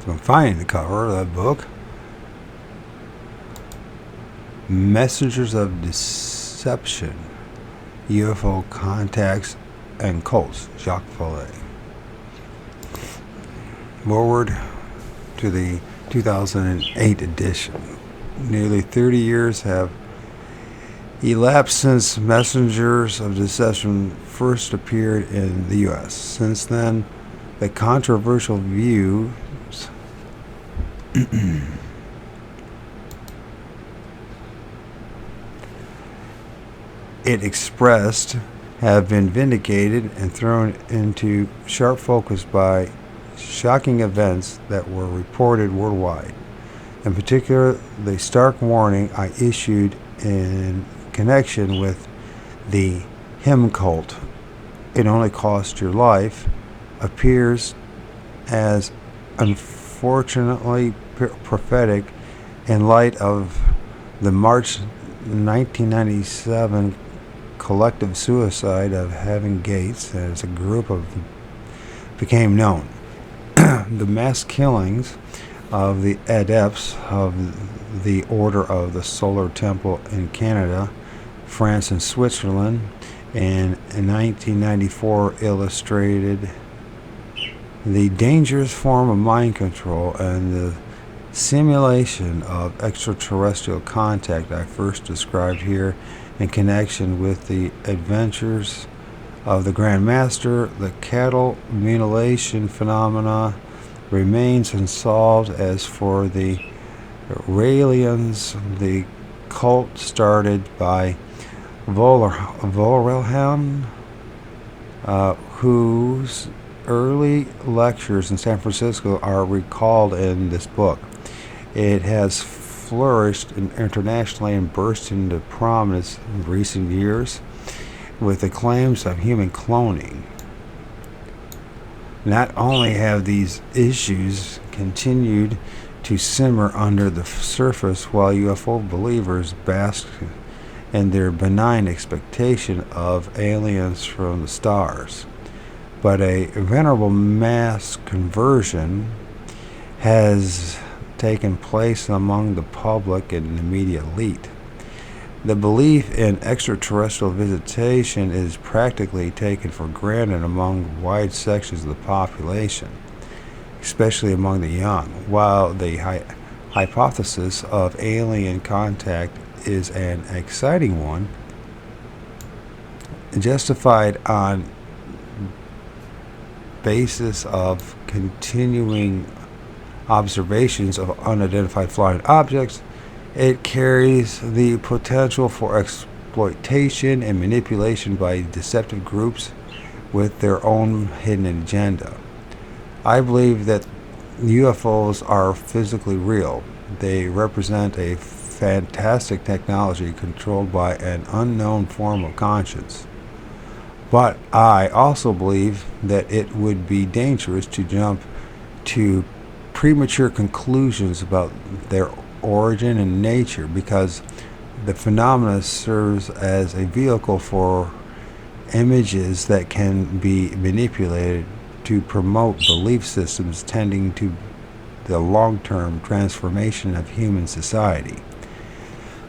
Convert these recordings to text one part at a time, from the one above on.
So I'm finding the cover of that book. Messengers of Deception, UFO Contacts and Cults, Jacques Vallée. Forward to the 2008 edition. Nearly 30 years have elapsed since Messengers of Deception first appeared in the U.S. Since then, the controversial views it expressed have been vindicated and thrown into sharp focus by shocking events that were reported worldwide. In particular, the stark warning I issued in connection with the hymn cult, "It Only Cost Your Life," appears as unfortunately prophetic in light of the March 1997 collective suicide of Heaven Gates as a group of became known. The mass killings of the adepts of the Order of the Solar Temple in Canada, France, and Switzerland in 1994 illustrated the dangerous form of mind control and the simulation of extraterrestrial contact I first described here in connection with the adventures of the Grand Master. The cattle mutilation phenomena remains unsolved. As for the Raelians, the cult started by Vollerhelm, whose early lectures in San Francisco are recalled in this book. It has flourished internationally and burst into prominence in recent years with the claims of human cloning. Not only have these issues continued to simmer under the surface while UFO believers bask in their benign expectation of aliens from the stars, but a venerable mass conversion has taken place among the public and the media elite. The belief in extraterrestrial visitation is practically taken for granted among wide sections of the population, especially among the young, while the hypothesis of alien contact is an exciting one, justified on basis of continuing observations of unidentified flying objects. It carries the potential for exploitation and manipulation by deceptive groups with their own hidden agenda. I believe that UFOs are physically real. They represent a fantastic technology controlled by an unknown form of conscience. But I also believe that it would be dangerous to jump to premature conclusions about their origin and nature, because the phenomena serves as a vehicle for images that can be manipulated to promote belief systems tending to the long-term transformation of human society.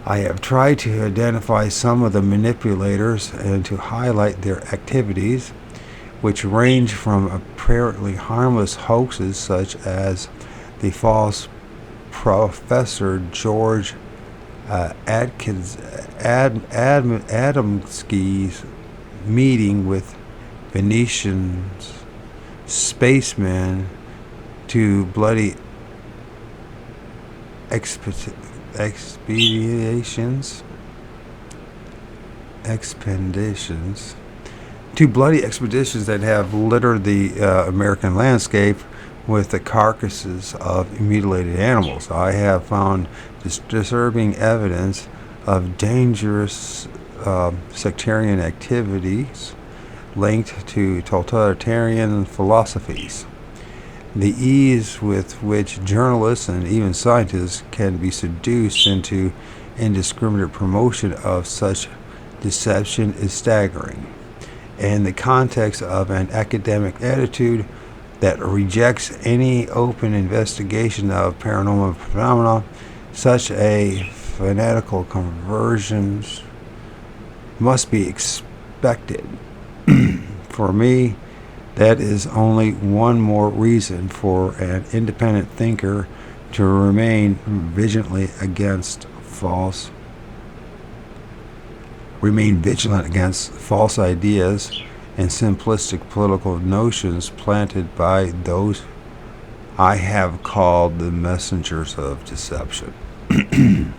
I have tried to identify some of the manipulators and to highlight their activities, which range from apparently harmless hoaxes such as the false Professor George Adamski's meeting with Venetian spacemen to bloody expeditions that have littered the American landscape with the carcasses of mutilated animals. I have found disturbing evidence of dangerous sectarian activities linked to totalitarian philosophies. The ease with which journalists and even scientists can be seduced into indiscriminate promotion of such deception is staggering. In the context of an academic attitude that rejects any open investigation of paranormal phenomena. Such a fanatical conversions must be expected. For me, that is only one more reason for an independent thinker to remain vigilantly against false ideas and simplistic political notions planted by those I have called the messengers of deception. And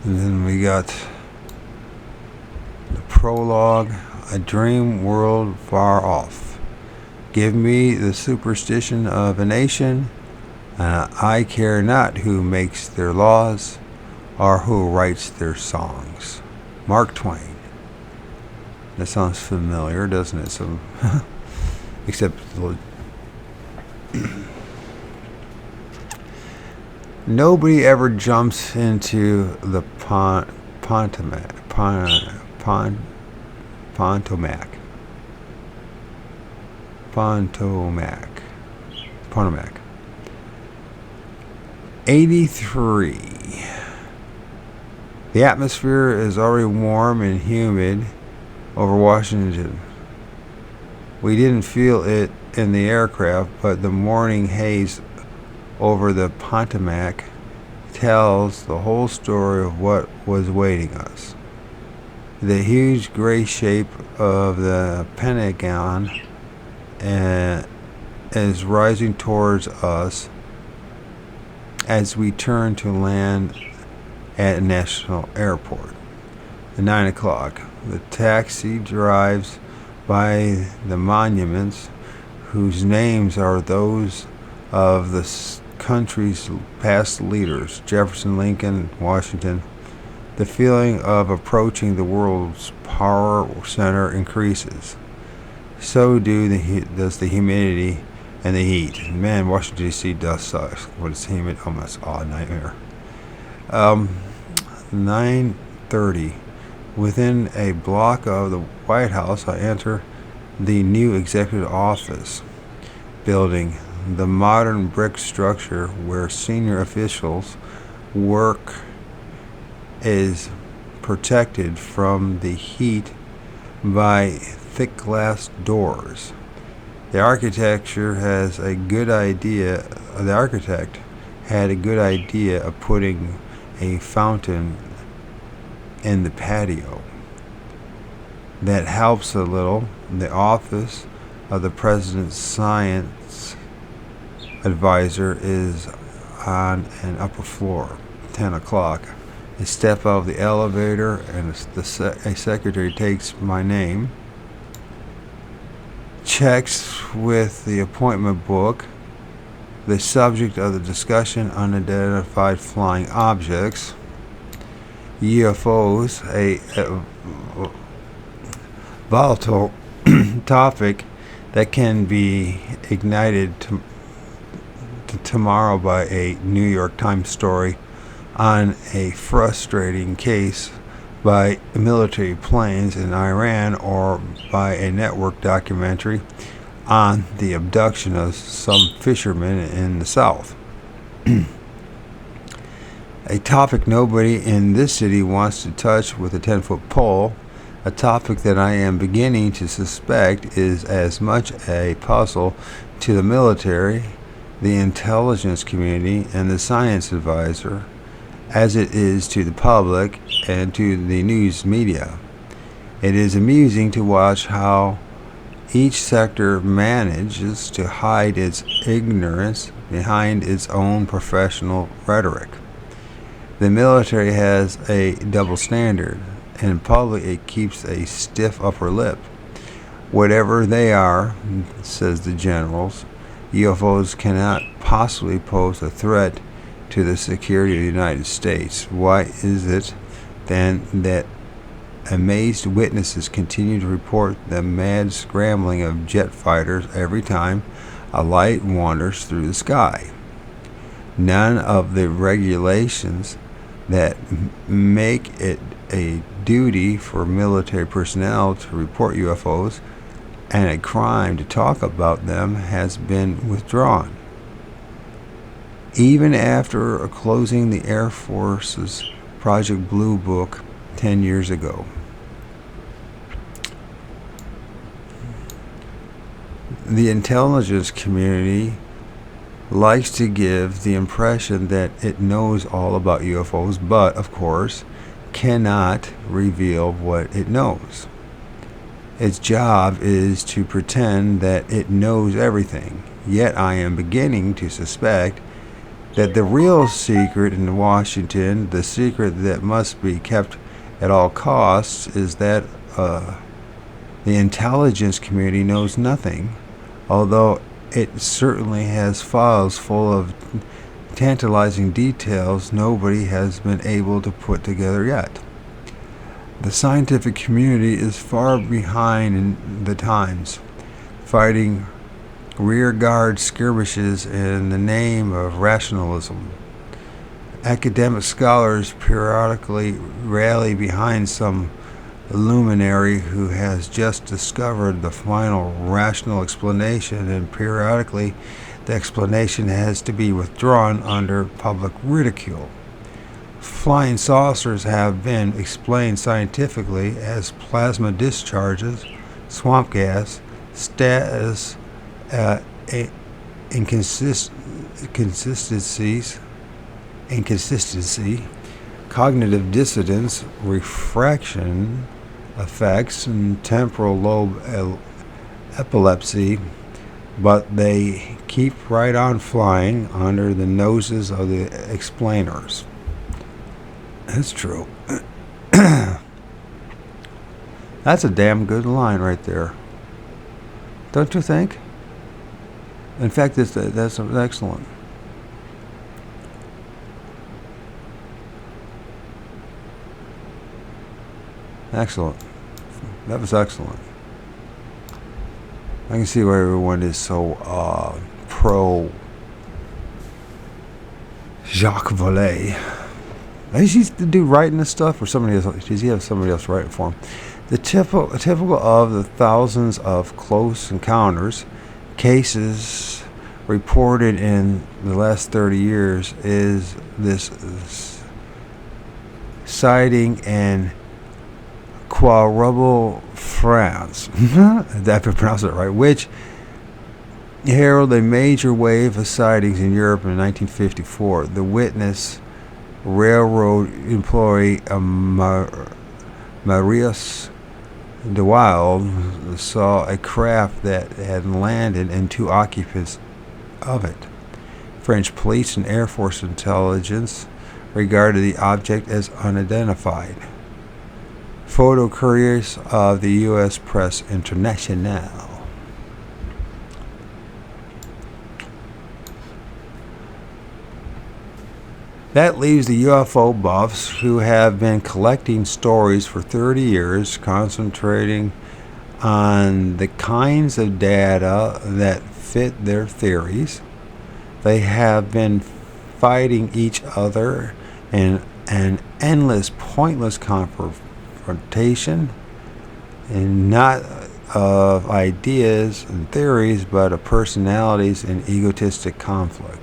then we got the prologue, a dream world far off. Give me the superstition of a nation, and I care not who makes their laws or who writes their songs. Mark Twain. That sounds familiar, doesn't it? So, except nobody ever jumps into the Pontomac. 83. The atmosphere is already warm and humid over Washington. We didn't feel it in the aircraft, but the morning haze over the Pontomac tells the whole story of what was waiting us. The huge gray shape of the Pentagon is rising towards us as we turn to land at National Airport. At 9 o'clock, the taxi drives by the monuments whose names are those of the country's past leaders, Jefferson, Lincoln, Washington. The feeling of approaching the world's power center increases. So does the humidity and the heat. Man, Washington, D.C. does suck. What is humid? Oh, that's a nightmare. 9:30. Within a block of the White House, I enter the new executive office building, the modern brick structure where senior officials work is protected from the heat by thick glass doors. The architect had a good idea of putting a fountain in the patio. That helps a little. The office of the president's science advisor is on an upper floor. 10 o'clock. I step out of the elevator and a secretary takes my name, checks with the appointment book, the subject of the discussion, unidentified flying objects, UFOs, a volatile topic that can be ignited tomorrow by a New York Times story on a frustrating case by military planes in Iran, or by a network documentary on the abduction of some fishermen in the South. A topic nobody in this city wants to touch with a 10-foot pole, a topic that I am beginning to suspect is as much a puzzle to the military, the intelligence community, and the science advisor as it is to the public and to the news media. It is amusing to watch how each sector manages to hide its ignorance behind its own professional rhetoric. The military has a double standard. In public, it keeps a stiff upper lip. Whatever they are, says the generals, UFOs cannot possibly pose a threat to the security of the United States. Why is it then that amazed witnesses continue to report the mad scrambling of jet fighters every time a light wanders through the sky? None of the regulations that make it a duty for military personnel to report UFOs and a crime to talk about them has been withdrawn. Even after closing the Air Force's Project Blue Book 10 years ago. The intelligence community likes to give the impression that it knows all about UFOs, but, of course, cannot reveal what it knows. Its job is to pretend that it knows everything. Yet I am beginning to suspect that the real secret in Washington, the secret that must be kept at all costs, is that the intelligence community knows nothing, although it certainly has files full of tantalizing details nobody has been able to put together yet. The scientific community is far behind in the times, fighting rearguard skirmishes in the name of rationalism. Academic scholars periodically rally behind some luminary who has just discovered the final rational explanation, and periodically the explanation has to be withdrawn under public ridicule. Flying saucers have been explained scientifically as plasma discharges, swamp gas, status, inconsistency, cognitive dissonance, refraction effects, and temporal lobe epilepsy, but they keep right on flying under the noses of the explainers. That's true. That's a damn good line right there. Don't you think? In fact, that's excellent. Excellent. That was excellent. I can see why everyone is so pro Jacques Vallée. Is he the dude writing this stuff, or somebody else? Does he have somebody else writing for him? The typical of the thousands of close encounters cases reported in the last 30 years is this sighting in Quarable, France. If I pronounce it right, which heralded a major wave of sightings in Europe in 1954. The witness, railroad employee Marius de Wilde, saw a craft that had landed and two occupants of it. French police and Air Force intelligence regarded the object as unidentified. Photo couriers of the U.S. Press International. That leaves the UFO buffs who have been collecting stories for 30 years, concentrating on the kinds of data that fit their theories. They have been fighting each other in an endless, pointless confrontation, and not of ideas and theories, but of personalities and egotistic conflict.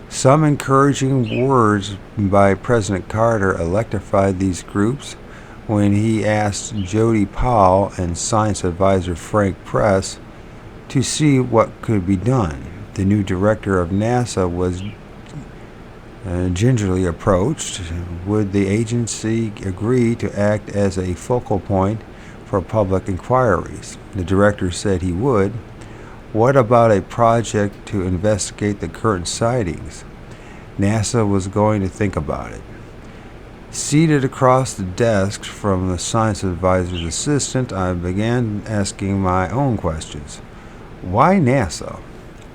Some encouraging words by President Carter electrified these groups when he asked Jody Powell and science advisor Frank Press to see what could be done. The new director of NASA was gingerly approached. Would the agency agree to act as a focal point for public inquiries? The director said he would. What about a project to investigate the current sightings? NASA was going to think about it. Seated across the desk from the science advisor's assistant, I began asking my own questions. Why NASA?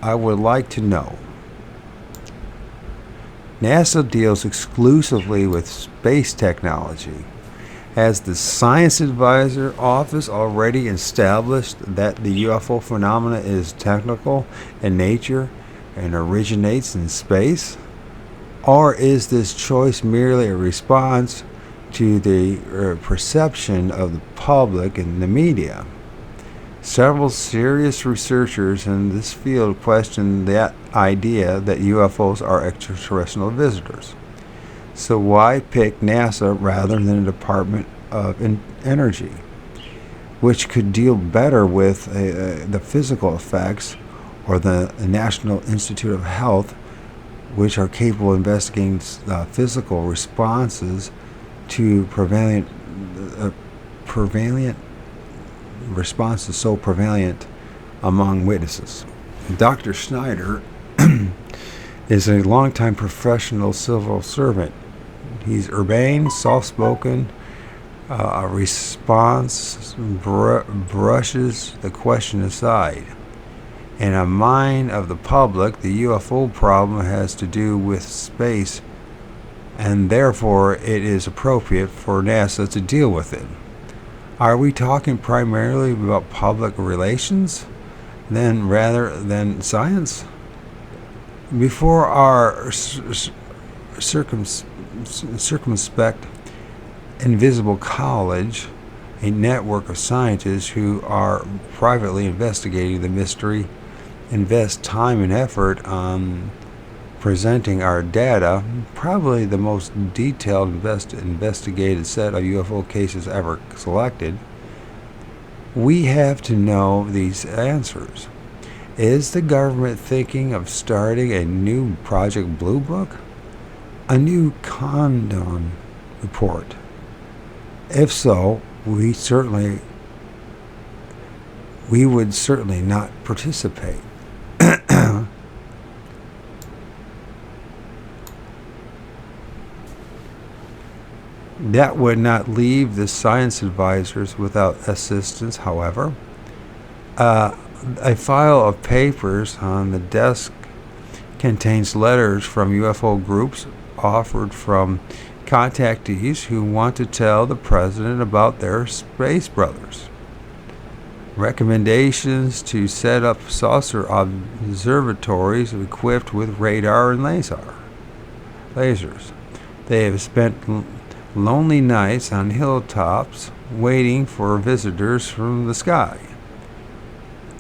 I would like to know. NASA deals exclusively with space technology. Has the Science Advisor Office already established that the UFO phenomena is technical in nature and originates in space? Or is this choice merely a response to the perception of the public and the media. Several serious researchers in this field question that idea that UFOs are extraterrestrial visitors. So why pick NASA rather than the Department of Energy, which could deal better with the physical effects, or the National Institute of Health, which are capable of investigating physical responses to prevalent responses so prevalent among witnesses. Dr. Schneider is a longtime professional civil servant. He's urbane, soft-spoken, brushes the question aside. In a mind of the public, the UFO problem has to do with space, and therefore it is appropriate for NASA to deal with it. Are we talking primarily about public relations then rather than science? Before our circumspect invisible college, a network of scientists who are privately investigating the mystery invest time and effort on presenting our data, probably the most detailed investigated set of UFO cases ever selected. We have to know these answers. Is the government thinking of starting a new Project Blue Book? A new Condon report? If so, we would certainly not participate. That would not leave the science advisors without assistance, however. A file of papers on the desk contains letters from UFO groups offered from contactees who want to tell the president about their space brothers. Recommendations to set up saucer observatories equipped with radar and lasers. They have spent lonely nights on hilltops waiting for visitors from the sky.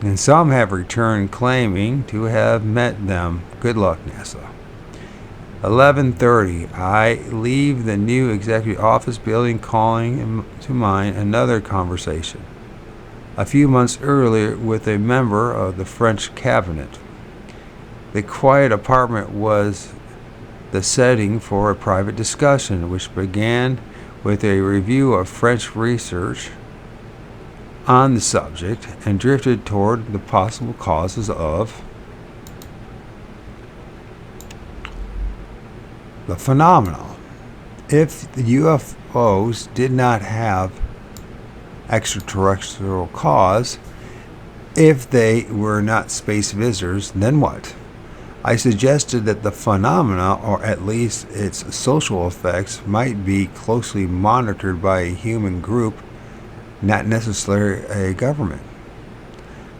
And some have returned claiming to have met them. Good luck, NASA. 11:30. I leave the new executive office building, calling to mind another conversation a few months earlier with a member of the French cabinet. The quiet apartment was the setting for a private discussion, which began with a review of French research on the subject and drifted toward the possible causes of the phenomenon. If the UFOs did not have extraterrestrial cause, if they were not space visitors, then what? I suggested that the phenomena, or at least its social effects, might be closely monitored by a human group, not necessarily a government.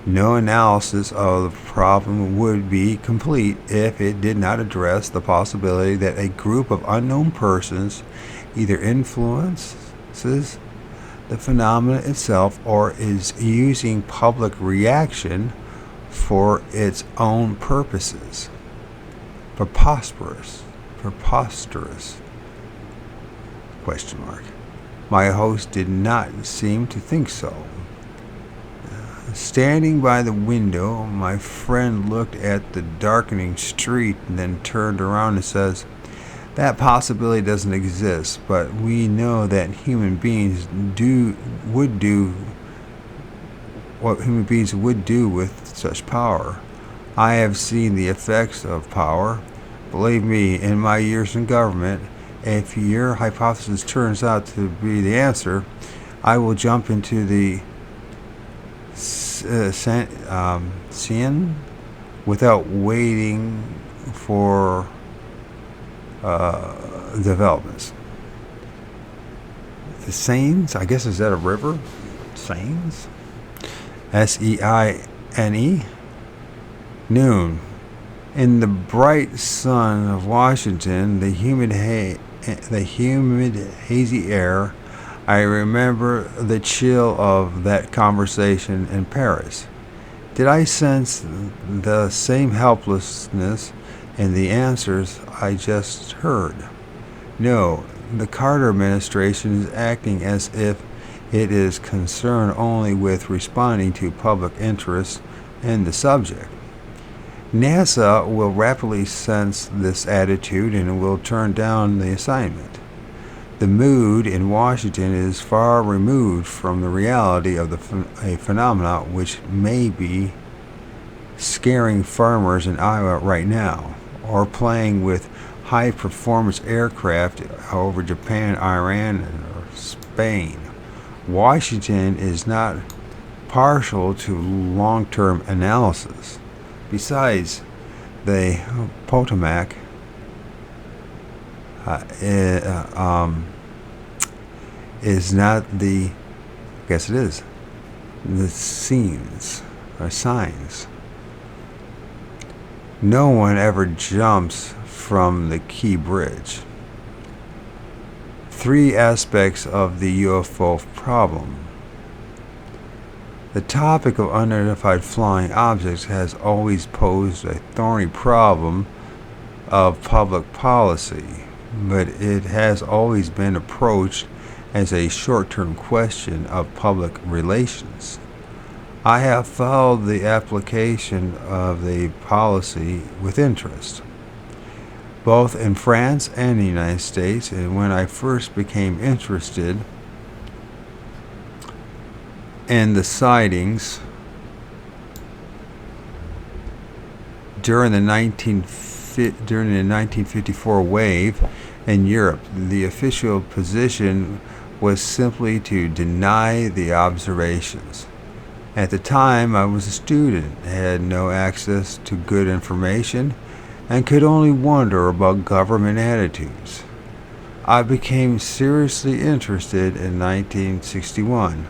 No analysis of the problem would be complete if it did not address the possibility that a group of unknown persons either influences the phenomenon itself or is using public reaction for its own purposes. Preposterous. Question mark. My host did not seem to think so. Standing by the window, my friend looked at the darkening street and then turned around and says, "That possibility doesn't exist, but we know that human beings would do what human beings would do with such power. I have seen the effects of power. Believe me, in my years in government, if your hypothesis turns out to be the answer, I will jump into the scene without waiting for developments." The Seine, I guess, is that a river? Seine? Seine. Noon. In the bright sun of Washington, the humid the humid, hazy air, I remember the chill of that conversation in Paris. Did I sense the same helplessness in the answers I just heard? No, the Carter administration is acting as if it is concerned only with responding to public interest in the subject. NASA will rapidly sense this attitude and will turn down the assignment. The mood in Washington is far removed from the reality of a phenomenon which may be scaring farmers in Iowa right now, or playing with high-performance aircraft over Japan, Iran, or Spain. Washington is not partial to long-term analysis. Besides, the Potomac is not the, I guess it is, the scenes or signs. No one ever jumps from the Key Bridge. Three aspects of the UFO problem. The topic of unidentified flying objects has always posed a thorny problem of public policy, but it has always been approached as a short-term question of public relations. I have followed the application of the policy with interest, both in France and the United States, and when I first became interested in the sightings during the 1954 wave in Europe, the official position was simply to deny the observations. At the time, I was a student, had no access to good information, and could only wonder about government attitudes. I became seriously interested in 1961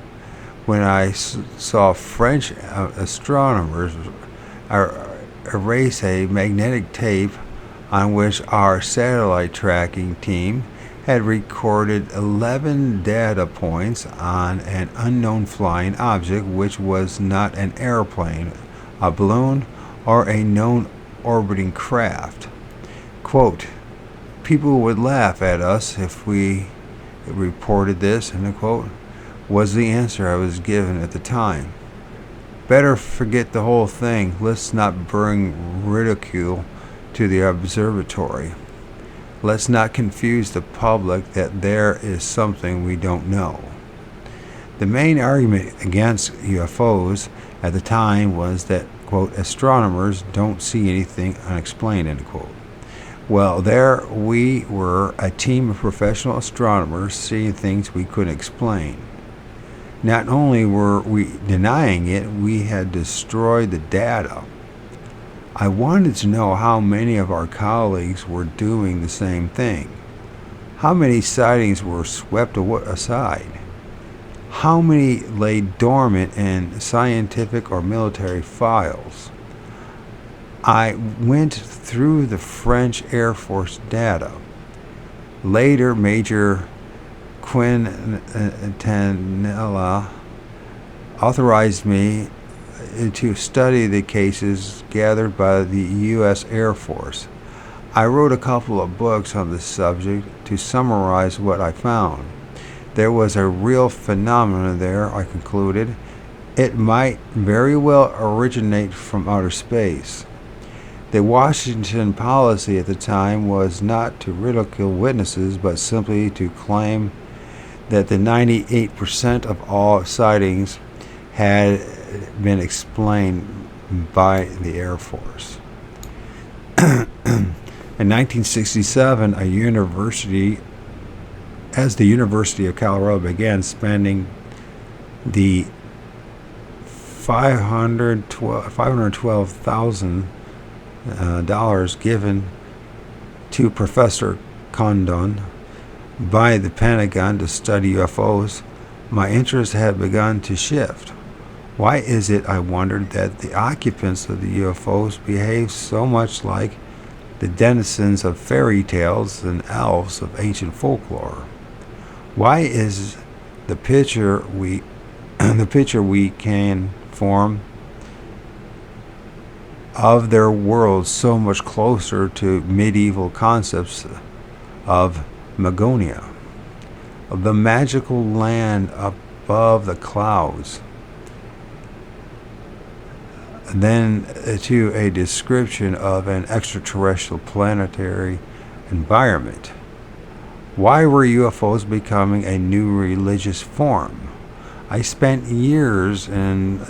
when I saw French astronomers erase a magnetic tape on which our satellite tracking team had recorded 11 data points on an unknown flying object which was not an airplane, a balloon, or a known orbiting craft. Quote, people would laugh at us if we reported this, end quote, was the answer I was given at the time. Better forget the whole thing. Let's not bring ridicule to the observatory. Let's not confuse the public that there is something we don't know. The main argument against UFOs at the time was that, quote, astronomers don't see anything unexplained, end quote. Well, there we were, a team of professional astronomers seeing things we couldn't explain. Not only were we denying it, we had destroyed the data. I wanted to know how many of our colleagues were doing the same thing. How many sightings were swept aside? How many lay dormant in scientific or military files? I went through the French Air Force data. Later, Major Quintanilla authorized me to study the cases gathered by the U.S. Air Force. I wrote a couple of books on the subject to summarize what I found. There was a real phenomenon there, I concluded. It might very well originate from outer space. The Washington policy at the time was not to ridicule witnesses, but simply to claim that the 98% of all sightings had been explained by the Air Force. In 1967, as the University of Colorado began spending the $512,000 given to Professor Condon by the Pentagon to study UFOs, my interest had begun to shift. Why is it, I wondered, that the occupants of the UFOs behave so much like the denizens of fairy tales and elves of ancient folklore? Why is the picture we the picture we can form of their world so much closer to medieval concepts of Magonia, of the magical land above the clouds, than to a description of an extraterrestrial planetary environment? Why were UFOs becoming a new religious form? I spent years in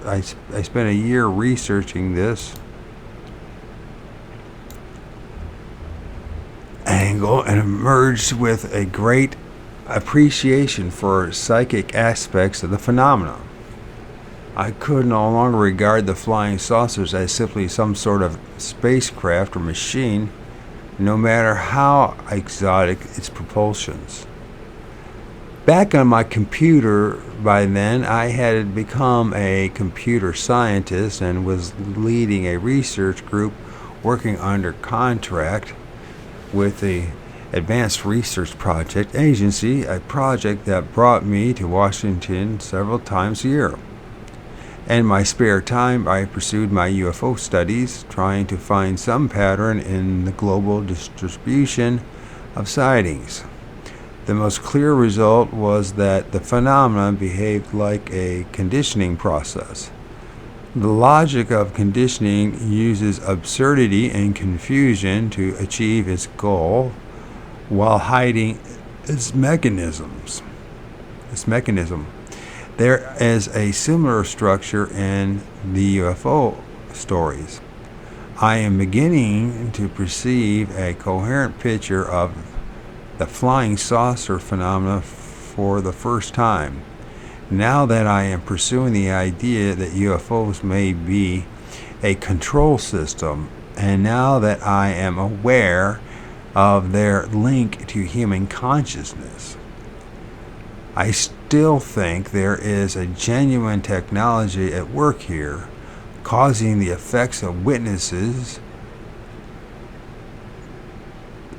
I spent a year researching this angle and emerged with a great appreciation for psychic aspects of the phenomenon. I could no longer regard the flying saucers as simply some sort of spacecraft or machine, no matter how exotic its propulsions. Back on my computer by then, I had become a computer scientist and was leading a research group working under contract with the Advanced Research Project Agency, a project that brought me to Washington several times a year. In my spare time, I pursued my UFO studies, trying to find some pattern in the global distribution of sightings. The most clear result was that the phenomenon behaved like a conditioning process. The logic of conditioning uses absurdity and confusion to achieve its goal while hiding its mechanism. There is a similar structure in the UFO stories. I am beginning to perceive a coherent picture of the flying saucer phenomena for the first time. Now that I am pursuing the idea that UFOs may be a control system, and now that I am aware of their link to human consciousness, I still think there is a genuine technology at work here, causing the effects of witnesses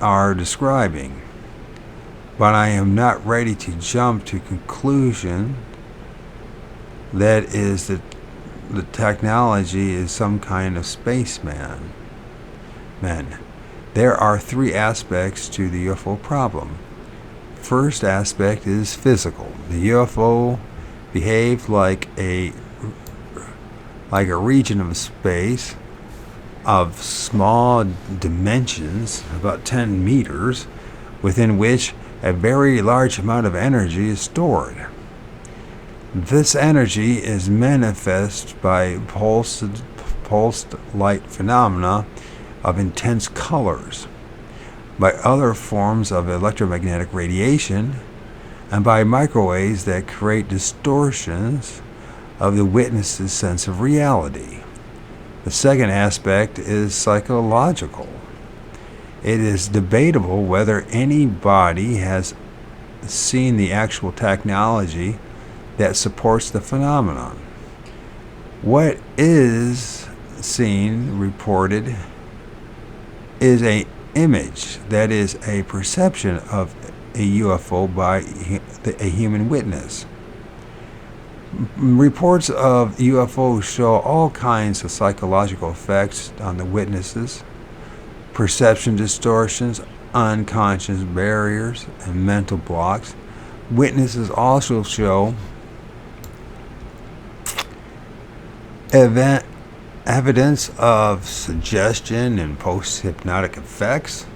are describing. But I am not ready to jump to conclusion that is that the technology is some kind of spaceman. There are three aspects to the UFO problem. First aspect is physical. The UFO behaved like a region of space of small dimensions, about 10 meters, within which a very large amount of energy is stored. This energy is manifest by pulsed light phenomena of intense colors, by other forms of electromagnetic radiation, and by microwaves that create distortions of the witness's sense of reality. The second aspect is psychological. It is debatable whether anybody has seen the actual technology that supports the phenomenon. What is seen, reported, is an image, that is, a perception of a UFO by a human witness. Reports of UFOs show all kinds of psychological effects on the witnesses: perception distortions, unconscious barriers, and mental blocks. Witnesses also show evidence of suggestion and post-hypnotic effects.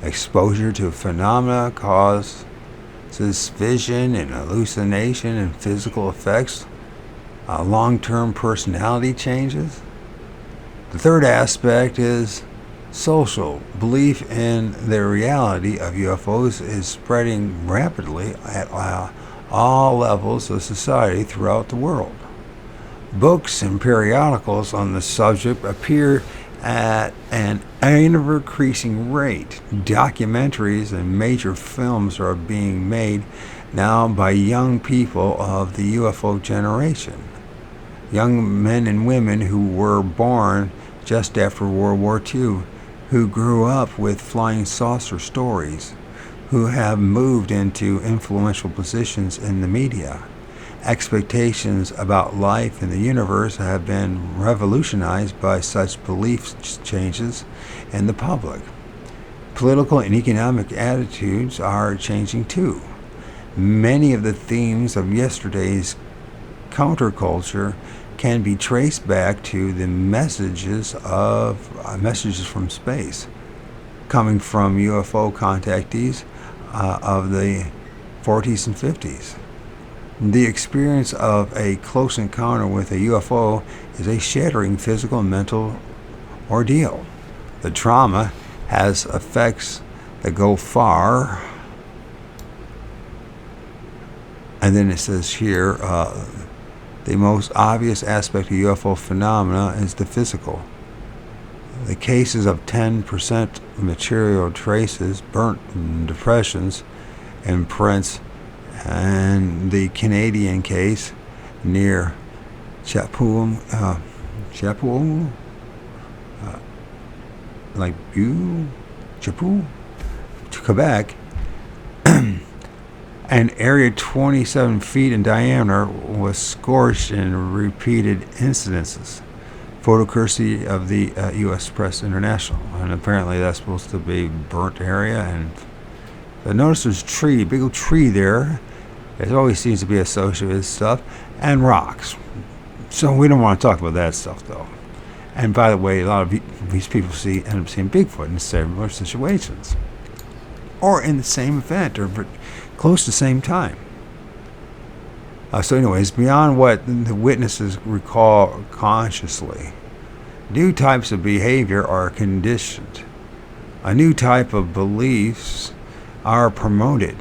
Exposure to phenomena causes vision and hallucination and physical effects, long-term personality changes. The third aspect is social. Belief in the reality of UFOs is spreading rapidly at all levels of society throughout the world. Books and periodicals on the subject appear at an ever-increasing rate. Documentaries and major films are being made now by young people of the UFO generation, young men and women who were born just after World War II. who grew up with flying saucer stories, who have moved into influential positions in the media. Expectations about life in the universe have been revolutionized by such belief changes in the public. Political and economic attitudes are changing too. Many of the themes of yesterday's counterculture can be traced back to the messages from space, coming from UFO contactees of the 40s and 50s. The experience of a close encounter with a UFO is a shattering physical and mental ordeal. The trauma has effects that go far. And then it says here, the most obvious aspect of UFO phenomena is the physical. The cases of 10% material traces, burnt depressions, imprints, and the Canadian case near Chapu, Quebec, an area 27 feet in diameter was scorched in repeated incidences. Photo courtesy of the U.S. Press International, and apparently that's supposed to be burnt area. And but notice there's a tree, big old tree there. It always seems to be associated with stuff, and rocks. So we don't want to talk about that stuff, though. And by the way, a lot of these people end up seeing Bigfoot in similar situations, or in the same event, or close to the same time. So anyways, beyond what the witnesses recall consciously, new types of behavior are conditioned. A new type of beliefs are promoted.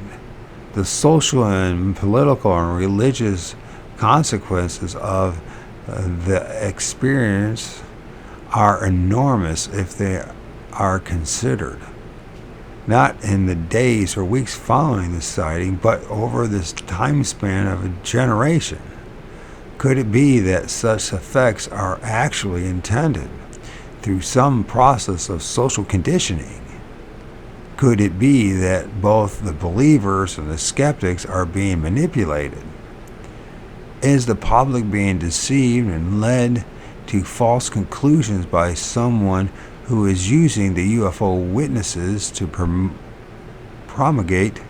The social and political and religious consequences of the experience are enormous if they are considered. Not in the days or weeks following the sighting, but over this time span of a generation. Could it be that such effects are actually intended through some process of social conditioning? Could it be that both the believers and the skeptics are being manipulated? Is the public being deceived and led to false conclusions by someone who is using the UFO witnesses to propagate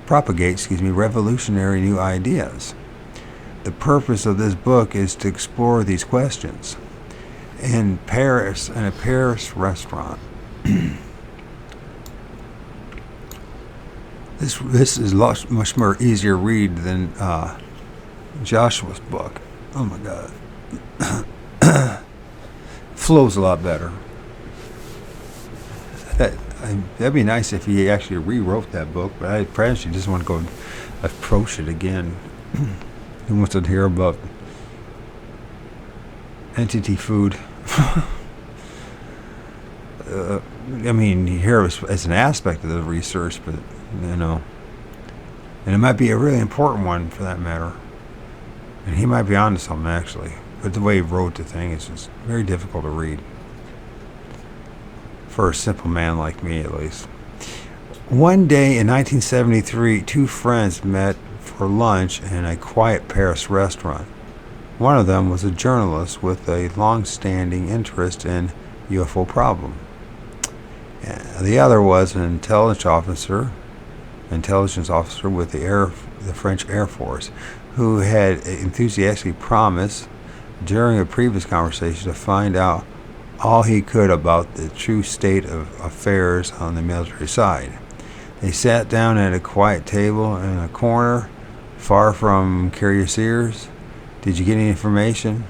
revolutionary new ideas? The purpose of this book is to explore these questions. In a Paris restaurant, this is much more easier read than Joshua's book. Oh my God. Flows a lot better. That'd be nice if he actually rewrote that book, but I perhaps he just want to go approach it again. He wants to hear about entity food. I mean, you hear it as an aspect of the research, but and it might be a really important one for that matter. And he might be onto something actually, but the way he wrote the thing is just very difficult to read. For a simple man like me, at least. One day in 1973, two friends met for lunch in a quiet Paris restaurant. One of them was a journalist with a long-standing interest in UFO problem. The other was an intelligence officer with the French Air Force, who had enthusiastically promised during a previous conversation to find out all he could about the true state of affairs on the military side. They sat down at a quiet table in a corner, far from curious ears. "Did you get any information?"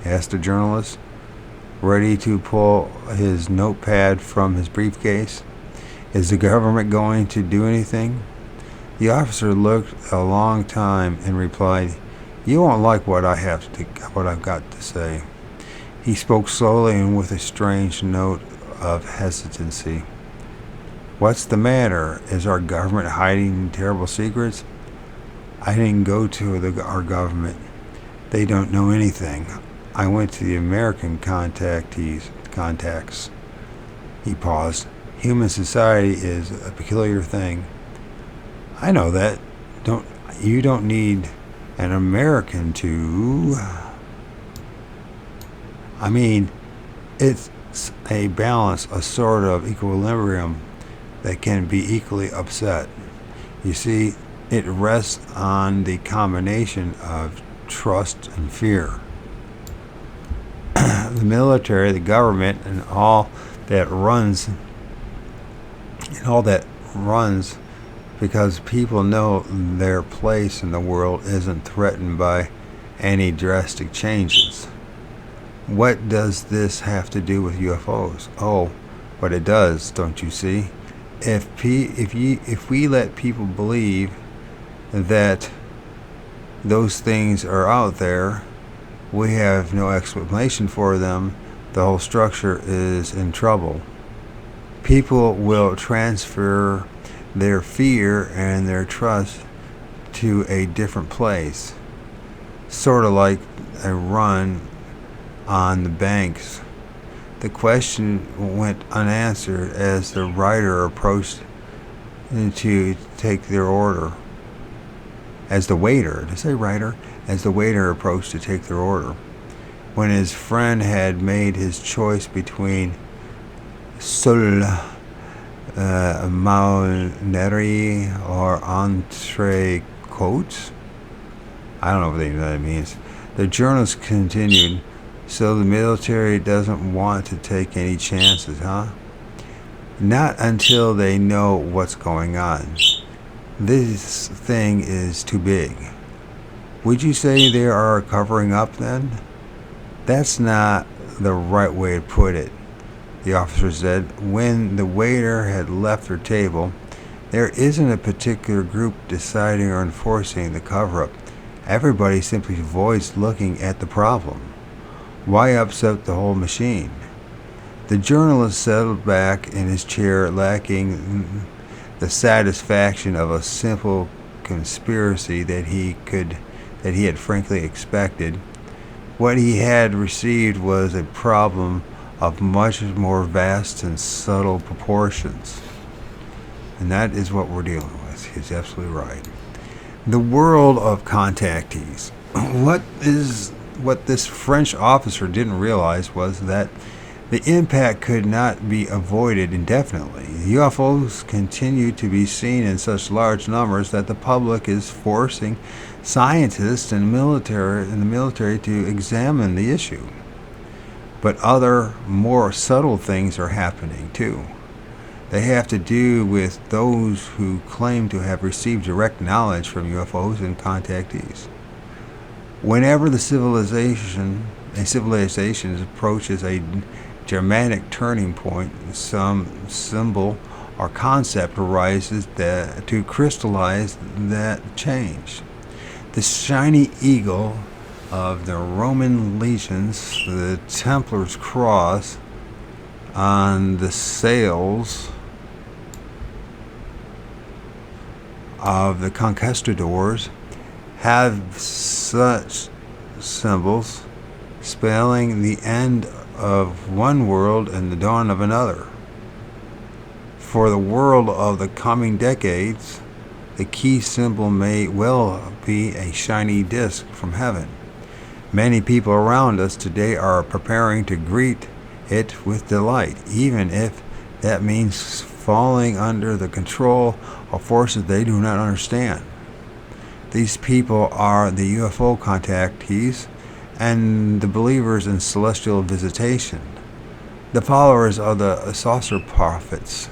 asked the journalist, ready to pull his notepad from his briefcase. "Is the government going to do anything?" The officer looked a long time and replied, "You won't like what I've got to say." He spoke slowly and with a strange note of hesitancy. "What's the matter? Is our government hiding terrible secrets?" "I didn't go to our government. They don't know anything. I went to the American contacts. He paused. Human society is a peculiar thing. I know that. You don't need an American to. I mean, it's a balance, a sort of equilibrium that can be equally upset. You see, it rests on the combination of trust and fear. The military, the government, and that runs, all that runs because people know their place in the world isn't threatened by any drastic changes. What does this have to do with UFOs? Oh, but it does, don't you see? If we let people believe that those things are out there, we have no explanation for them, the whole structure is in trouble. People will transfer their fear and their trust to a different place, sort of like a run on the banks. The question went unanswered as the writer approached to take their order. As the waiter, did I say writer? As the waiter approached to take their order. When his friend had made his choice between Sol Marineri or Entrecôte, I don't know what that means. The journalist continued, so the military doesn't want to take any chances, huh? Not until they know what's going on. This thing is too big. Would you say they are covering up then? That's not the right way to put it, the officer said. When the waiter had left their table, there isn't a particular group deciding or enforcing the cover-up. Everybody simply avoids looking at the problem. Why upset the whole machine? The journalist settled back in his chair, lacking the satisfaction of a simple conspiracy that he had frankly expected. What he had received was a problem of much more vast and subtle proportions. And that is what we're dealing with. He's absolutely right. The world of contactees. What this French officer didn't realize was that the impact could not be avoided indefinitely. UFOs continue to be seen in such large numbers that the public is forcing scientists and the military to examine the issue. But other, more subtle things are happening too. They have to do with those who claim to have received direct knowledge from UFOs and contactees. Whenever a civilization approaches a dramatic turning point, some symbol or concept arises to crystallize that change. The shiny eagle of the Roman legions, the Templar's cross on the sails of the conquistadors have such symbols spelling the end of one world and the dawn of another. For the world of the coming decades, the key symbol may well be a shiny disk from heaven. Many people around us today are preparing to greet it with delight, even if that means falling under the control of forces they do not understand. These people are the UFO contactees and the believers in celestial visitation, the followers of the saucer prophets.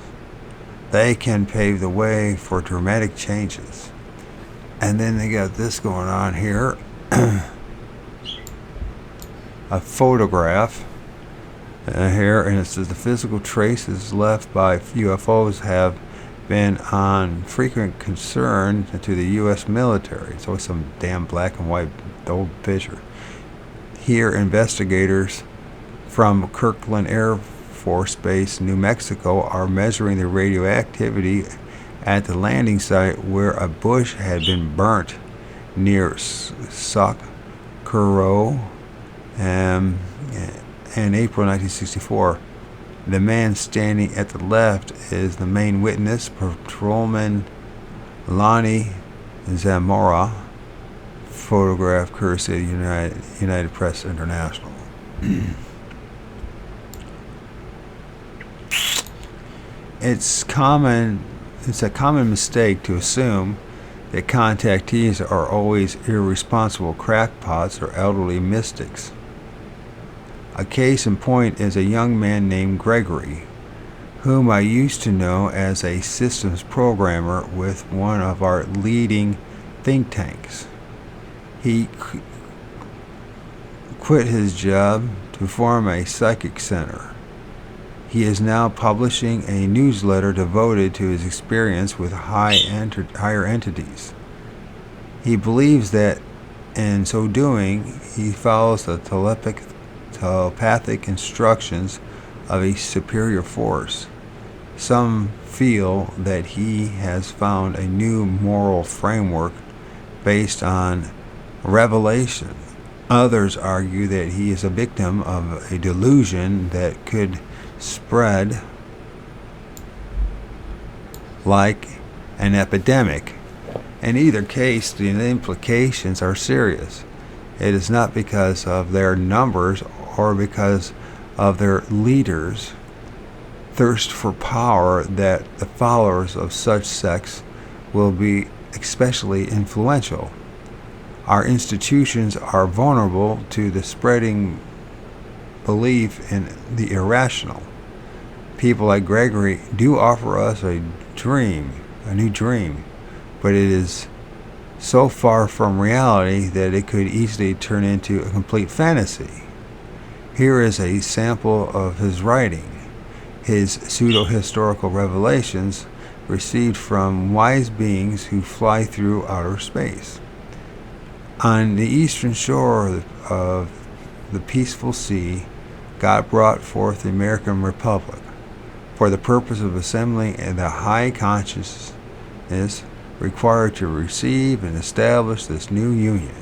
They can pave the way for dramatic changes. And then they got this going on here. A photograph here, and it says the physical traces left by UFOs have been on frequent concern to the U.S. military. It's always some damn black and white old picture. Here, investigators from Kirkland Air Force Base, New Mexico, are measuring the radioactivity at the landing site where a bush had been burnt near Sauk Kuro in April 1964. The man standing at the left is the main witness, Patrolman Lonnie Zamora, photograph courtesy of United Press International. It's a common mistake to assume that contactees are always irresponsible crackpots or elderly mystics. A case in point is a young man named Gregory, whom I used to know as a systems programmer with one of our leading think tanks. He quit his job to form a psychic center. He is now publishing a newsletter devoted to his experience with higher entities. He believes that in so doing, he follows the telepathic instructions of a superior force. Some feel that he has found a new moral framework based on revelation. Others argue that he is a victim of a delusion that could spread like an epidemic. In either case, the implications are serious. It is not because of their numbers or because of their leaders' thirst for power that the followers of such sects will be especially influential. Our institutions are vulnerable to the spreading belief in the irrational. People like Gregory do offer us a new dream, but it is so far from reality that it could easily turn into a complete fantasy. Here is a sample of his writing, his pseudo-historical revelations received from wise beings who fly through outer space. On the eastern shore of the peaceful sea, God brought forth the American Republic for the purpose of assembling the high consciousness required to receive and establish this new union.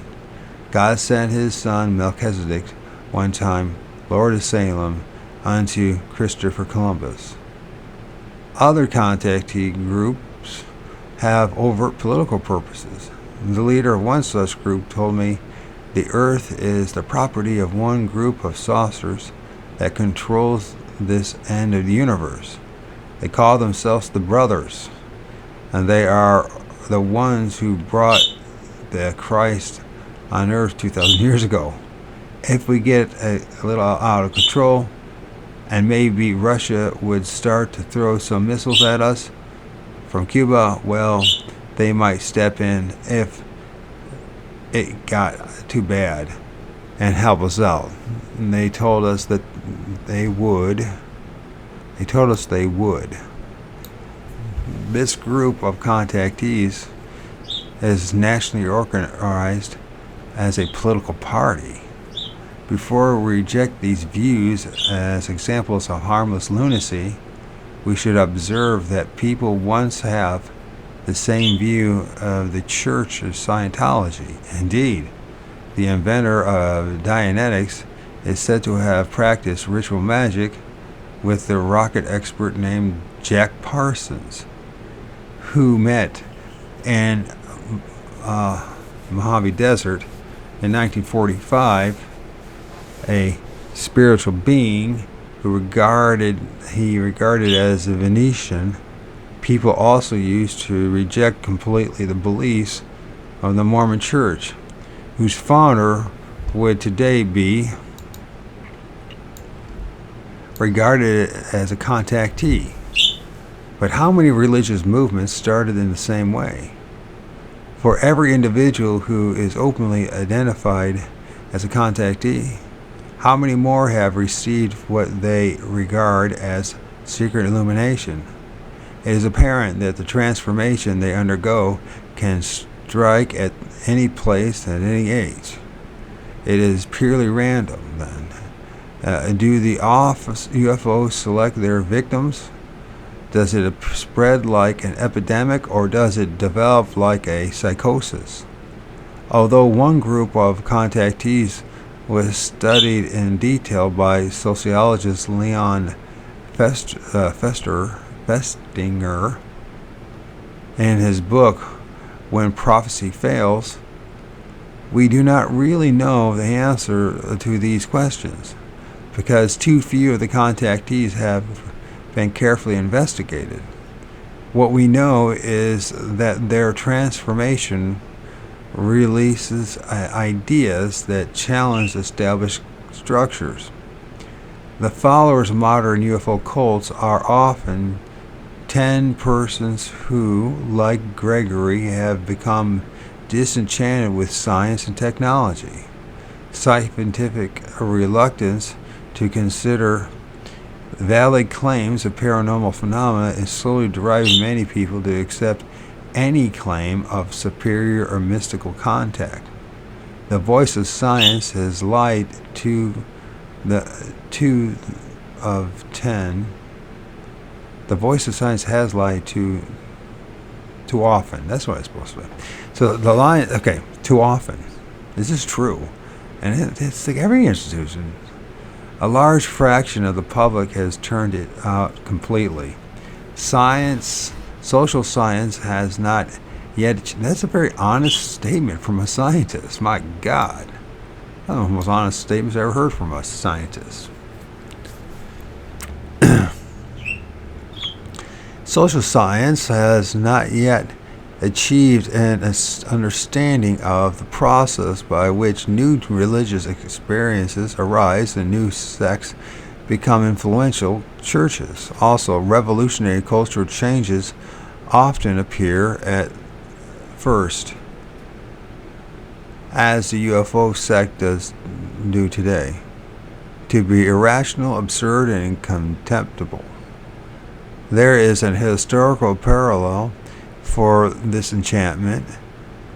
God sent his son Melchizedek, one time Lord of Salem, unto Christopher Columbus. Other contactee groups have overt political purposes. The leader of one such group told me the earth is the property of one group of saucers that controls this end of the universe. They call themselves the Brothers, and they are the ones who brought the Christ on earth 2,000 years ago. If we get a little out of control, and maybe Russia would start to throw some missiles at us from Cuba, well, they might step in if it got too bad and help us out. And they told us that they would. They told us they would. This group of contactees is nationally organized as a political party. Before we reject these views as examples of harmless lunacy, we should observe that people once have the same view of the Church of Scientology. Indeed, the inventor of Dianetics is said to have practiced ritual magic with the rocket expert named Jack Parsons, who met in Mojave Desert in 1945, a spiritual being who he regarded as a Venetian. People also used to reject completely the beliefs of the Mormon Church, whose founder would today be regarded as a contactee. But how many religious movements started in the same way? For every individual who is openly identified as a contactee, how many more have received what they regard as secret illumination? It is apparent that the transformation they undergo can strike at any place at any age. It is purely random, then. Do the UFOs select their victims? Does it spread like an epidemic, or does it develop like a psychosis? Although one group of contactees was studied in detail by sociologist Leon Festinger, in his book When Prophecy Fails, we do not really know the answer to these questions because too few of the contactees have been carefully investigated. What we know is that their transformation releases ideas that challenge established structures. The followers of modern UFO cults are often 10 persons who, like Gregory, have become disenchanted with science and technology. Scientific reluctance to consider valid claims of paranormal phenomena is slowly driving many people to accept any claim of superior or mystical contact. The voice of science has lied to the 2 of 10. The voice of science has lied too often. That's what it's supposed to be. So the line, okay, too often. This is true. And it's like every institution. A large fraction of the public has turned it out completely. Science, social science has not yet. That's a very honest statement from a scientist. My God. That's one of the most honest statements I ever heard from a scientist. Social science has not yet achieved an understanding of the process by which new religious experiences arise and new sects become influential churches. Also, revolutionary cultural changes often appear at first, as the UFO sect does do today, to be irrational, absurd, and contemptible. There is an historical parallel for this enchantment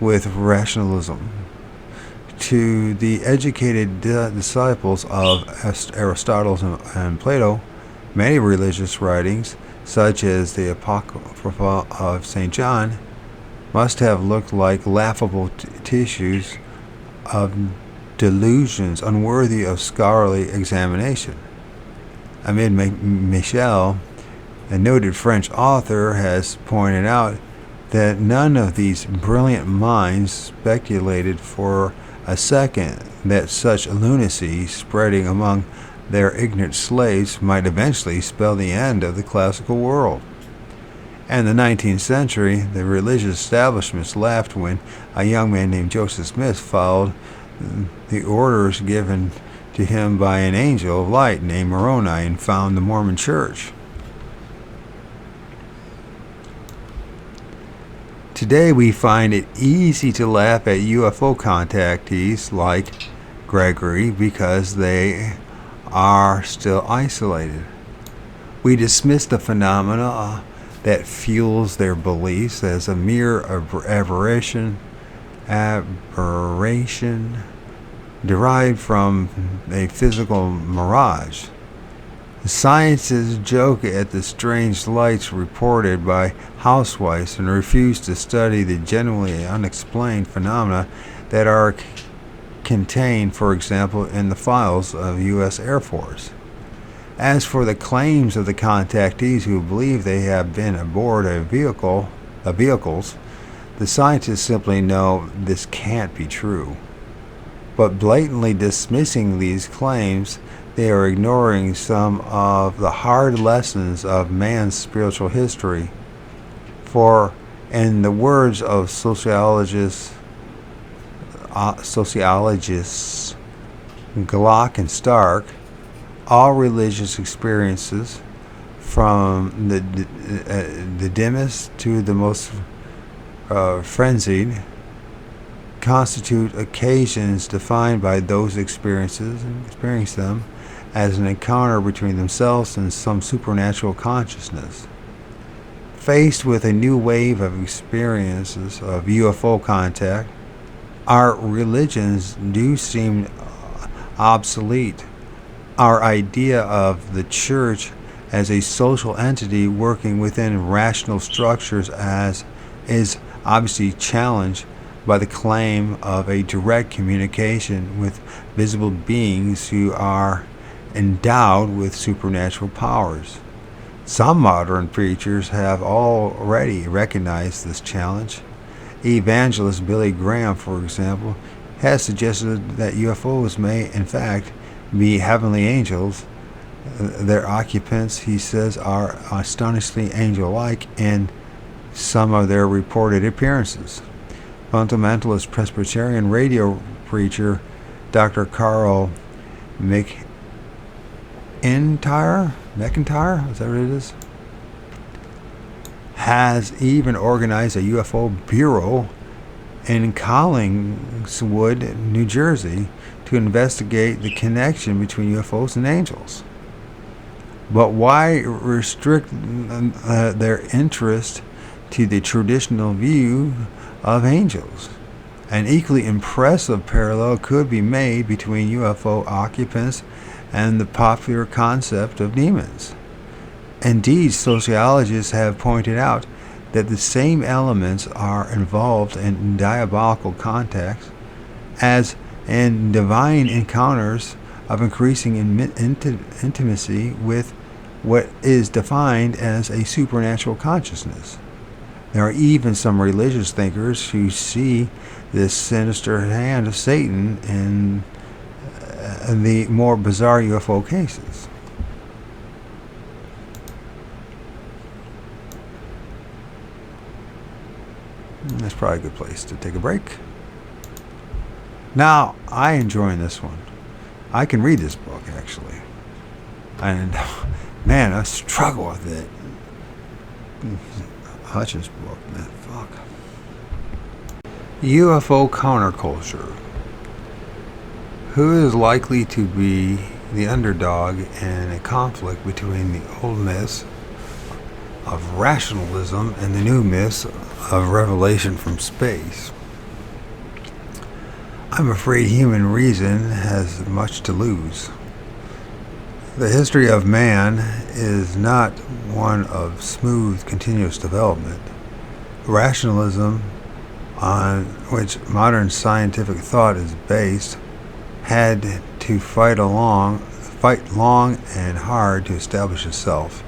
with rationalism. To the educated disciples of Aristotle and Plato, many religious writings, such as the Apocrypha of St. John, must have looked like laughable tissues of delusions unworthy of scholarly examination. Amid Michel, a noted French author, has pointed out that none of these brilliant minds speculated for a second that such lunacy spreading among their ignorant slaves might eventually spell the end of the classical world. In the 19th century, the religious establishments laughed when a young man named Joseph Smith followed the orders given to him by an angel of light named Moroni and found the Mormon Church. Today we find it easy to laugh at UFO contactees like Gregory because they are still isolated. We dismiss the phenomena that fuels their beliefs as a mere aberration derived from a physical mirage. Scientists joke at the strange lights reported by housewives and refuse to study the genuinely unexplained phenomena that are contained, for example, in the files of U.S. Air Force. As for the claims of the contactees who believe they have been aboard vehicles, the scientists simply know this can't be true. But blatantly dismissing these claims, they are ignoring some of the hard lessons of man's spiritual history. For, in the words of sociologists Glock and Stark, all religious experiences, from the dimmest to the most frenzied, constitute occasions defined by those experiences and experience them as an encounter between themselves and some supernatural consciousness. Faced with a new wave of experiences of UFO contact, our religions do seem obsolete. Our idea of the church as a social entity working within rational structures is obviously challenged by the claim of a direct communication with visible beings who are endowed with supernatural powers. Some modern preachers have already recognized this challenge. Evangelist Billy Graham, for example, has suggested that UFOs may, in fact, be heavenly angels. Their occupants, he says, are astonishingly angel-like in some of their reported appearances. Fundamentalist Presbyterian radio preacher Dr. Carl McIntyre, is that what it is? Has even organized a UFO bureau in Collingswood, New Jersey, to investigate the connection between UFOs and angels. But why restrict their interest to the traditional view of angels? An equally impressive parallel could be made between UFO occupants and the popular concept of demons. Indeed, sociologists have pointed out that the same elements are involved in diabolical contacts as in divine encounters of increasing intimacy with what is defined as a supernatural consciousness. There are even some religious thinkers who see this sinister hand of Satan in the more bizarre UFO cases. That's probably a good place to take a break. Now, I enjoy this one. I can read this book, actually. And, man, I struggle with it. Hutchins' book, man, fuck. UFO counterculture. Who is likely to be the underdog in a conflict between the old myths of rationalism and the new myths of revelation from space? I'm afraid human reason has much to lose. The history of man is not one of smooth, continuous development. Rationalism, on which modern scientific thought is based, had to fight long and hard to establish itself.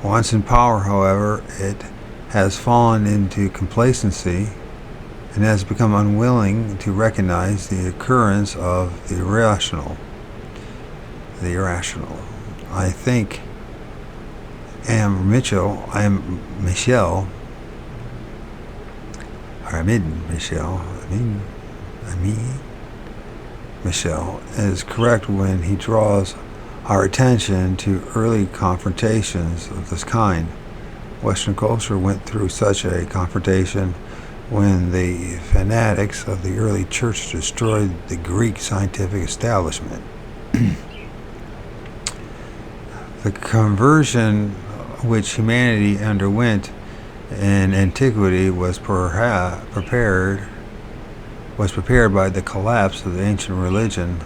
Once in power, however, it has fallen into complacency and has become unwilling to recognize the occurrence of the irrational. I am Michelle, Michelle is correct when he draws our attention to early confrontations of this kind. Western culture went through such a confrontation when the fanatics of the early church destroyed the Greek scientific establishment. The conversion which humanity underwent in antiquity was prepared by the collapse of the ancient religion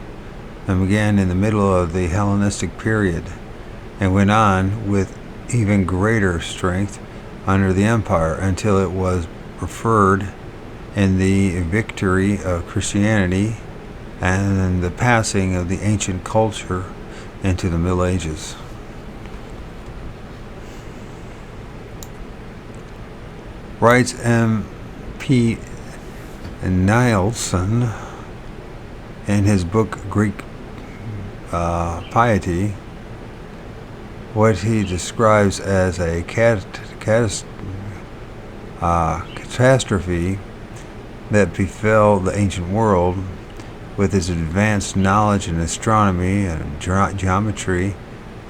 and began in the middle of the Hellenistic period and went on with even greater strength under the empire until it was preferred in the victory of Christianity and the passing of the ancient culture into the Middle Ages. Writes M.P. Nielsen in his book Greek Piety, what he describes as a catastrophe that befell the ancient world with its advanced knowledge in astronomy and geometry,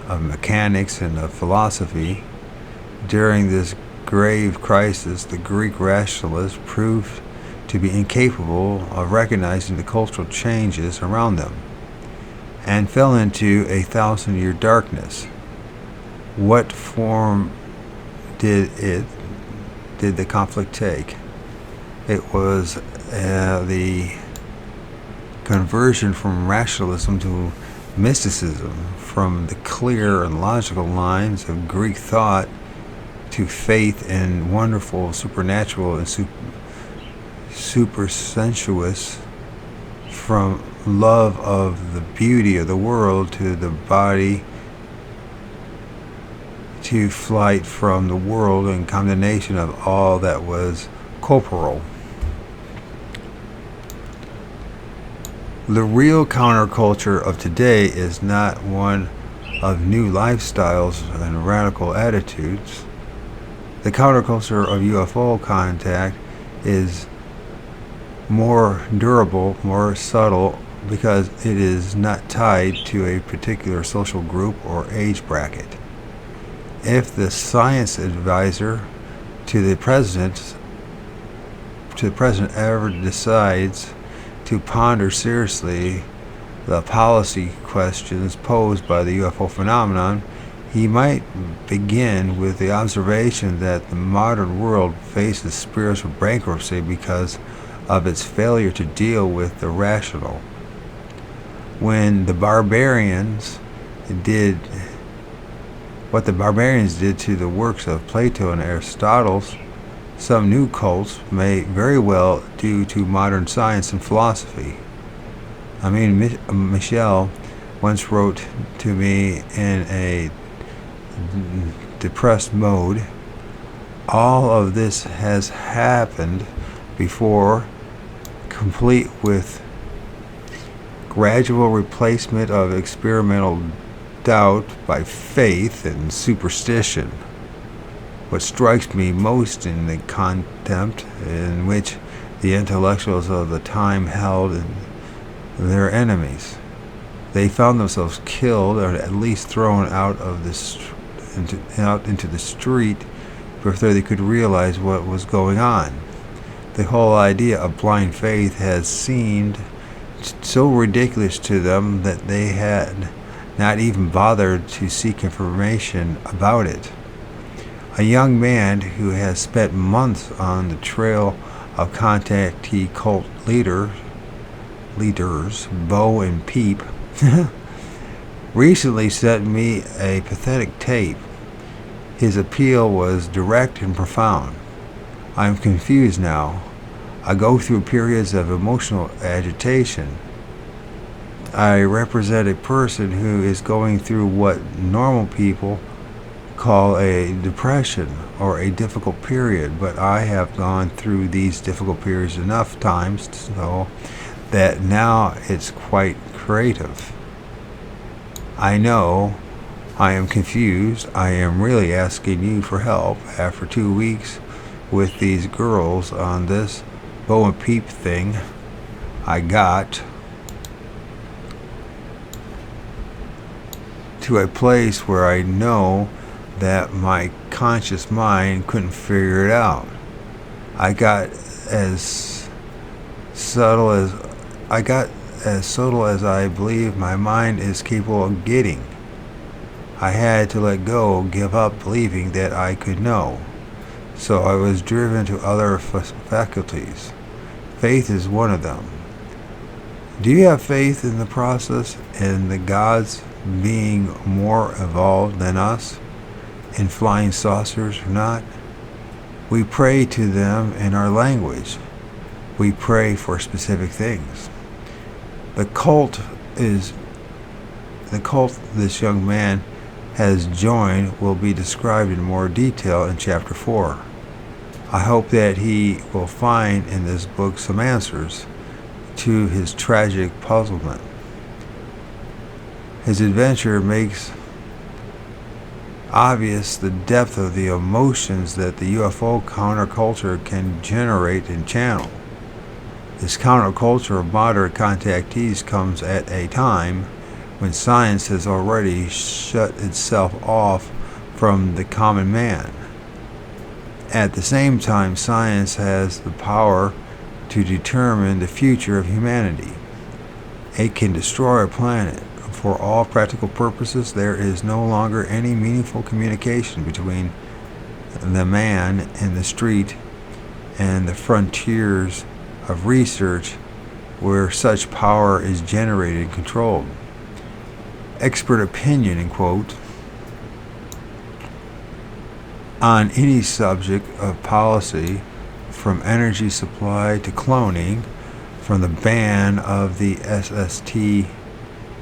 of mechanics and of philosophy. During this grave crisis, the Greek rationalists proved to be incapable of recognizing the cultural changes around them and fell into a 1,000-year darkness. What form did the conflict take? It was the conversion from rationalism to mysticism, from the clear and logical lines of Greek thought to faith in wonderful supernatural and supersensuous, from love of the beauty of the world to the body to flight from the world and condemnation of all that was corporal. The real counterculture of today is not one of new lifestyles and radical attitudes. The counterculture of UFO contact is more durable, more subtle, because it is not tied to a particular social group or age bracket. If the science advisor to the president ever decides to ponder seriously the policy questions posed by the UFO phenomenon, he might begin with the observation that the modern world faces spiritual bankruptcy because of its failure to deal with the rational. When the barbarians did what the barbarians did to the works of Plato and Aristotle, some new cults may very well do to modern science and philosophy. Michelle once wrote to me in a depressed mode, "All of this has happened before, complete with gradual replacement of experimental doubt by faith and superstition. What strikes me most in the contempt in which the intellectuals of the time held their enemies. They found themselves killed, or at least thrown out into the street before they could realize what was going on. The whole idea of blind faith has seemed so ridiculous to them that they had not even bothered to seek information about it. A young man who has spent months on the trail of contactee cult leaders, Bo and Peep, recently sent me a pathetic tape. His appeal was direct and profound. I am confused now. I go through periods of emotional agitation. I represent a person who is going through what normal people call a depression or a difficult period, but I have gone through these difficult periods enough times so that now it's quite creative. I know I am confused. I am really asking you for help after 2 weeks with these girls on this Bo and Peep thing. I got to a place where I know that my conscious mind couldn't figure it out. I got as subtle as I believe my mind is capable of getting. I had to let go, give up believing that I could know. So I was driven to other faculties. Faith is one of them. Do you have faith in the process, in the gods being more evolved than us, in flying saucers or not? We pray to them in our language. We pray for specific things. The cult this young man has joined will be described in more detail in Chapter 4. I hope that he will find in this book some answers to his tragic puzzlement. His adventure makes obvious the depth of the emotions that the UFO counterculture can generate and channel. This counterculture of moderate contactees comes at a time when science has already shut itself off from the common man. At the same time, science has the power to determine the future of humanity. It can destroy a planet. For all practical purposes, there is no longer any meaningful communication between the man in the street and the frontiers of research where such power is generated and controlled. Expert opinion, in quote, on any subject of policy, from energy supply to cloning, from the ban of the SST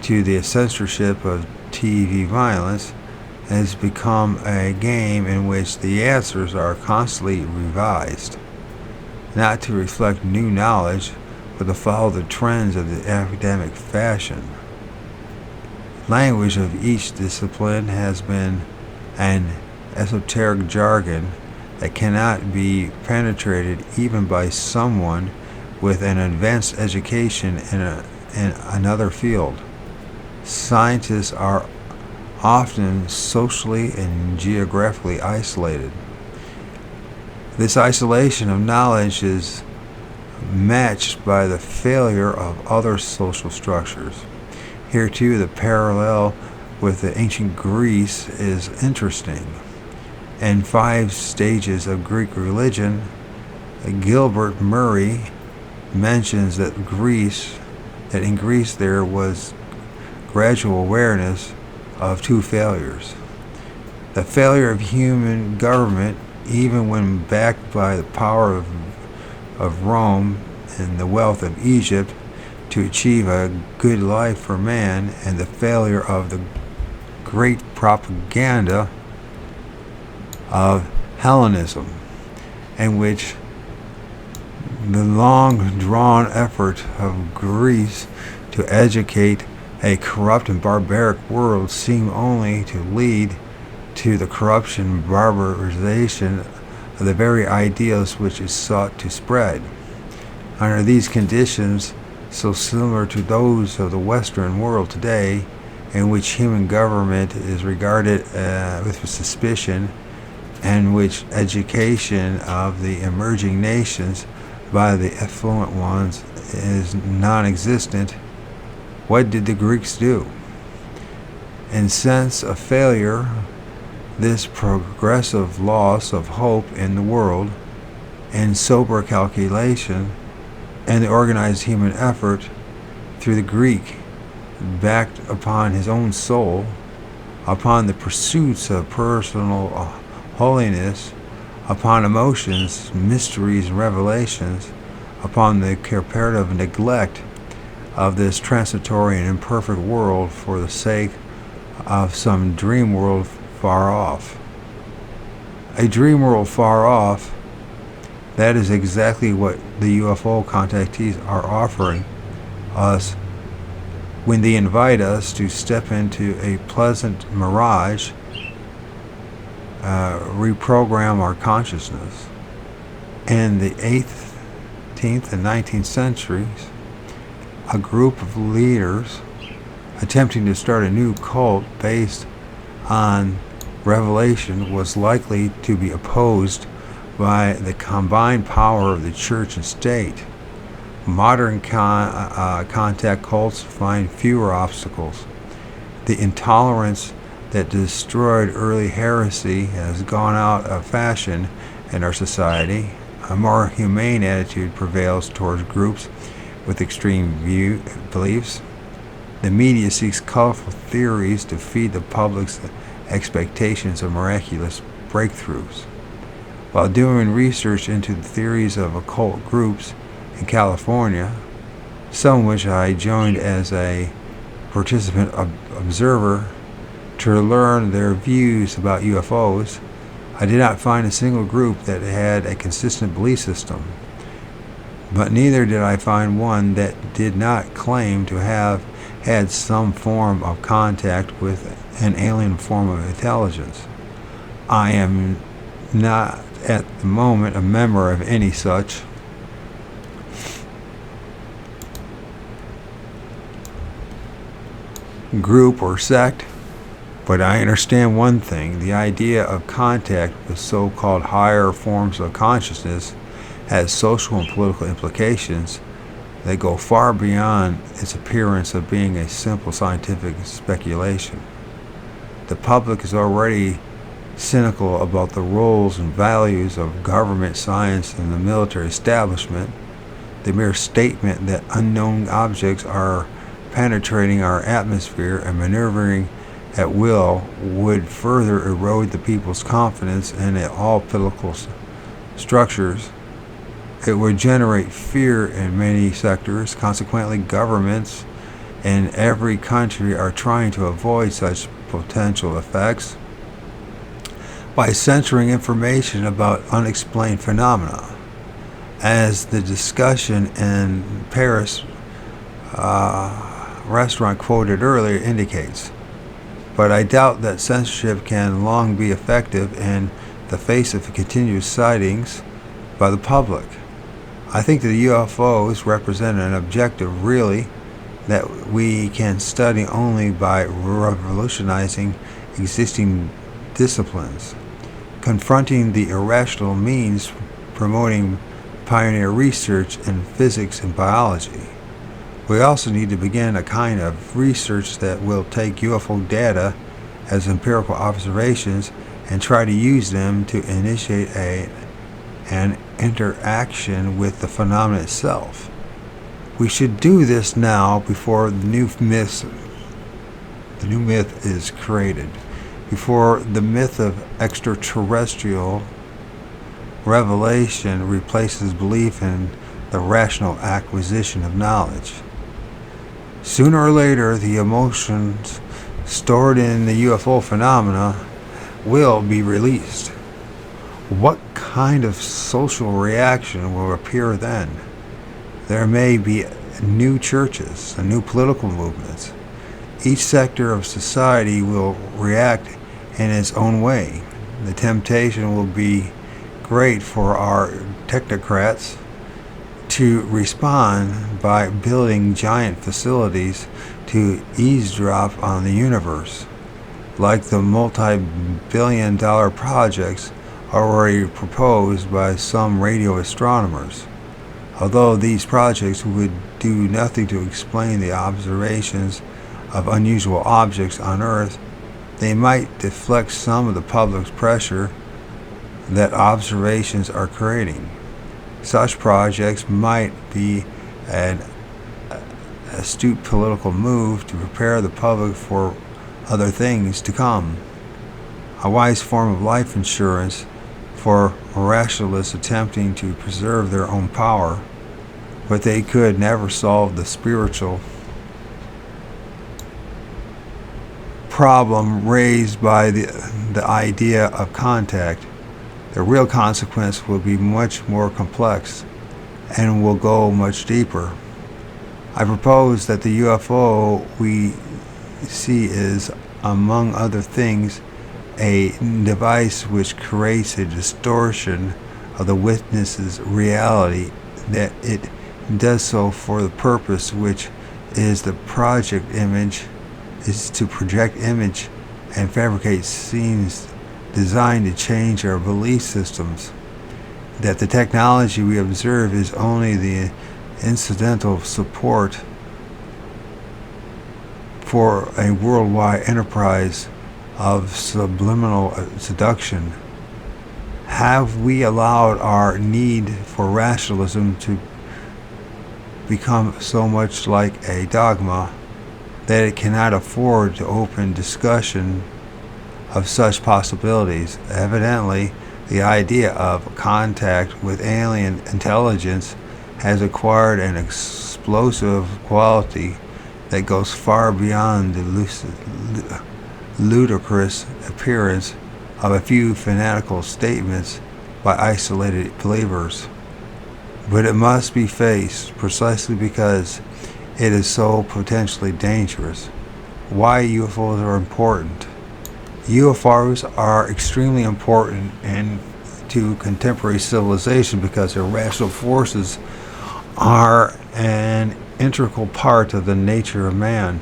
to the censorship of TV violence, has become a game in which the answers are constantly revised, not to reflect new knowledge, but to follow the trends of the academic fashion. Language of each discipline has been an esoteric jargon that cannot be penetrated even by someone with an advanced education in another field. Scientists are often socially and geographically isolated. This isolation of knowledge is matched by the failure of other social structures. Here too, the parallel with the ancient Greece is interesting. In 5 Stages of Greek Religion, Gilbert Murray mentions that in Greece there was gradual awareness of 2 failures. The failure of human government, even when backed by the power of Rome and the wealth of Egypt, to achieve a good life for man, and the failure of the great propaganda of Hellenism, in which the long-drawn effort of Greece to educate a corrupt and barbaric world seemed only to lead to the corruption and barbarization of the very ideals which it sought to spread. Under these conditions, so similar to those of the Western world today, in which human government is regarded with suspicion, and which education of the emerging nations by the affluent ones is non-existent, what did the Greeks do? In sense of failure, this progressive loss of hope in the world, in sober calculation, and the organized human effort through the Greek, backed upon his own soul, upon the pursuits of personal holiness, upon emotions, mysteries, and revelations, upon the comparative neglect of this transitory and imperfect world for the sake of some dream world far off. A dream world far off, that is exactly what the UFO contactees are offering us when they invite us to step into a pleasant mirage, reprogram our consciousness. In the 18th and 19th centuries, a group of leaders attempting to start a new cult based on revelation was likely to be opposed by the combined power of the church and state. Modern contact cults find fewer obstacles. The intolerance that destroyed early heresy has gone out of fashion in our society. A more humane attitude prevails towards groups with extreme beliefs. The media seeks colorful theories to feed the public's expectations of miraculous breakthroughs. While doing research into the theories of occult groups in California, some of which I joined as a participant observer to learn their views about UFOs, I did not find a single group that had a consistent belief system. But neither did I find one that did not claim to have had some form of contact with an alien form of intelligence. I am not at the moment a member of any such group or sect, but I understand one thing: the idea of contact with so-called higher forms of consciousness has social and political implications that go far beyond its appearance of being a simple scientific speculation. The public is already cynical about the roles and values of government, science, and the military establishment. The mere statement that unknown objects are penetrating our atmosphere and maneuvering at will would further erode the people's confidence in all political structures. It would generate fear in many sectors. Consequently, governments in every country are trying to avoid such potential effects. by censoring information about unexplained phenomena, as the discussion in Paris restaurant quoted earlier indicates. But I doubt that censorship can long be effective in the face of continuous sightings by the public. I think that the UFOs represent an objective, really, that we can study only by revolutionizing existing disciplines. Confronting the irrational means promoting pioneer research in physics and biology. We also need to begin a kind of research that will take UFO data as empirical observations and try to use them to initiate an interaction with the phenomenon itself. We should do this now before the new myth is created, before the myth of extraterrestrial revelation replaces belief in the rational acquisition of knowledge. Sooner or later, the emotions stored in the UFO phenomena will be released. What kind of social reaction will appear then? There may be new churches and new political movements. Each sector of society will react in its own way. The temptation will be great for our technocrats to respond by building giant facilities to eavesdrop on the universe, like the multi-billion-dollar projects already proposed by some radio astronomers. Although these projects would do nothing to explain the observations of unusual objects on Earth, they might deflect some of the public's pressure that observations are creating. Such projects might be an astute political move to prepare the public for other things to come. A wise form of life insurance for rationalists attempting to preserve their own power, but they could never solve the spiritual problem raised by the idea of contact. The real consequence will be much more complex and will go much deeper. I propose that the UFO we see is, among other things, a device which creates a distortion of the witness's reality, that it does so for the purpose which is the project image, is to project image and fabricate scenes designed to change our belief systems, that the technology we observe is only the incidental support for a worldwide enterprise of subliminal seduction. Have we allowed our need for rationalism to become so much like a dogma that it cannot afford to open discussion of such possibilities? Evidently, the idea of contact with alien intelligence has acquired an explosive quality that goes far beyond the ludicrous appearance of a few fanatical statements by isolated believers. But it must be faced precisely because it is so potentially dangerous. Why UFOs are important. UFOs are extremely important to contemporary civilization because irrational forces are an integral part of the nature of man.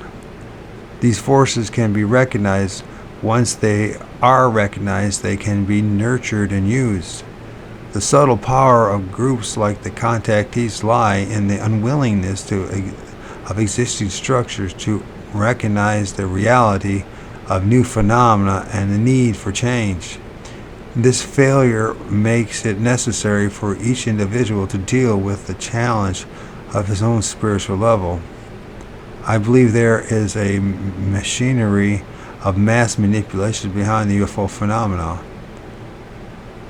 These forces can be recognized. Once they are recognized, they can be nurtured and used. The subtle power of groups like the contactees lie in the unwillingness of existing structures to recognize the reality of new phenomena and the need for change. This failure makes it necessary for each individual to deal with the challenge of his own spiritual level. I believe there is a machinery of mass manipulation behind the UFO phenomena.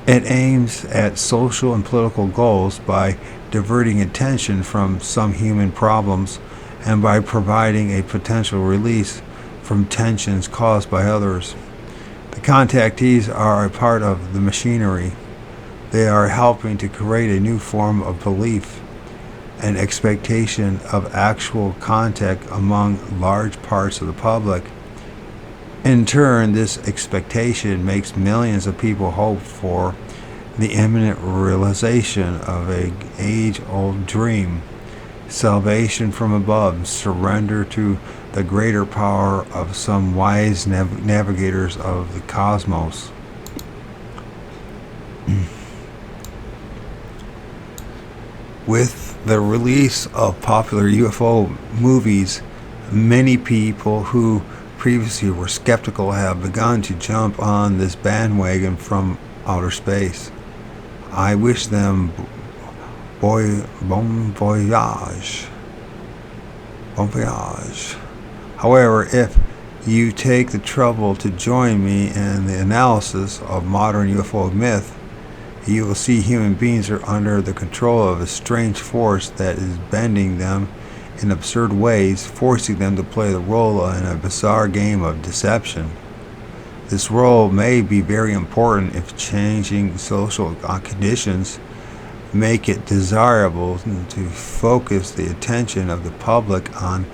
It aims at social and political goals by diverting attention from some human problems and by providing a potential release from tensions caused by others. The contactees are a part of the machinery. They are helping to create a new form of belief and expectation of actual contact among large parts of the public. In turn, this expectation makes millions of people hope for the imminent realization of an age-old dream, salvation from above, surrender to the greater power of some wise navigators of the cosmos. With the release of popular UFO movies, many people who previously were skeptical have begun to jump on this bandwagon from outer space. I wish them bon voyage. Bon voyage. However, if you take the trouble to join me in the analysis of modern UFO myth, you will see human beings are under the control of a strange force that is bending them in absurd ways, forcing them to play the role in a bizarre game of deception. This role may be very important if changing social conditions make it desirable to focus the attention of the public on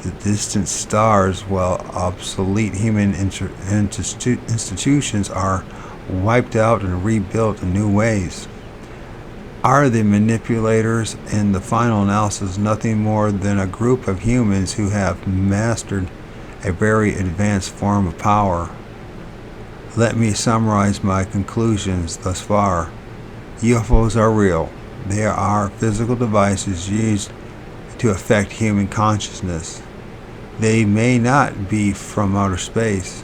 the distant stars while obsolete human institutions are wiped out and rebuilt in new ways. Are the manipulators in the final analysis nothing more than a group of humans who have mastered a very advanced form of power? Let me summarize my conclusions thus far. UFOs are real. They are physical devices used to affect human consciousness. They may not be from outer space.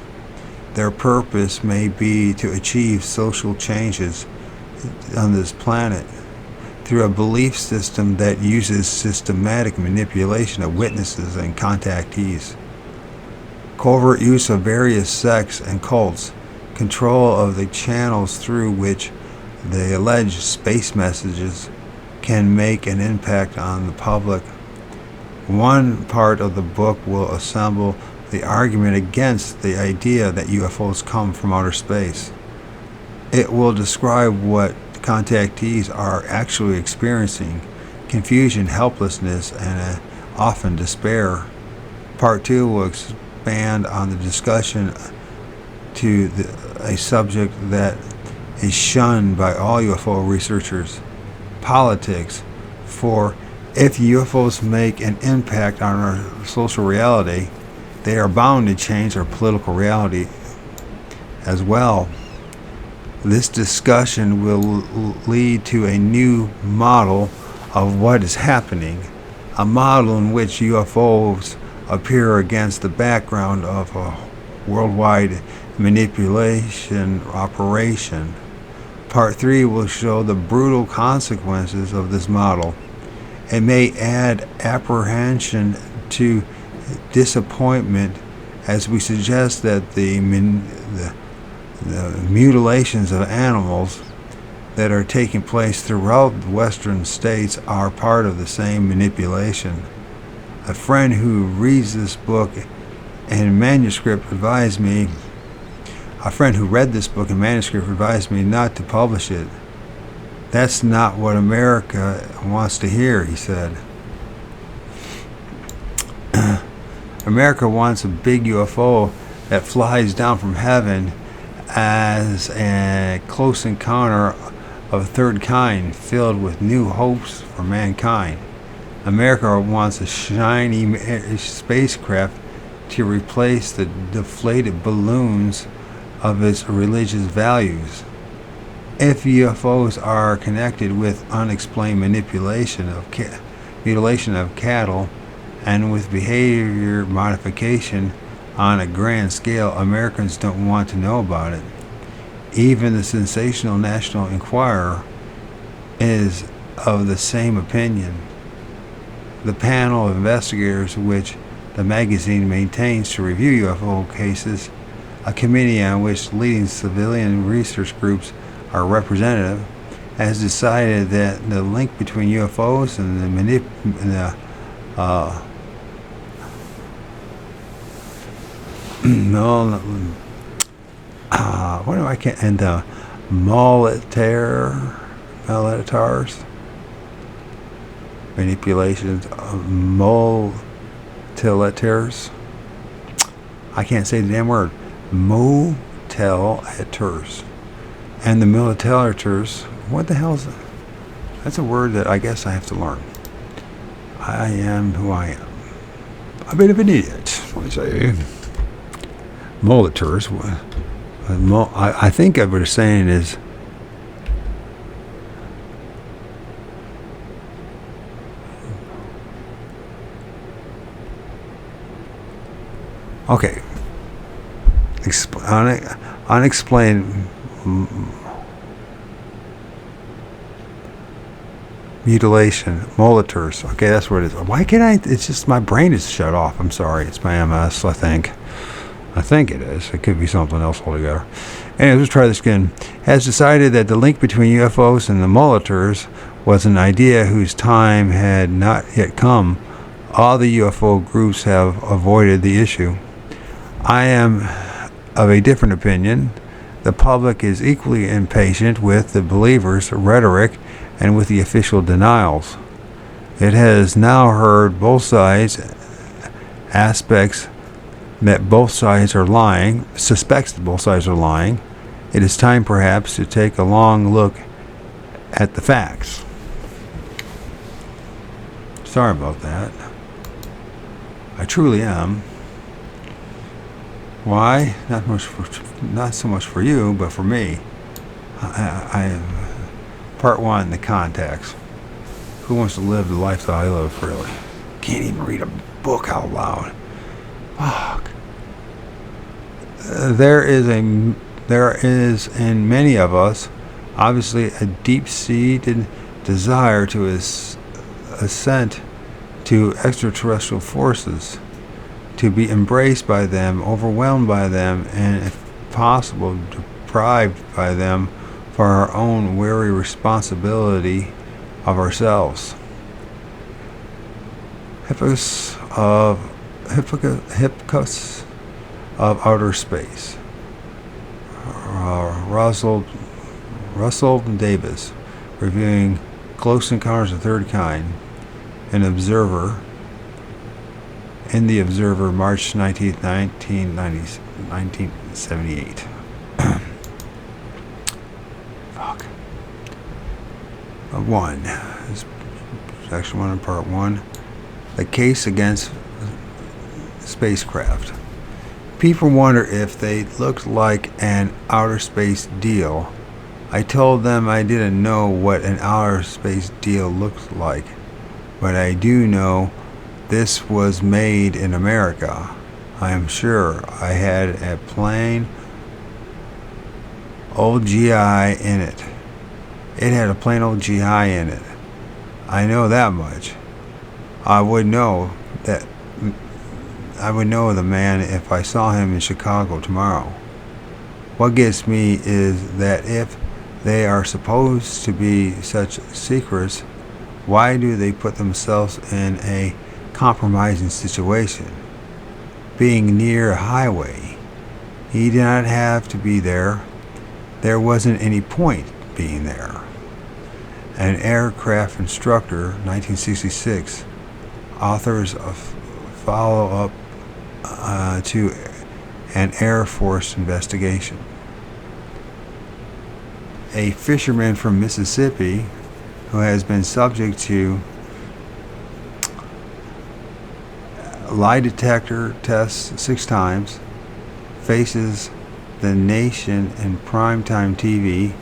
Their purpose may be to achieve social changes on this planet through a belief system that uses systematic manipulation of witnesses and contactees, covert use of various sects and cults, control of the channels through which the alleged space messages can make an impact on the public. One part of the book will assemble the argument against the idea that UFOs come from outer space. It will describe what contactees are actually experiencing: confusion, helplessness, and often despair. Part 2 will expand on the discussion to a subject that is shunned by all UFO researchers: politics. For if UFOs make an impact on our social reality, they are bound to change our political reality as well. This discussion will lead to a new model of what is happening, a model in which UFOs appear against the background of a worldwide manipulation operation. Part 3 will show the brutal consequences of this model. It may add apprehension to disappointment as we suggest that the mutilations of animals that are taking place throughout the western states are part of the same manipulation. A friend who reads this book in manuscript advised me not to publish it. That's not what America wants to hear, he said. America wants a big UFO that flies down from heaven as a close encounter of a third kind filled with new hopes for mankind. America wants a shiny spacecraft to replace the deflated balloons of its religious values. If UFOs are connected with unexplained mutilation of cattle and with behavior modification on a grand scale, Americans don't want to know about it. Even the sensational National Enquirer is of the same opinion. The panel of investigators which the magazine maintains to review UFO cases, a committee on which leading civilian research groups are representative, has decided that the link between UFOs and what do I can't and the mulatars, manipulations of multilaters. I can't say the damn word. Motelaters. And the militariters. What the hell is that? That's a word that I guess I have to learn. I am who I am. A bit of an idiot, I say. Mulaters. I think what it's saying is okay. Unexplained mutilation, mulatars. Okay, that's what it is. Why can't I? It's just my brain is shut off. I'm sorry. It's my MS, I think. I think it is. It could be something else altogether. Anyways, let's try this again. Has decided that the link between UFOs and the mulatars was an idea whose time had not yet come. All the UFO groups have avoided the issue. I am of a different opinion. The public is equally impatient with the believers' rhetoric and with the official denials. It has now heard both sides, aspects that both sides are lying, suspects that both sides are lying. It is time perhaps to take a long look at the facts. Sorry about that. I truly am. Why? Not so much for you, but for me. I part one, the context. Who wants to live the life that I live, really? Can't even read a book out loud. Fuck. There is in many of us, obviously, a deep-seated desire to assent to extraterrestrial forces, to be embraced by them, overwhelmed by them, and if possible, deprived by them for our own weary responsibility of ourselves. Hippos of outer space. Russell Davis, reviewing Close Encounters of the Third Kind, in the Observer, March 19th, 1978. Fuck. One. Section 1 and Part 1. The case against spacecraft. People wonder if they looked like an outer space deal. I told them I didn't know what an outer space deal looked like, but I do know this was made in America. I am sure I had a plain old GI in it. It had a plain old GI in it. I know that much. I would know the man if I saw him in Chicago tomorrow. What gets me is that if they are supposed to be such secrets, why do they put themselves in a compromising situation? Being near a highway, he did not have to be there. There wasn't any point being there. An aircraft instructor, 1966, authors of follow-up to an Air Force investigation. A fisherman from Mississippi who has been subject to lie detector tests 6 times, faces the nation in primetime TV,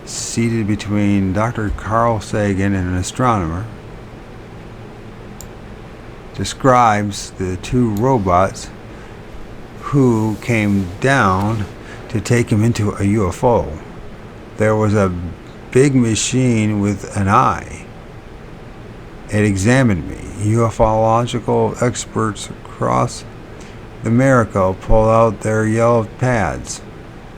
seated between Dr. Carl Sagan and an astronomer, describes the 2 robots who came down to take him into a UFO. There was a big machine with an eye. It examined me. Ufological experts across America pull out their yellow pads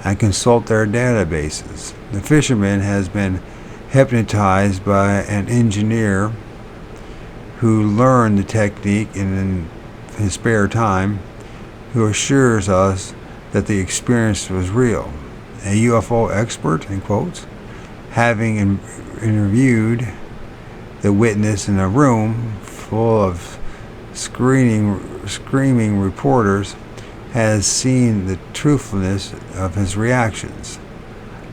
and consult their databases. The fisherman has been hypnotized by an engineer who learned the technique in his spare time, who assures us that the experience was real. a UFO expert, in quotes, having interviewed the witness in a room full of screaming reporters, has seen the truthfulness of his reactions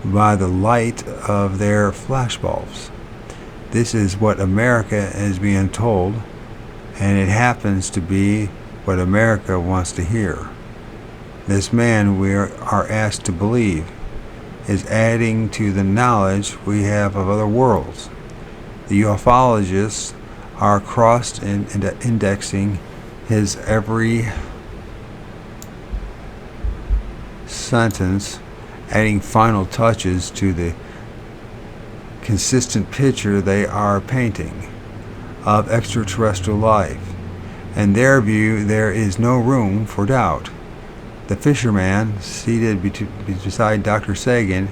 by the light of their flashbulbs. This is what America is being told, and it happens to be what America wants to hear. This man we are asked to believe is adding to the knowledge we have of other worlds. The ufologists are cross-indexing his every sentence, adding final touches to the consistent picture they are painting of extraterrestrial life. In their view, there is no room for doubt. The fisherman, seated beside Dr. Sagan,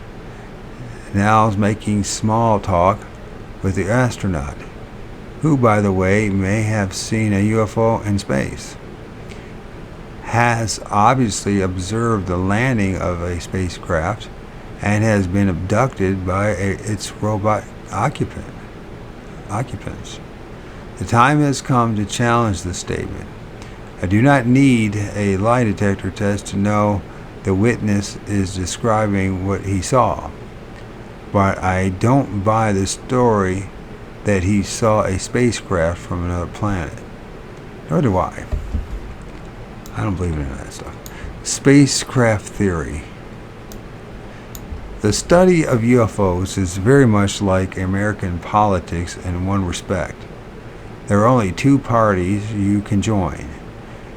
now is making small talk with the astronaut, who, by the way, may have seen a UFO in space, has obviously observed the landing of a spacecraft and has been abducted by its robot occupants. The time has come to challenge this statement. I do not need a lie detector test to know the witness is describing what he saw, but I don't buy the story that he saw a spacecraft from another planet. Nor do I. I don't believe in any of that stuff. Spacecraft theory. The study of UFOs is very much like American politics in one respect. There are only two parties you can join.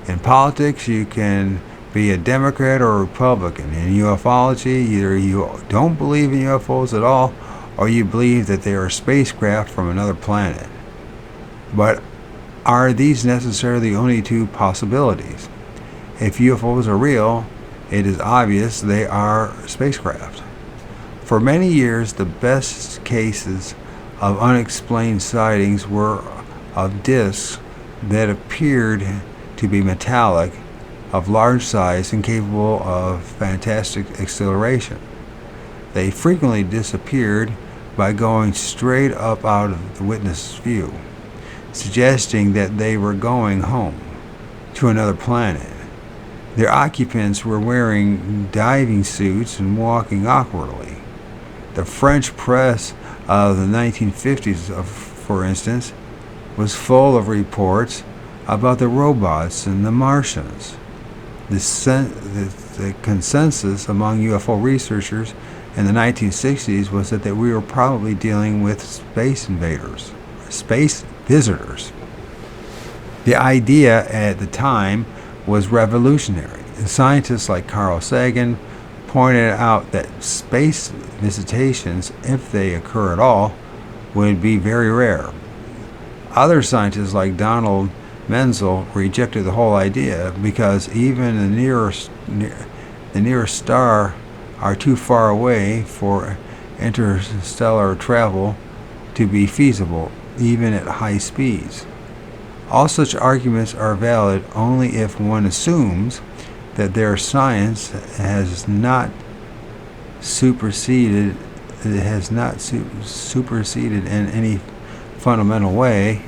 In politics, you can be a Democrat or a Republican. In ufology, either you don't believe in UFOs at all, or you believe that they are spacecraft from another planet. But are these necessarily the only two possibilities? If UFOs are real, it is obvious they are spacecraft. For many years, the best cases of unexplained sightings were of discs that appeared to be metallic, of large size, and capable of fantastic acceleration. They frequently disappeared by going straight up out of the witness's view, suggesting that they were going home to another planet. Their occupants were wearing diving suits and walking awkwardly. The French press of the 1950s, for instance, was full of reports about the robots and the Martians. The consensus among UFO researchers in the 1960s was that we were probably dealing with space invaders, space visitors. The idea at the time was revolutionary. Scientists like Carl Sagan pointed out that space visitations, if they occur at all, would be very rare. Other scientists like Donald Menzel rejected the whole idea because even the nearest star are too far away for interstellar travel to be feasible, even at high speeds. All such arguments are valid only if one assumes that their science has not superseded in any fundamental way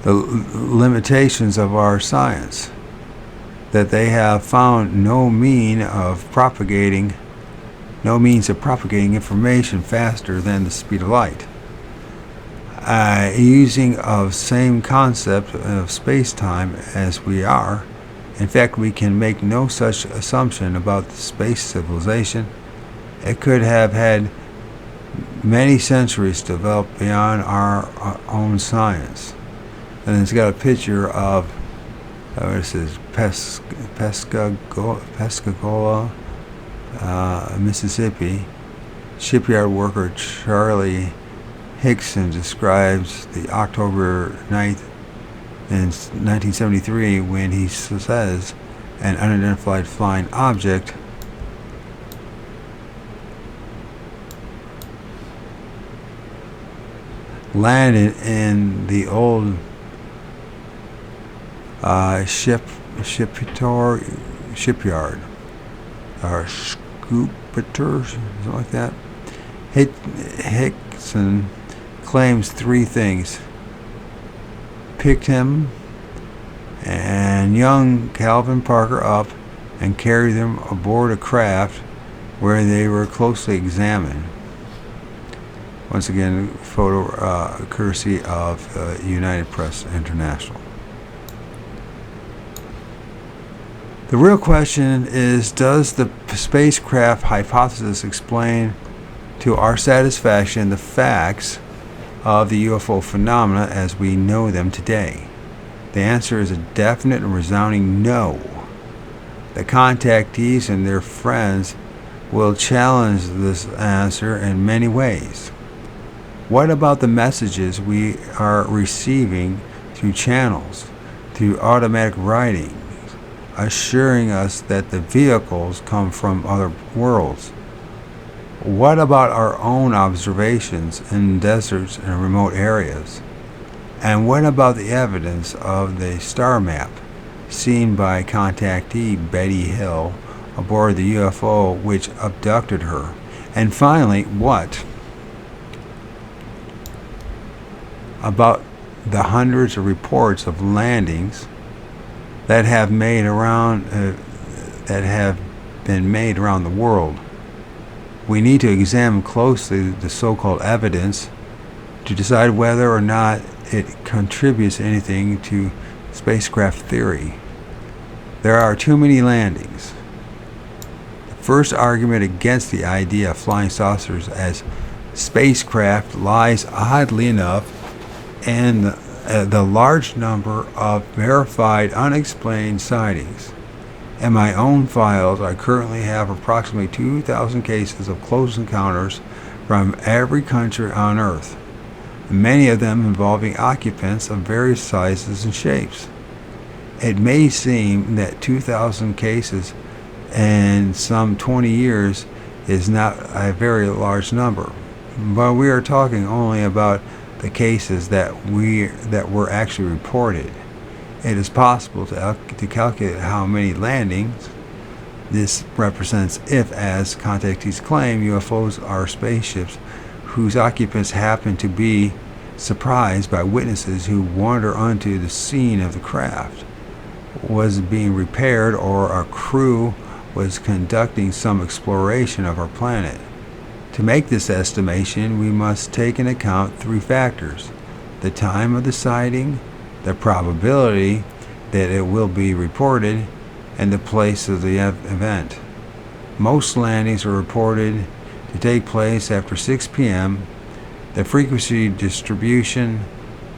the limitations of our science, that they have found no means of propagating information faster than the speed of light. Using of same concept of space-time as we are, in fact, we can make no such assumption about the space civilization. It could have had many centuries to develop beyond our own science. And it's got a picture of this is Pascagoula, Mississippi. Shipyard worker Charlie Hickson describes the October 9th in 1973 when he says an unidentified flying object landed in the old shipyard, or Scoopiter, something like that. Hickson claims three things: picked him and young Calvin Parker up and carried them aboard a craft where they were closely examined. Once again, photo courtesy of United Press International. The real question is, does the spacecraft hypothesis explain to our satisfaction the facts of the UFO phenomena as we know them today? The answer is a definite and resounding no. The contactees and their friends will challenge this answer in many ways. What about the messages we are receiving through channels, through automatic writing, assuring us that the vehicles come from other worlds? What about our own observations in deserts and remote areas? And what about the evidence of the star map seen by contactee Betty Hill aboard the UFO which abducted her? And finally, what about the hundreds of reports of landings that have been made around the world? We need to examine closely the so-called evidence to decide whether or not it contributes anything to spacecraft theory. There are too many landings. The first argument against the idea of flying saucers as spacecraft lies, oddly enough, in the large number of verified unexplained sightings. In my own files, I currently have approximately 2,000 cases of close encounters from every country on Earth, many of them involving occupants of various sizes and shapes. It may seem that 2,000 cases in some 20 years is not a very large number, but we are talking only about the cases that were actually reported. It is possible to calculate how many landings this represents if, as contactees claim, UFOs are spaceships whose occupants happen to be surprised by witnesses who wander onto the scene of the craft was being repaired, or our crew was conducting some exploration of our planet. To make this estimation, we must take into account three factors: the time of the sighting, the probability that it will be reported, and the place of the event. Most landings are reported to take place after 6 p.m. The frequency distribution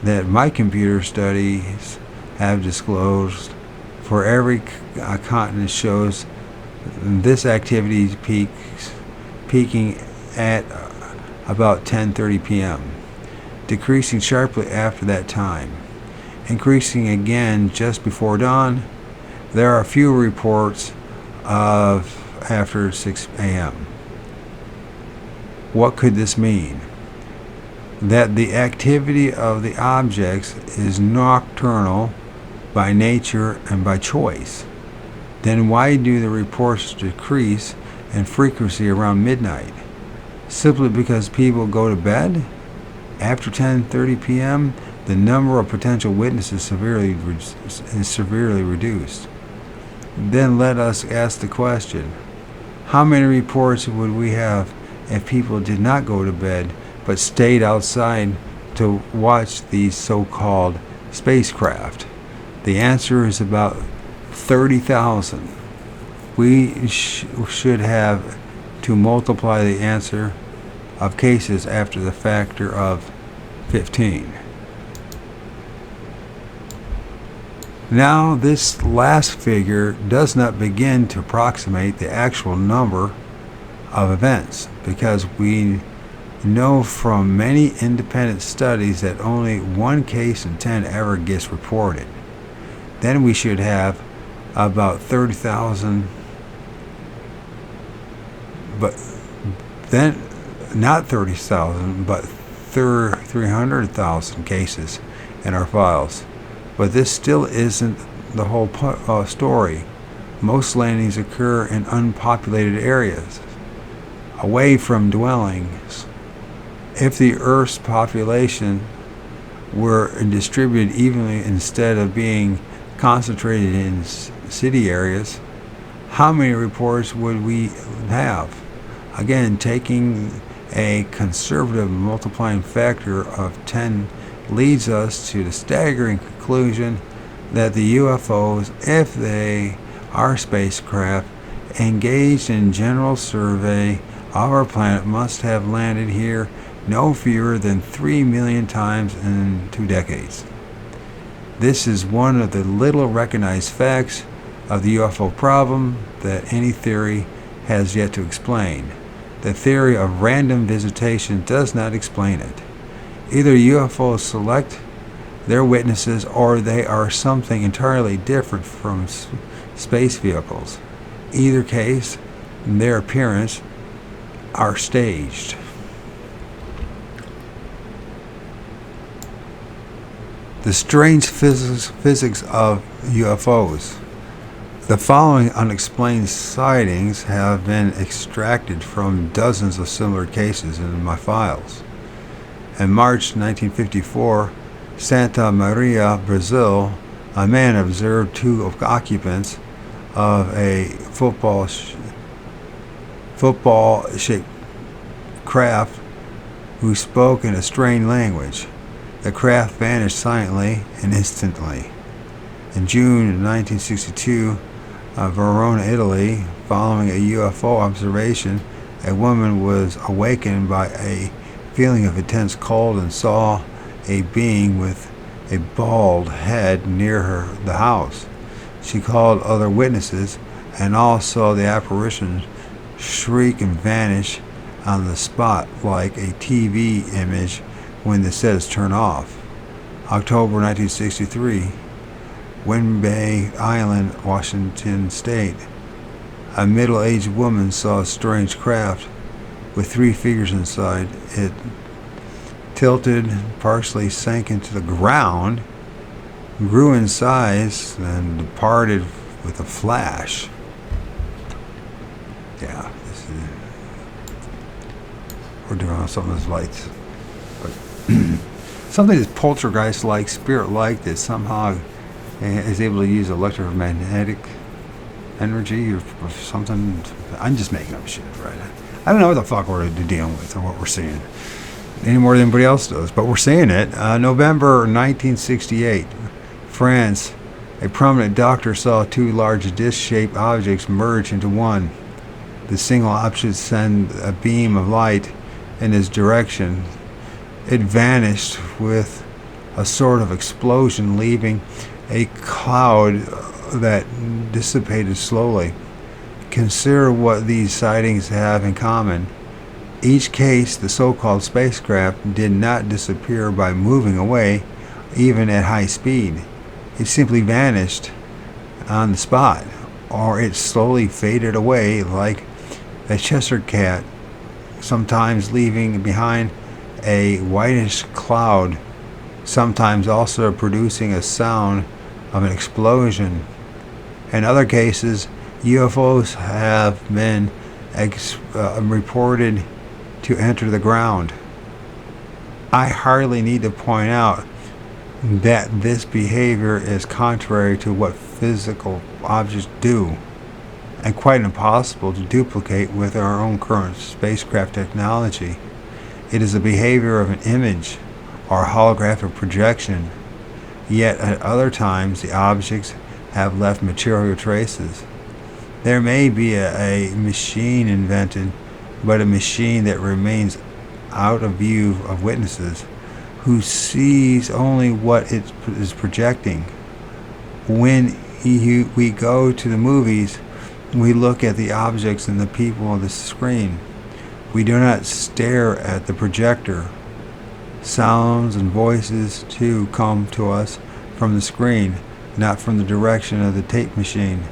that my computer studies have disclosed for every continent shows this activity peaking at about 10:30 p.m., decreasing sharply after that time, increasing again just before dawn. There are few reports of after 6 a.m. What could this mean? That the activity of the objects is nocturnal by nature and by choice. Then why do the reports decrease in frequency around midnight? Simply because people go to bed? After 10:30 p.m., the number of potential witnesses is severely reduced. Then let us ask the question, how many reports would we have if people did not go to bed but stayed outside to watch these so-called spacecraft? The answer is about 30,000. We should have to multiply the answer of cases after the factor of 15. Now, this last figure does not begin to approximate the actual number of events, because we know from many independent studies that only one case in 10 ever gets reported. Then we should have about 30,000, but then not 30,000, but 300,000 cases in our files. But this still isn't the whole story. Most landings occur in unpopulated areas, away from dwellings. If the Earth's population were distributed evenly instead of being concentrated in city areas, how many reports would we have? Again, taking a conservative multiplying factor of 10 leads us to the staggering conclusion that the UFOs, if they are spacecraft engaged in general survey of our planet, must have landed here no fewer than 3 million times in 2 decades. This is one of the little recognized facts of the UFO problem that any theory has yet to explain. The theory of random visitation does not explain it. Either UFOs select their witnesses or they are something entirely different from space vehicles. Either case, their appearance are staged. The strange physics of UFOs. The following unexplained sightings have been extracted from dozens of similar cases in my files. In March 1954, Santa Maria, Brazil, a man observed 2 occupants of a football-shaped craft who spoke in a strange language. The craft vanished silently and instantly. In June 1962, Verona, Italy, following a UFO observation, a woman was awakened by a feeling of intense cold and saw a being with a bald head near the house. She called other witnesses, and all saw the apparition shriek and vanish on the spot like a TV image when the set is turned off. October 1963, Whidbey Island, Washington State. A middle-aged woman saw a strange craft with 3 figures inside. It tilted, partially sank into the ground, grew in size, and departed with a flash. Yeah, we're doing something that's light, but something that's poltergeist-like, spirit-like, that somehow is able to use electromagnetic energy or something. I'm just making up shit, right? I don't know what the fuck we're dealing with or what we're seeing any more than anybody else does, but we're seeing it. November 1968, France. A prominent doctor saw 2 large disc-shaped objects merge into one. The single object sent a beam of light in his direction. It vanished with a sort of explosion, leaving a cloud that dissipated slowly. Consider what these sightings have in common. Each case, the so-called spacecraft did not disappear by moving away, even at high speed. It simply vanished on the spot, or it slowly faded away like a Cheshire cat, sometimes leaving behind a whitish cloud, sometimes also producing a sound of an explosion. In other cases, UFOs have been reported to enter the ground. I hardly need to point out that this behavior is contrary to what physical objects do, and quite impossible to duplicate with our own current spacecraft technology. It is the behavior of an image or holographic projection, yet at other times the objects have left material traces. There may be a machine invented, but a machine that remains out of view of witnesses, who sees only what it is projecting. When we go to the movies, we look at the objects and the people on the screen. We do not stare at the projector. Sounds and voices, too, come to us from the screen, not from the direction of the tape machine.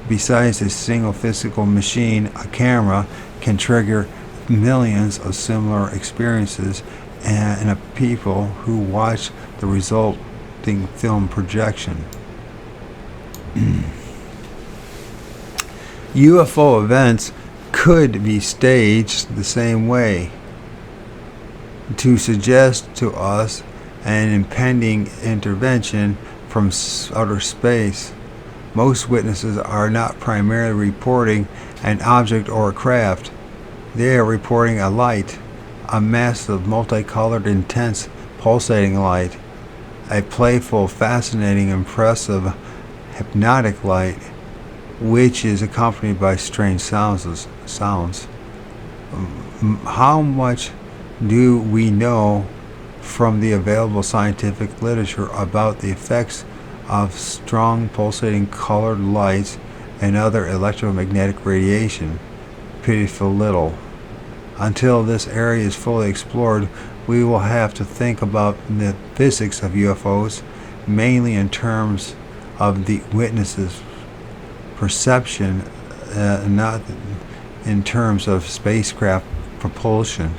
Besides a single physical machine, a camera can trigger millions of similar experiences in a people who watch the resulting film projection. UFO events could be staged the same way to suggest to us an impending intervention from outer space. Most witnesses are not primarily reporting an object or a craft. They are reporting a light, a massive, multicolored, intense, pulsating light, a playful, fascinating, impressive, hypnotic light, which is accompanied by strange sounds. How much do we know from the available scientific literature about the effects of strong pulsating colored lights and other electromagnetic radiation? Pitiful little. Until this area is fully explored, we will have to think about the physics of UFOs, mainly in terms of the witness's perception, not in terms of spacecraft propulsion.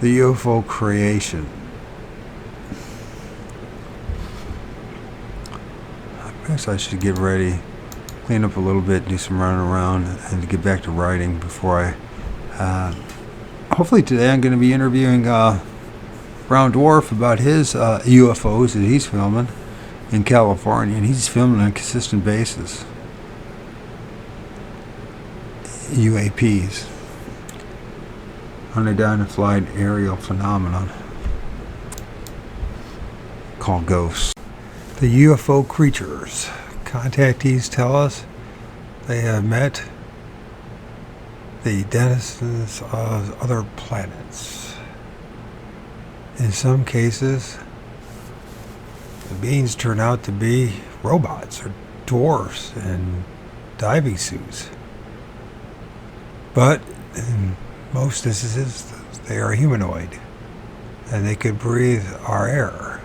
The UFO creation. I guess I should get ready, clean up a little bit, do some running around, and get back to writing before I... hopefully today I'm going to be interviewing Brown Dwarf about his UFOs that he's filming in California, and he's filming on a consistent basis. UAPs. Unidentified aerial phenomenon called ghosts. The UFO creatures. Contactees tell us they have met the denizens of other planets. In some cases, the beings turn out to be robots or dwarfs in diving suits. But in most instances, they are humanoid, and they could breathe our air.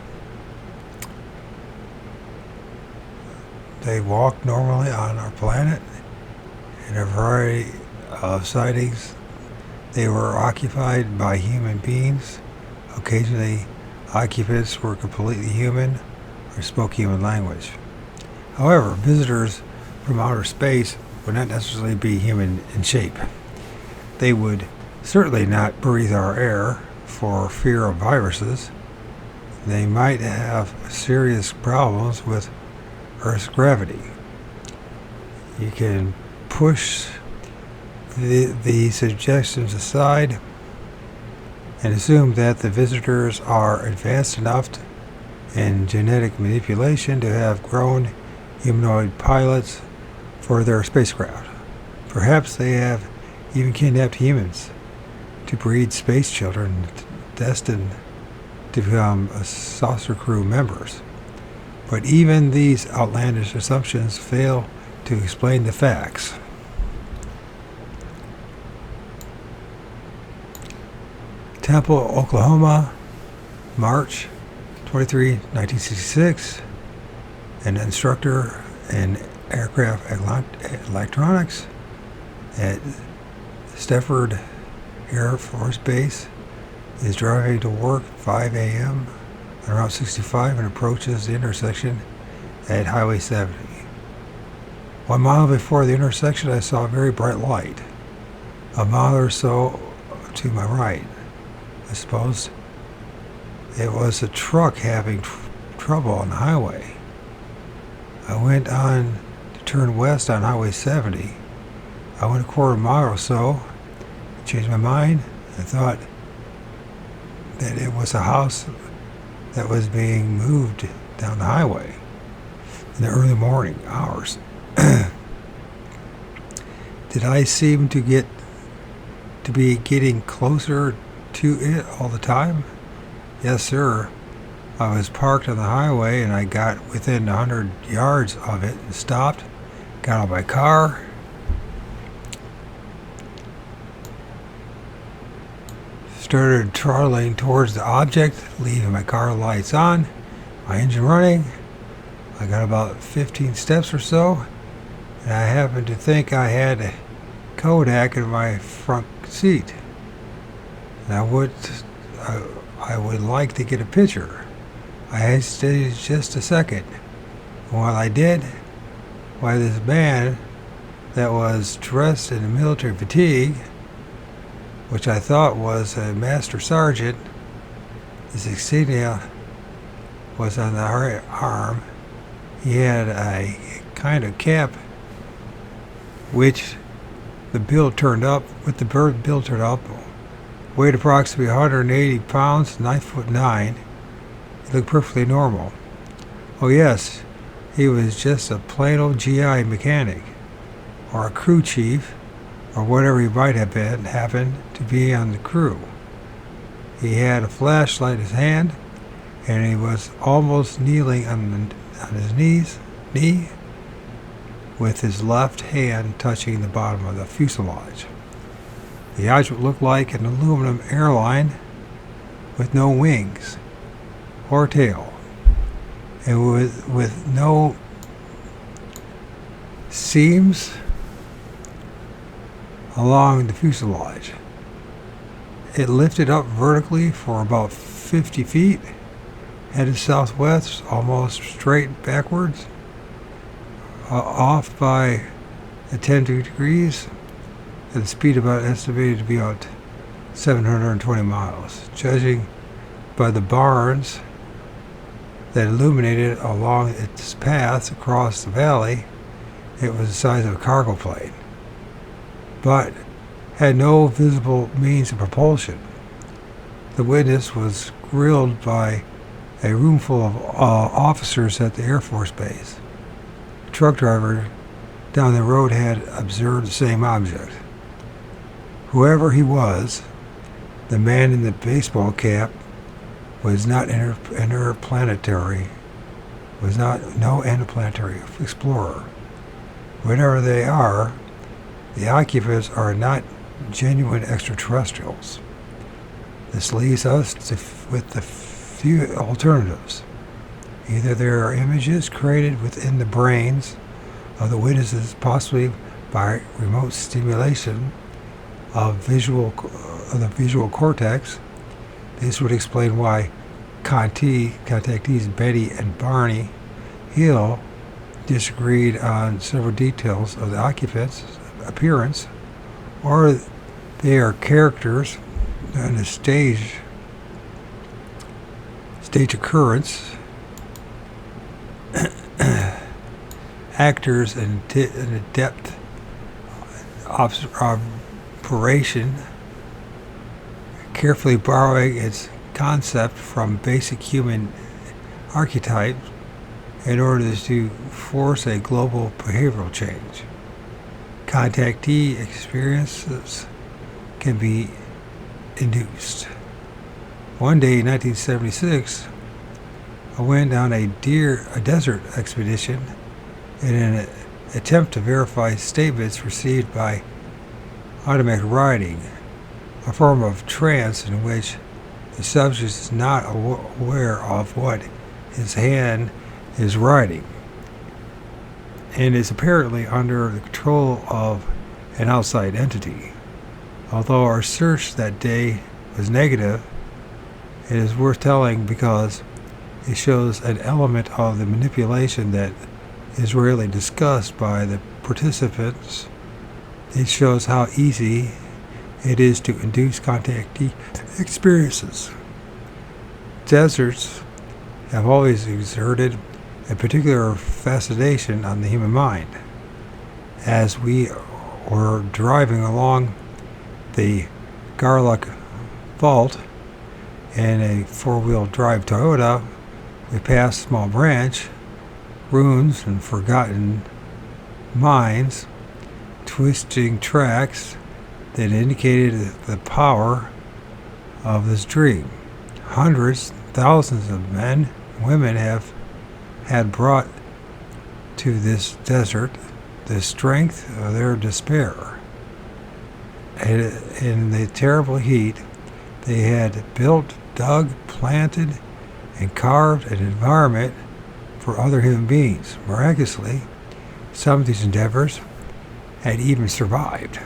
They walk normally on our planet. In a variety of sightings, they were occupied by human beings. Occasionally, occupants were completely human or spoke human language. However, visitors from outer space would not necessarily be human in shape. They would certainly not breathe our air for fear of viruses. They might have serious problems with Earth's gravity. You can push the suggestions aside and assume that the visitors are advanced enough in genetic manipulation to have grown humanoid pilots for their spacecraft. Perhaps they have even kidnapped humans to breed space children destined to become saucer crew members. But even these outlandish assumptions fail to explain the facts. Temple, Oklahoma, March 23, 1966. An instructor in aircraft electronics at Stafford Air Force Base is driving to work at 5 a.m. on Route 65 and approaches the intersection at Highway 70. 1 mile before the intersection, I saw a very bright light. A mile or so to my right, I suppose it was a truck having trouble on the highway. I went on to turn west on Highway 70. I went a quarter mile or so, changed my mind, and thought that it was a house that was being moved down the highway in the early morning hours. Did I seem to be getting closer to it all the time? Yes, sir. I was parked on the highway and I got within 100 yards of it and stopped, got out of my car, started throttling towards the object, leaving my car lights on, my engine running. I got about 15 steps or so, and I happened to think I had a Kodak in my front seat. And I would like to get a picture. I hesitated just a second. And while I did, why this man that was dressed in military fatigue, which I thought was a master sergeant, his insignia was on the arm. He had a kind of cap which the bill turned up, weighed approximately 180 pounds, 9'9". He looked perfectly normal. Oh yes, he was just a plain old GI mechanic, or a crew chief, or whatever he might have been, happened to be on the crew. He had a flashlight in his hand, and he was almost kneeling on his knee, with his left hand touching the bottom of the fuselage. The object looked like an aluminum airline with no wings or tail, and with no seams along the fuselage. It lifted up vertically for about 50 feet, headed southwest, almost straight backwards, off by 10 degrees, at a speed estimated to be about 720 miles. Judging by the barns that illuminated along its path across the valley, it was the size of a cargo plane, but had no visible means of propulsion. The witness was grilled by a room full of officers at the Air Force Base. The truck driver down the road had observed the same object. Whoever he was, the man in the baseball cap was not no interplanetary explorer. Whatever they are, the occupants are not genuine extraterrestrials. This leaves us with the few alternatives. Either there are images created within the brains of the witnesses, possibly by remote stimulation of the visual cortex. This would explain why contactees Betty and Barney Hill disagreed on several details of the occupants' appearance, or they are characters in a stage occurrence, actors in a depth operation, carefully borrowing its concept from basic human archetypes in order to force a global behavioral change. Contactee experiences can be induced. One day in 1976, I went on a desert expedition in an attempt to verify statements received by automatic writing, a form of trance in which the subject is not aware of what his hand is writing and is apparently under the control of an outside entity. Although our search that day was negative, it is worth telling because it shows an element of the manipulation that is rarely discussed by the participants. It shows how easy it is to induce contactee experiences. Deserts have always exerted a particular fascination on the human mind. As we were driving along the Garlock Fault in a four-wheel drive Toyota, we passed Small Branch, ruins and forgotten mines, twisting tracks that indicated the power of this dream. Hundreds, thousands of men and women had brought to this desert the strength of their despair. And in the terrible heat, they had built, dug, planted, and carved an environment for other human beings. Miraculously, some of these endeavors had even survived.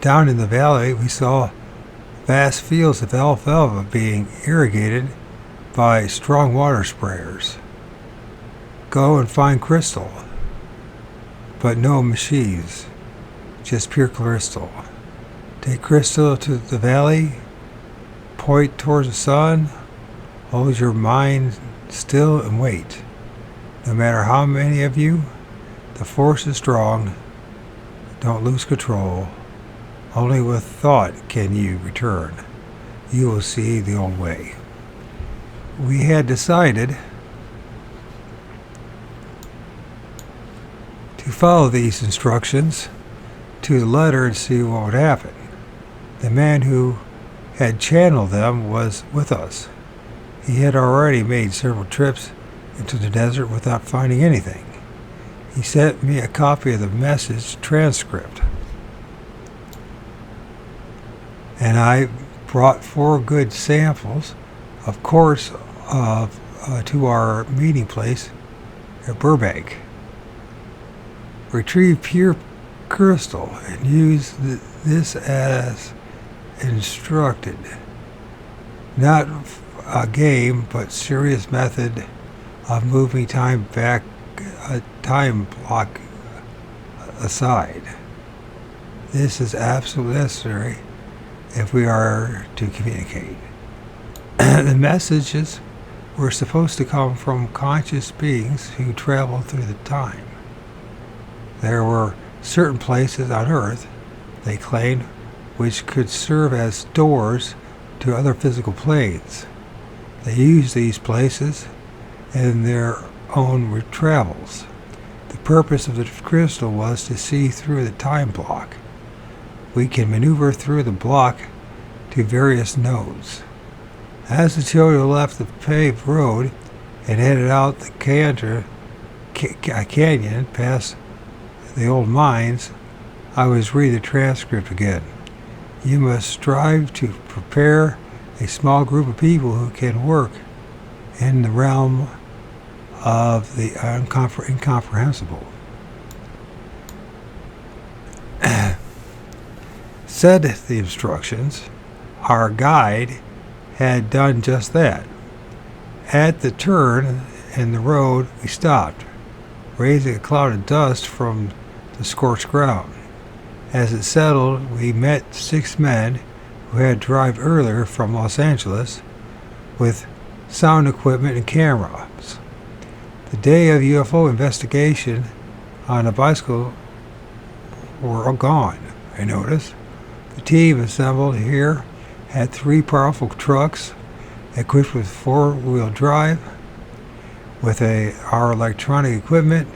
down in the valley, we saw vast fields of alfalfa being irrigated by strong water sprayers. Go and find crystal, but no machines, just pure crystal. Take crystal to the valley, point towards the sun, hold your mind still and wait. No matter how many of you, the force is strong. Don't lose control. Only with thought can you return. You will see the old way. We had decided to follow these instructions to the letter and see what would happen. The man who had channeled them was with us. He had already made several trips into the desert without finding anything. He sent me a copy of the message transcript. And I brought 4 good samples, of course, to our meeting place at Burbank. Retrieve pure crystal and use this as instructed. Not a game, but serious method of moving time back, a time block aside. This is absolutely necessary if we are to communicate. The messages were supposed to come from conscious beings who travel through the time. There were certain places on Earth, they claimed, which could serve as doors to other physical planes. They used these places in their own travels. The purpose of the crystal was to see through the time block. We can maneuver through the block to various nodes. As the children left the paved road and headed out the canyon past the old mines, I was reading the transcript again. You must strive to prepare a small group of people who can work in the realm of the incomprehensible. Said the instructions, our guide had done just that. At the turn in the road, we stopped, raising a cloud of dust from the scorched ground. As it settled, we met 6 men who had arrived earlier from Los Angeles with sound equipment and cameras. The day of UFO investigation on a bicycle were all gone, I noticed. The team assembled here had 3 powerful trucks equipped with 4-wheel drive, with our electronic equipment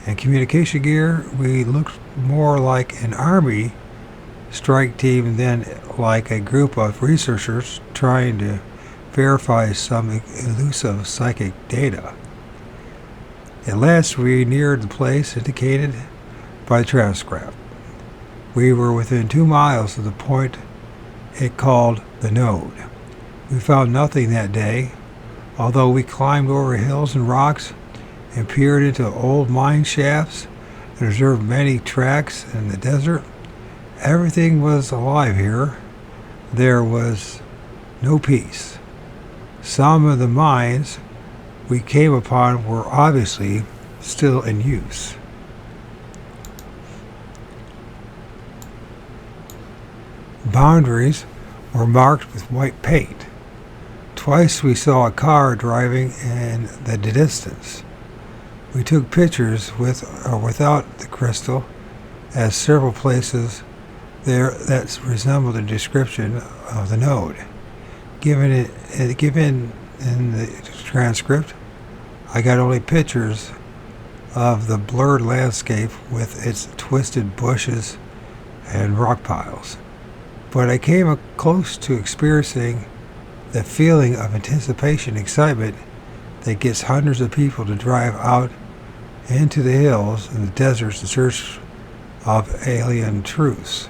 and communication gear. We looked more like an army strike team than like a group of researchers trying to verify some elusive psychic data. At last we neared the place indicated by the transcript. We were within 2 miles of the point it called the node. We found nothing that day, although we climbed over hills and rocks and peered into old mine shafts and observed many tracks in the desert. Everything was alive here. There was no peace. Some of the mines we came upon were obviously still in use. Boundaries were marked with white paint. Twice we saw a car driving in the distance. We took pictures with or without the crystal at several places there that resembled the description of the node. Given in the transcript, I got only pictures of the blurred landscape with its twisted bushes and rock piles. But I came close to experiencing the feeling of anticipation, excitement that gets hundreds of people to drive out into the hills and the deserts in search of alien truths.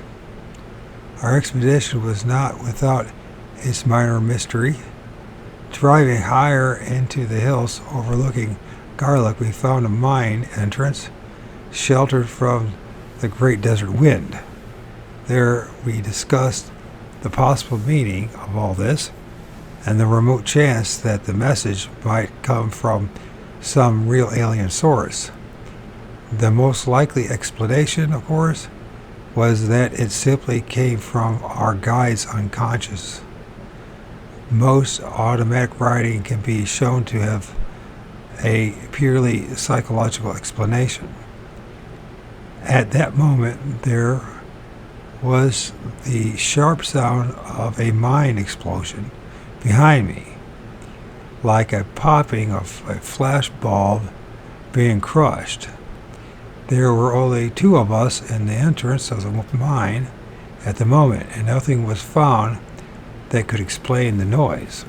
Our expedition was not without its minor mystery. Driving higher into the hills overlooking Garlic, we found a mine entrance sheltered from the great desert wind. There we discussed the possible meaning of all this and the remote chance that the message might come from some real alien source. The most likely explanation, of course, was that it simply came from our guide's unconscious. Most automatic writing can be shown to have a purely psychological explanation. At that moment, there was the sharp sound of a mine explosion behind me, like a popping of a flash bulb being crushed. There were only two of us in the entrance of the mine at the moment, and nothing was found that could explain the noise.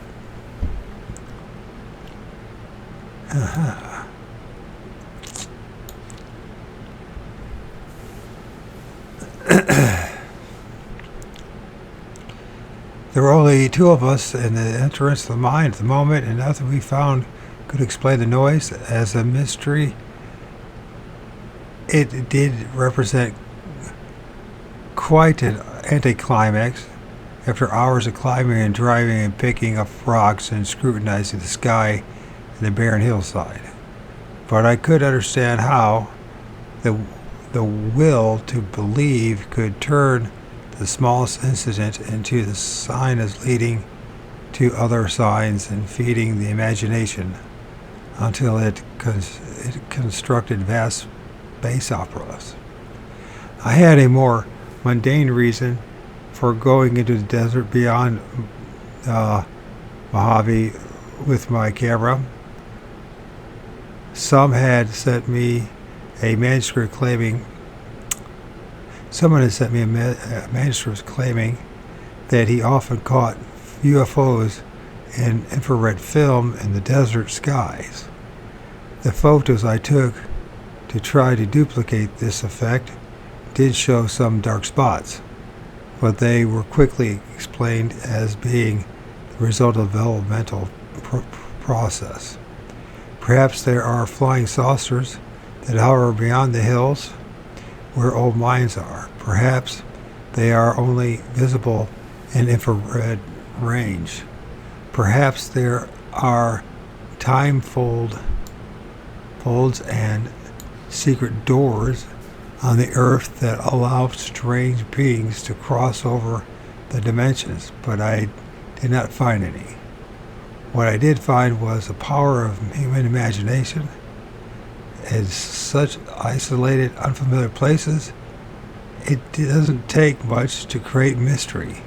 There were only two of us in the entrance of the mine at the moment, and nothing we found could explain the noise. As a mystery, it did represent quite an anticlimax. After hours of climbing and driving and picking up rocks and scrutinizing the sky and the barren hillside. But I could understand how the will to believe could turn the smallest incident into the sign as leading to other signs and feeding the imagination until it constructed vast space operas. I had a more mundane reason for going into the desert beyond Mojave with my camera. Someone had sent me a manuscript claiming that he often caught UFOs in infrared film in the desert skies. The photos I took to try to duplicate this effect did show some dark spots, but they were quickly explained as being the result of developmental process. Perhaps there are flying saucers that hover beyond the hills where old mines are. Perhaps they are only visible in infrared range. Perhaps there are time folds and secret doors on the earth that allow strange beings to cross over the dimensions, but I did not find any. What I did find was the power of human imagination. In such isolated, unfamiliar places, it doesn't take much to create mystery,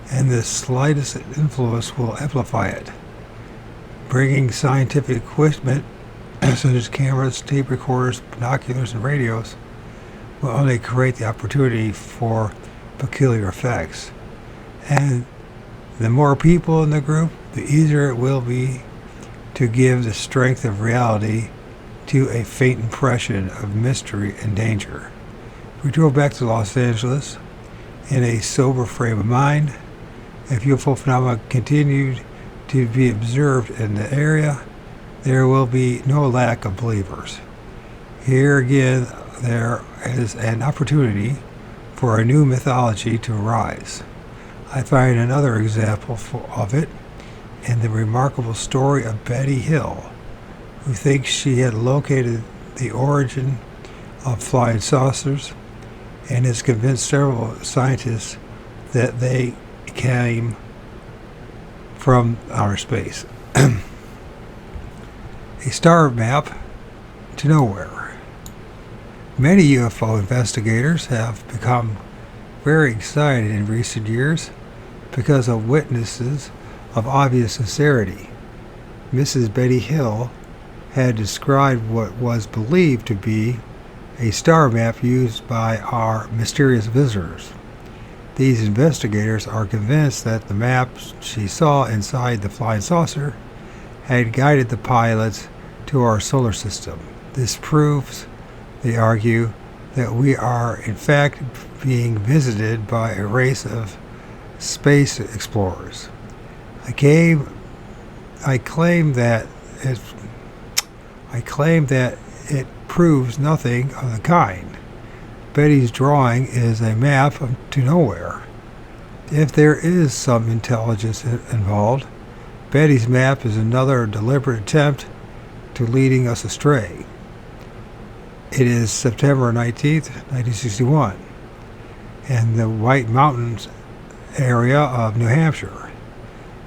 and the slightest influence will amplify it. Bringing scientific equipment, such as cameras, tape recorders, binoculars, and radios, will only create the opportunity for peculiar effects. And the more people in the group, the easier it will be to give the strength of reality to a faint impression of mystery and danger. We drove back to Los Angeles in a sober frame of mind. If UFO phenomena continued to be observed in the area, there will be no lack of believers. Here again, there is an opportunity for a new mythology to arise. I find another example of it in the remarkable story of Betty Hill, who thinks she had located the origin of flying saucers and has convinced several scientists that they came from outer space. A star map to nowhere. Many UFO investigators have become very excited in recent years because of witnesses of obvious sincerity. Mrs. Betty Hill had described what was believed to be a star map used by our mysterious visitors. These investigators are convinced that the maps she saw inside the flying saucer had guided the pilots to our solar system. This proves, they argue, that we are in fact being visited by a race of space explorers. I claim that it proves nothing of the kind. Betty's drawing is a map to nowhere. If there is some intelligence involved, Betty's map is another deliberate attempt to leading us astray. It is September 19th, 1961, in the White Mountains area of New Hampshire,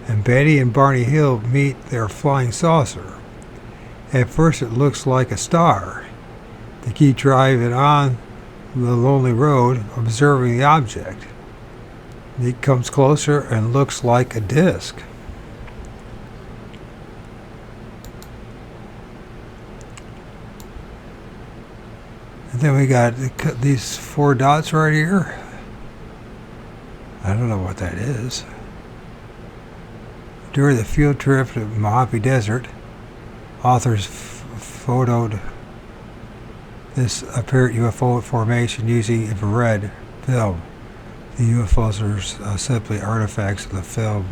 and Betty and Barney Hill meet their flying saucer. At first it looks like a star. They keep driving on the lonely road, observing the object. It comes closer and looks like a disc. And then we got these 4 dots right here. I don't know what that is. During the field trip to Mojave Desert, authors photoed this apparent UFO formation using infrared film. The UFOs are simply artifacts of the film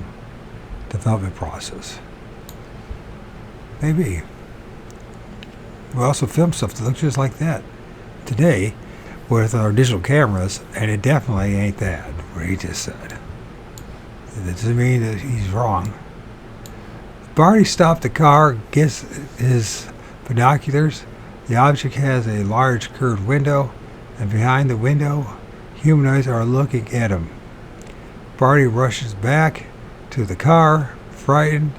development process. Maybe. We also filmed stuff that looks just like that today with our digital cameras, and it definitely ain't that, what he just said. That doesn't mean that he's wrong. Barney stopped the car, gets his binoculars. The object has a large curved window, and behind the window, humanoids are looking at him. Barney rushes back to the car, frightened,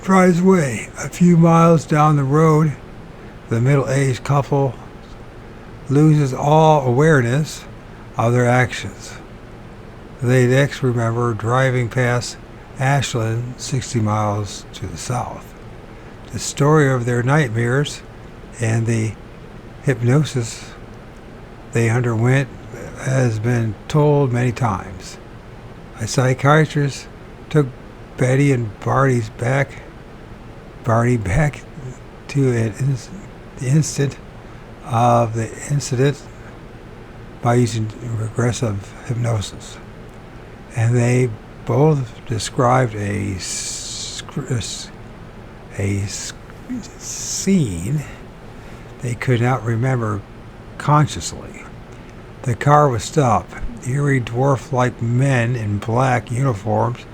drives away. A few miles down the road, the middle-aged couple loses all awareness of their actions. They next remember driving past Ashland, 60 miles to the south. The story of their nightmares and the hypnosis they underwent has been told many times. A psychiatrist took Betty and Barney back to the instant of the incident by using regressive hypnosis, and they both described a scene they could not remember consciously. The car was stopped. Eerie dwarf-like men in black uniforms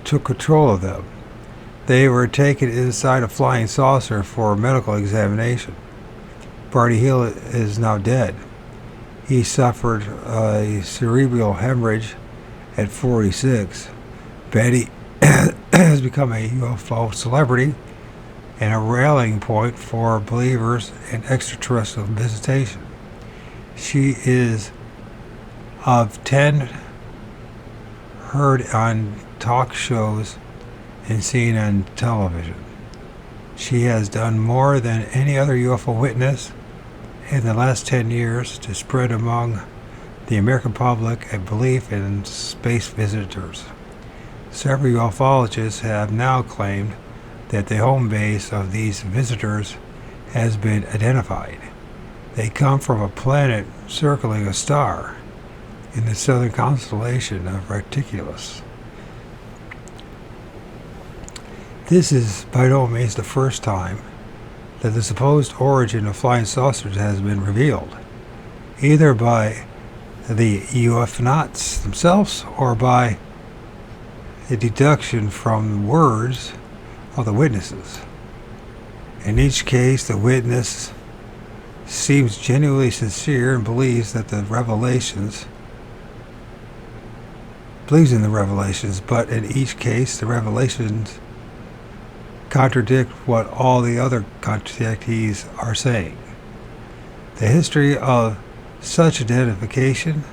took control of them. They were taken inside a flying saucer for medical examination. Barney Hill is now dead. He suffered a cerebral hemorrhage at 46. Betty has become a UFO celebrity and a rallying point for believers in extraterrestrial visitation. She is of 10 heard on talk shows and seen on television. She has done more than any other UFO witness in the last 10 years to spread among the American public a belief in space visitors. Several ufologists have now claimed that the home base of these visitors has been identified. They come from a planet circling a star in the southern constellation of Reticulus. This is by no means the first time that the supposed origin of flying saucers has been revealed, either by the UFOnauts themselves or by a deduction from words of the witnesses. In each case, the witness seems genuinely sincere and believes in the revelations, but in each case, the revelations contradict what all the other contactees are saying. The history of such identification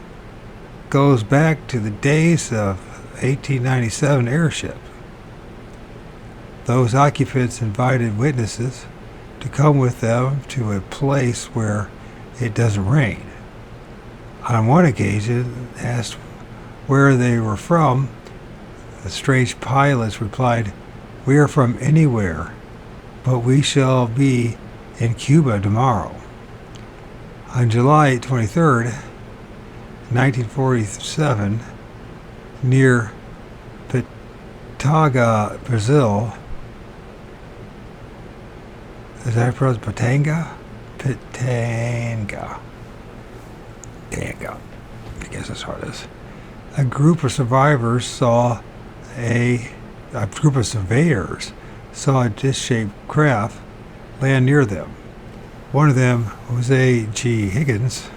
goes back to the days of 1897 airship. Those occupants invited witnesses to come with them to a place where it doesn't rain. On one occasion, asked where they were from, the strange pilots replied, "We are from anywhere, but we shall be in Cuba tomorrow." On July 23rd, 1947, near Pitanga, Brazil, is that pronounced Pitanga? Pitanga. There you go. I guess that's how it is. A group of survivors saw a group of surveyors saw a disc-shaped craft land near them. One of them, Jose G. Higgins,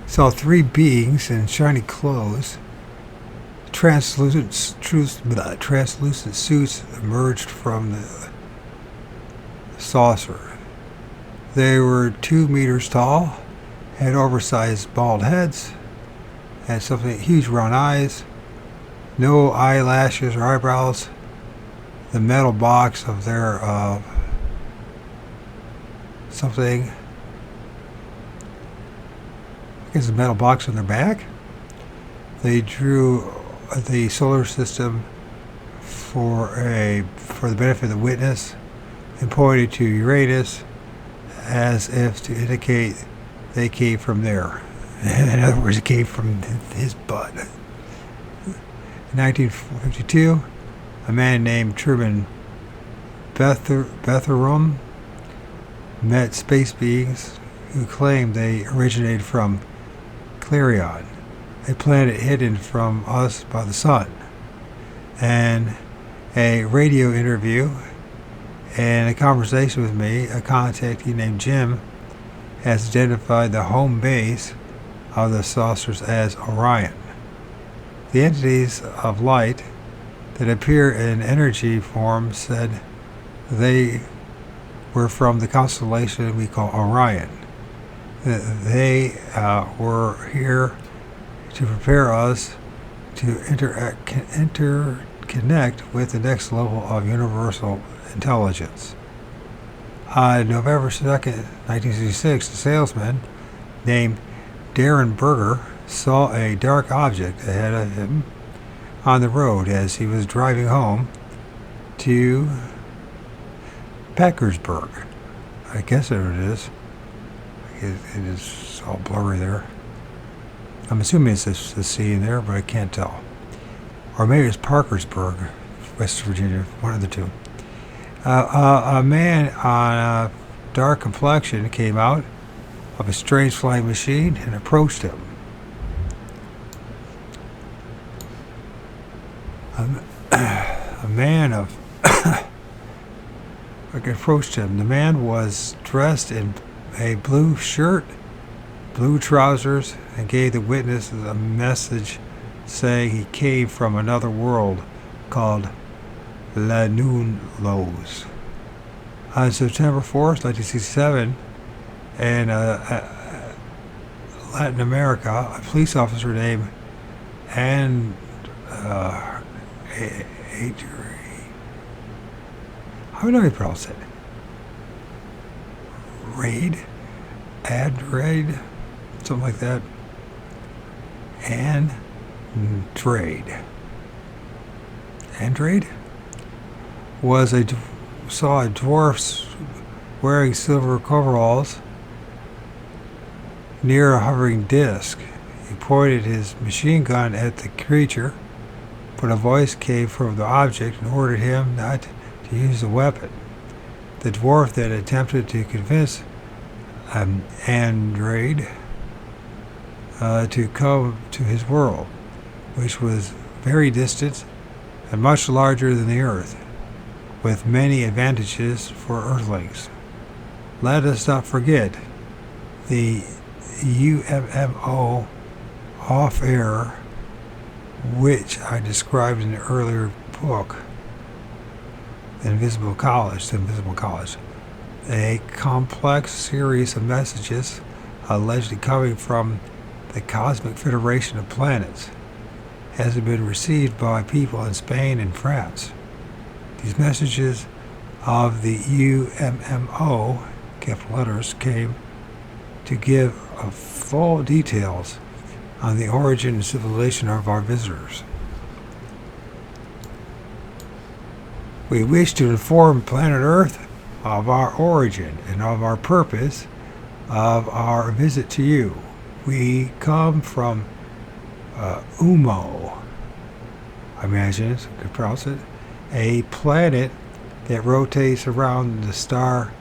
saw three beings in shiny clothes. Translucent suits emerged from the saucer. They were 2 meters tall, had oversized bald heads, had huge round eyes, no eyelashes or eyebrows. The metal box of their something. I guess a metal box on their back. They drew the solar system for the benefit of the witness and pointed to Uranus as if to indicate they came from there. In other words, it came from his butt. In 1952, a man named Truman Bethurum met space beings who claimed they originated from Clarion, a planet hidden from us by the sun. And a radio interview and a conversation with me, a contactee named Jim has identified the home base of the saucers as Orion. The entities of light that appear in energy form said they were from the constellation we call Orion. They were here to prepare us to interconnect with the next level of universal intelligence. On November 2nd, 1966, a salesman named Darren Berger saw a dark object ahead of him on the road as he was driving home to Packersburg. I guess there it is. It is all blurry there. I'm assuming it's the C in there, but I can't tell. Or maybe it's Parkersburg, West Virginia, one of the two. A man on a dark complexion came out of a strange flying machine and approached him. A man approached him. The man was dressed in a blue shirt, blue trousers, and gave the witness a message saying he came from another world called La Nunlos. On September 4th, 1967, in Latin America, a police officer named how do I pronounce it? Adrade, something like that. Andrade saw a dwarf wearing silver coveralls near a hovering disc. He pointed his machine gun at the creature, but a voice came from the object and ordered him not to use the weapon. The dwarf then attempted to convince Andrade to come to his world, which was very distant and much larger than the Earth, with many advantages for Earthlings. Let us not forget the UMMO off-air, which I described in the earlier book, The Invisible College, a complex series of messages allegedly coming from the Cosmic Federation of Planets has been received by people in Spain and France. These messages of the UMMO, capital letters, came to give full details on the origin and civilization of our visitors. We wish to inform planet Earth of our origin and of our purpose of our visit to you. We come from Umo, I imagine I could pronounce it, a planet It rotates around the star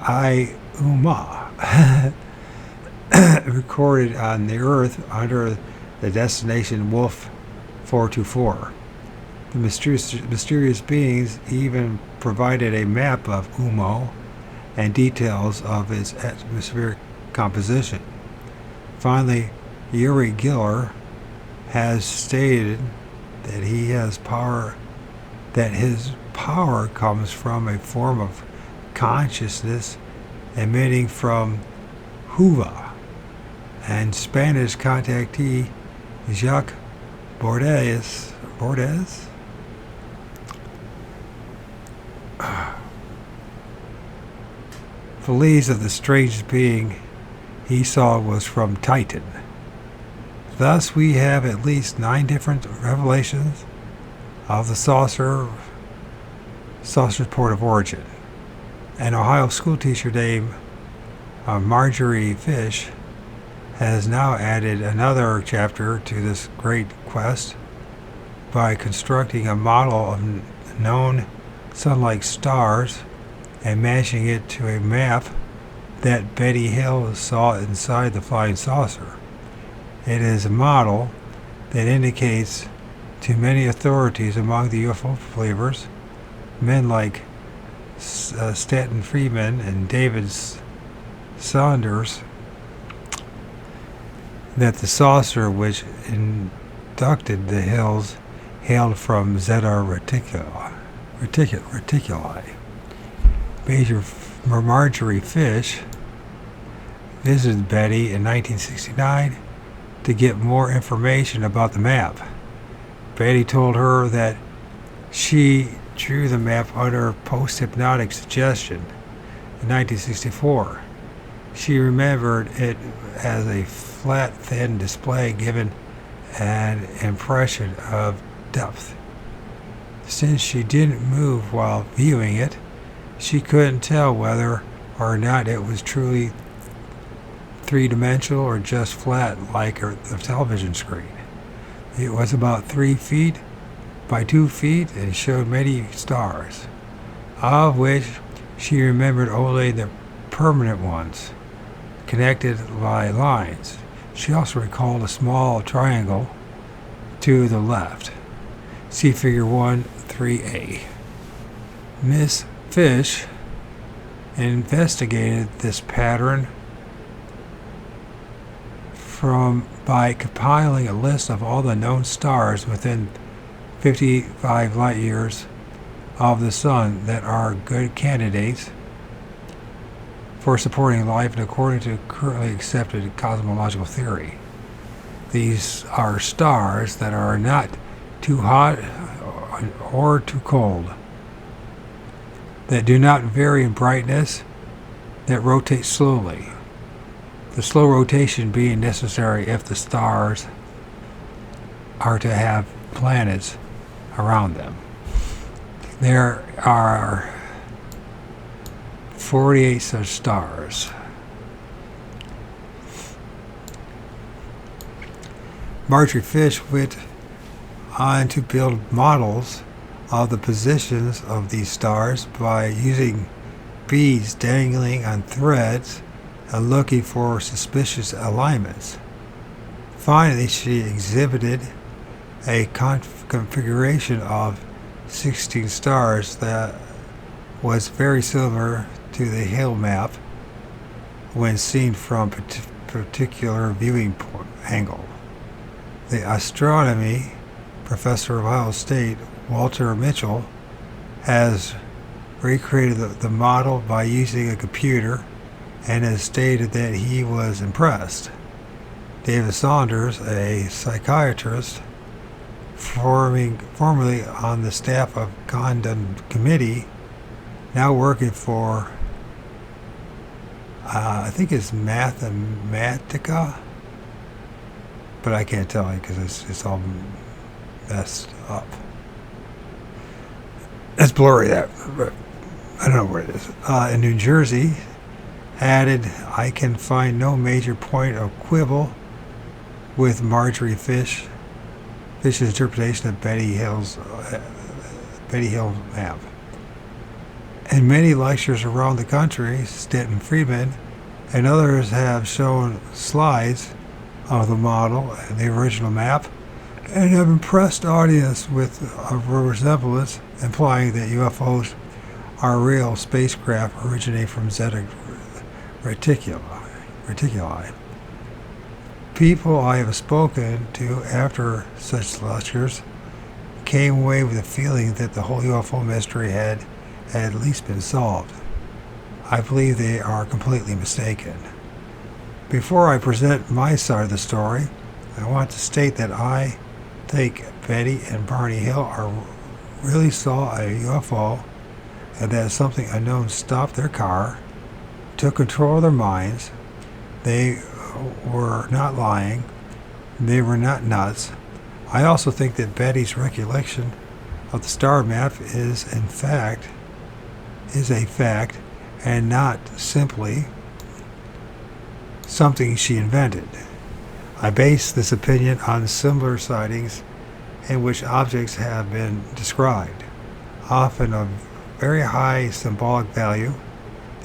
Iuma, recorded on the Earth under the destination Wolf 424. The mysterious beings even provided a map of Umo and details of its atmospheric composition. Finally, Uri Geller has stated that his power comes from a form of consciousness emitting from Huva, and Spanish contactee Jacques Bordes believes that the strangest being he saw was from Titan. Thus, we have at least 9 different revelations of the saucer's port of origin. An Ohio schoolteacher named Marjorie Fish has now added another chapter to this great quest by constructing a model of known sun-like stars and matching it to a map that Betty Hill saw inside the flying saucer. It is a model that indicates to many authorities among the UFO believers, men like Stanton Friedman and David Saunders, that the saucer which inducted the Hills hailed from Zeta Reticuli. Major Marjorie Fish visited Betty in 1969 to get more information about the map. Betty told her that she drew the map under post-hypnotic suggestion in 1964. She remembered it as a flat, thin display giving an impression of depth. Since she didn't move while viewing it, she couldn't tell whether or not it was truly three-dimensional or just flat like the television screen. It was about 3 feet by 2 feet and showed many stars, of which she remembered only the permanent ones, connected by lines. She also recalled a small triangle to the left. See Figure 1.3a. Miss Fish investigated this pattern by compiling a list of all the known stars within 55 light years of the sun that are good candidates for supporting life, and according to currently accepted cosmological theory, these are stars that are not too hot or too cold, that do not vary in brightness, that rotate slowly. The slow rotation being necessary if the stars are to have planets around them. There are 48 such stars. Marjorie Fish went on to build models of the positions of these stars by using beads dangling on threads and looking for suspicious alignments. Finally, she exhibited a configuration of 16 stars that was very similar to the Hill map when seen from a particular viewing angle. The astronomy professor of Ohio State, Walter Mitchell, has recreated the model by using a computer and has stated that he was impressed. David Saunders, a psychiatrist formerly on the staff of Condon Committee, now working for I think it's Mathematica, but I can't tell you because it's all messed up. It's blurry, that, but I don't know where it is. In New Jersey, added, I can find no major point of quibble with Marjorie Fish's interpretation of Betty Hill's map. In many lectures around the country, Stanton Friedman and others have shown slides of the model and the original map and have impressed audience with a resemblance, implying that UFOs are real spacecraft originating from Zeta Reticuli. People I have spoken to after such lectures came away with a feeling that the whole UFO mystery had at least been solved. I believe they are completely mistaken. Before I present my side of the story, I want to state that I think Betty and Barney Hill really saw a UFO and that something unknown stopped their car, took control of their minds. They were not lying. They were not nuts. I also think that Betty's recollection of the star map is a fact and not simply something she invented. I base this opinion on similar sightings in which objects have been described, often of very high symbolic value.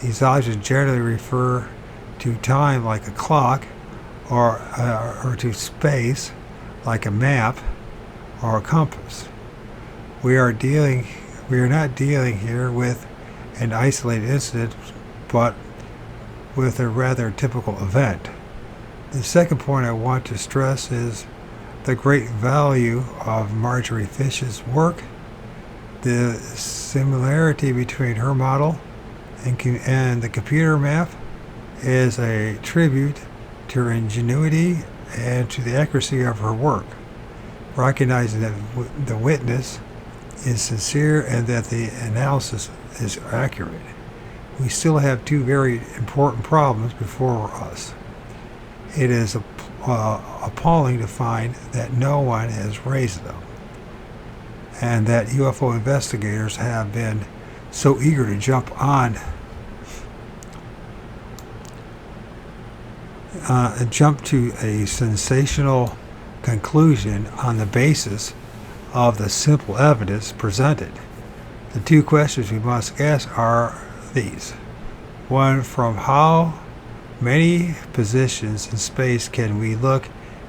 These objects generally refer to time like a clock or to space like a map or a compass. We are not dealing here with an isolated incident, but with a rather typical event. The second point I want to stress is the great value of Marjorie Fish's work. The similarity between her model and the computer map is a tribute to her ingenuity and to the accuracy of her work, recognizing that the witness is sincere and that the analysis is accurate. We still have two very important problems before us. It is appalling to find that no one has raised them, and that UFO investigators have been so eager to jump to a sensational conclusion on the basis of the simple evidence presented. The two questions we must ask are these. One, from how many positions in space can we look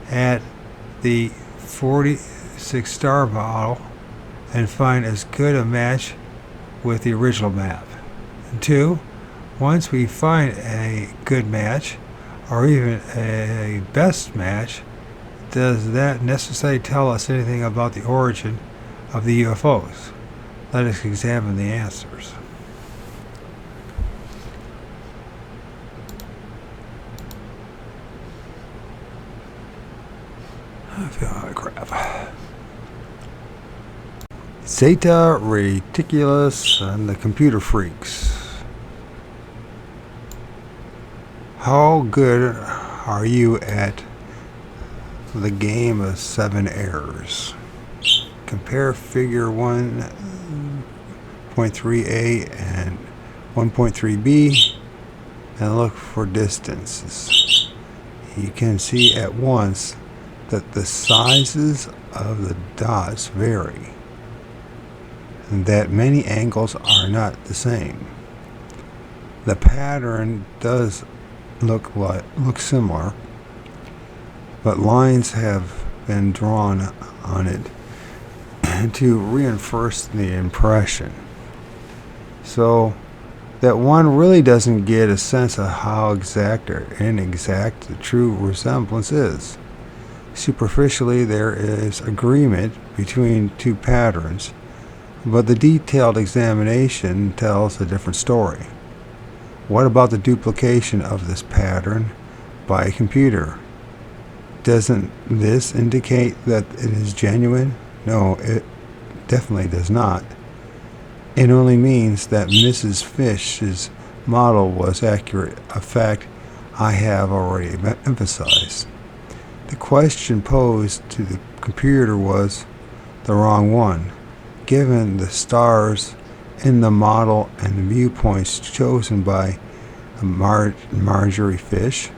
at the 46 star model and find as good a match with the original map? And two, once we find a good match or even a best match, does that necessarily tell us anything about the origin of the UFOs? Let us examine the answers. I feel like crap. Zeta Reticulus and the computer freaks. How good are you at the game of 7 errors? Compare figure 1.3a and 1.3b and look for distances. You can see at once that the sizes of the dots vary and that many angles are not the same. The pattern does look similar, but lines have been drawn on it to reinforce the impression, so that one really doesn't get a sense of how exact or inexact the true resemblance is. Superficially, there is agreement between two patterns, but the detailed examination tells a different story. What about the duplication of this pattern by a computer? Doesn't this indicate that it is genuine? No, it definitely does not. It only means that Mrs. Fish's model was accurate, a fact I have already emphasized. The question posed to the computer was the wrong one. Given the stars in the model and the viewpoints chosen by Marjorie Fish,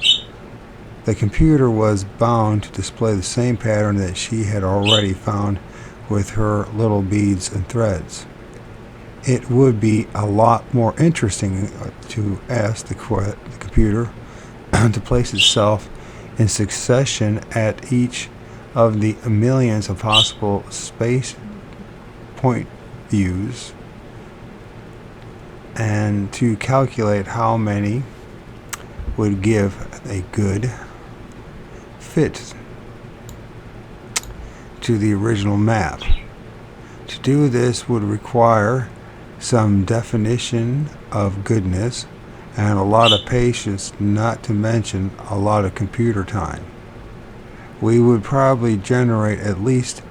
the computer was bound to display the same pattern that she had already found with her little beads and threads. It would be a lot more interesting to ask the computer to place itself in succession at each of the millions of possible space point views and to calculate how many would give a good fit to the original map. To do this would require some definition of goodness and a lot of patience, not to mention a lot of computer time. We would probably generate at least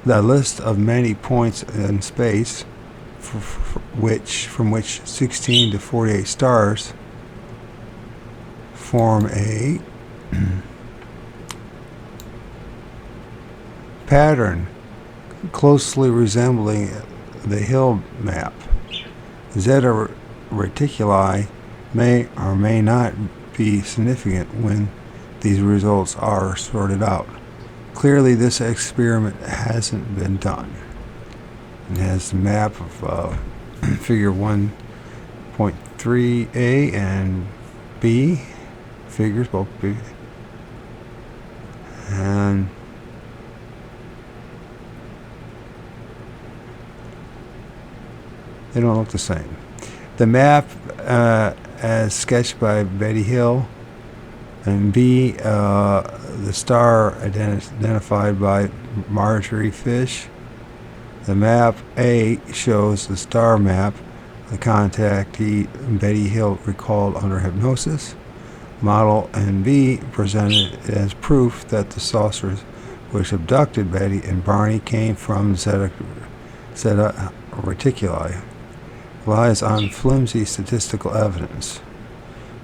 the list of many points in space from which 16 to 48 stars form a pattern closely resembling the hill map. Zeta Reticuli may or may not be significant when these results are sorted out. Clearly, this experiment hasn't been done. It has the map of figure 1.3a and b figures, both b, and they don't look the same. The map, as sketched by Betty Hill, and B, the star identified by Marjorie Fish. The map A shows the star map the contactee Betty Hill recalled under hypnosis. Model and B presented as proof that the saucers which abducted Betty and Barney came from Zeta Reticuli. Relies on flimsy statistical evidence.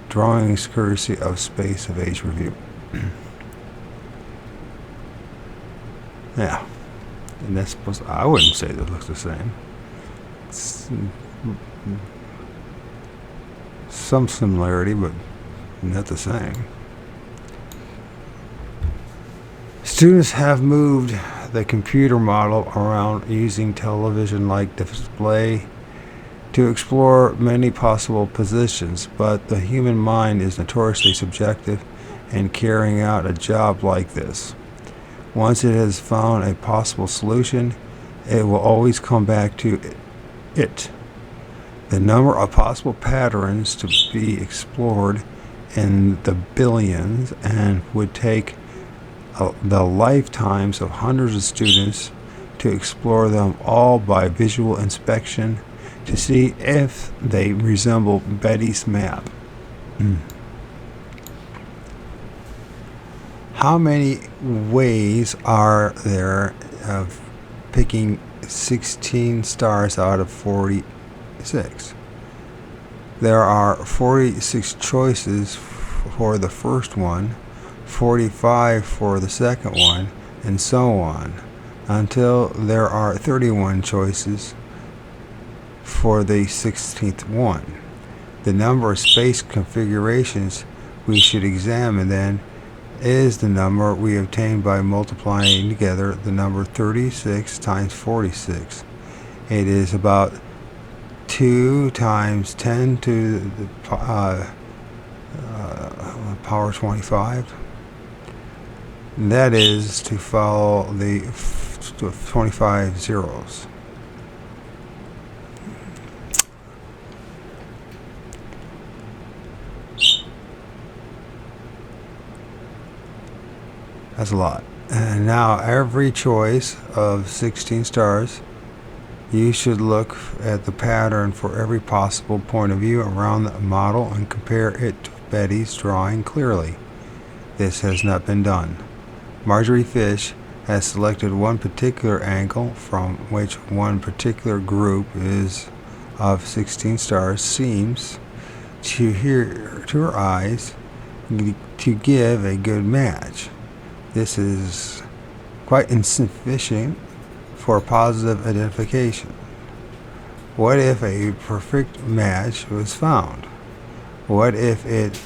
Drawings courtesy of Space of Age Review. Yeah. And that's supposed to, I wouldn't say that looks the same. Some similarity, but not the same. Students have moved the computer model around using television-like display to explore many possible positions, but the human mind is notoriously subjective in carrying out a job like this. Once it has found a possible solution, it will always come back to it. The number of possible patterns to be explored in the billions and would take the lifetimes of hundreds of students to explore them all by visual inspection to see if they resemble Betty's map. How many ways are there of picking 16 stars out of 46? There are 46 choices for the first one, 45 for the second one, and so on, until there are 31 choices for the 16th one. The number of space configurations we should examine then is the number we obtain by multiplying together the number 36 times 46. It is about 2 times 10 to the power 25. That is to follow the 25 zeros. That's a lot. And now every choice of 16 stars, you should look at the pattern for every possible point of view around the model and compare it to Betty's drawing clearly. This has not been done. Marjorie Fish has selected one particular angle from which one particular group is of 16 stars seems to her eyes to give a good match. This is quite insufficient for positive identification. What if a perfect match was found? What if it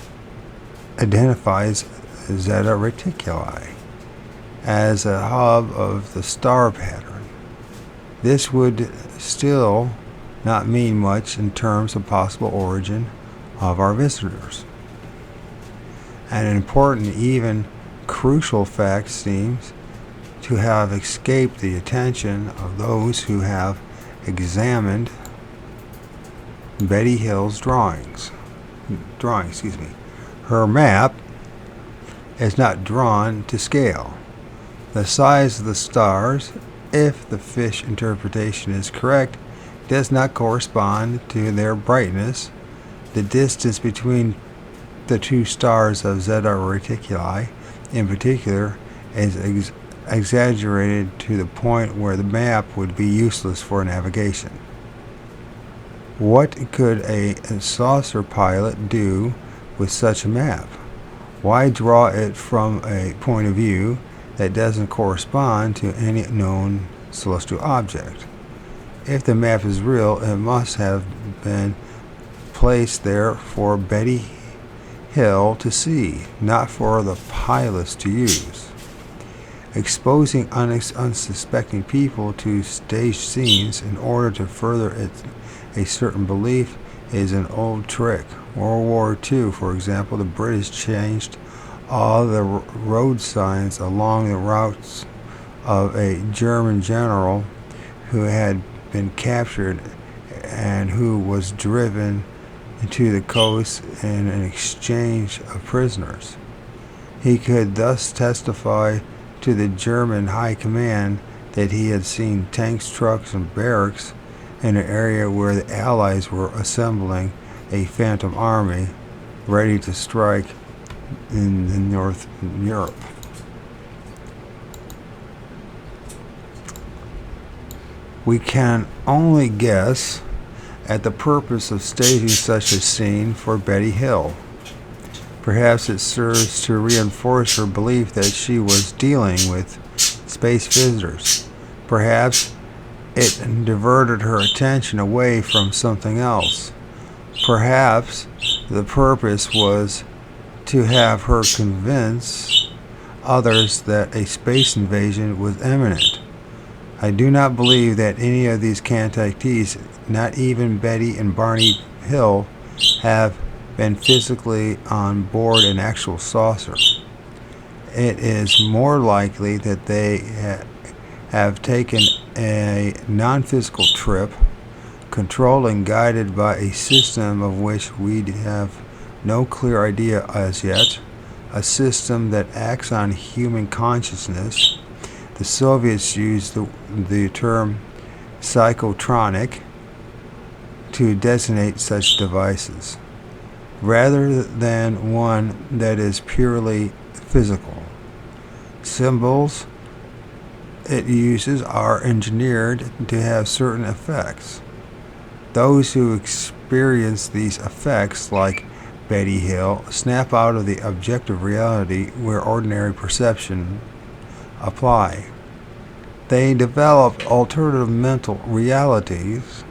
identifies Zeta Reticuli as a hub of the star pattern? This would still not mean much in terms of possible origin of our visitors. And an important, even crucial fact seems to have escaped the attention of those who have examined Betty Hill's drawings. Her map is not drawn to scale. The size of the stars, if the fish interpretation is correct, does not correspond to their brightness. The distance between the two stars of Zeta Reticuli, in particular, is exaggerated to the point where the map would be useless for navigation. What could a saucer pilot do with such a map? Why draw it from a point of view that doesn't correspond to any known celestial object? If the map is real, it must have been placed there for Betty Hill to see, not for the pilots to use. Exposing unsuspecting people to staged scenes in order to further a certain belief is an old trick. World War II, for example, the British changed all the road signs along the routes of a German general who had been captured and who was driven to the coast in an exchange of prisoners. He could thus testify to the German high command that he had seen tanks, trucks, and barracks in an area where the Allies were assembling a phantom army ready to strike in North Europe. We can only guess at the purpose of staging such a scene for Betty Hill. Perhaps it serves to reinforce her belief that she was dealing with space visitors. Perhaps it diverted her attention away from something else. Perhaps the purpose was to have her convince others that a space invasion was imminent. I do not believe that any of these contactees, not even Betty and Barney Hill, have been physically on board an actual saucer. It is more likely that they have taken a non-physical trip, controlled and guided by a system of which we have no clear idea as yet, a system that acts on human consciousness. The Soviets used the term psychotronic to designate such devices, rather than one that is purely physical. Symbols it uses are engineered to have certain effects. Those who experience these effects, like Betty Hill, snap out of the objective reality where ordinary perception apply. They develop alternative mental realities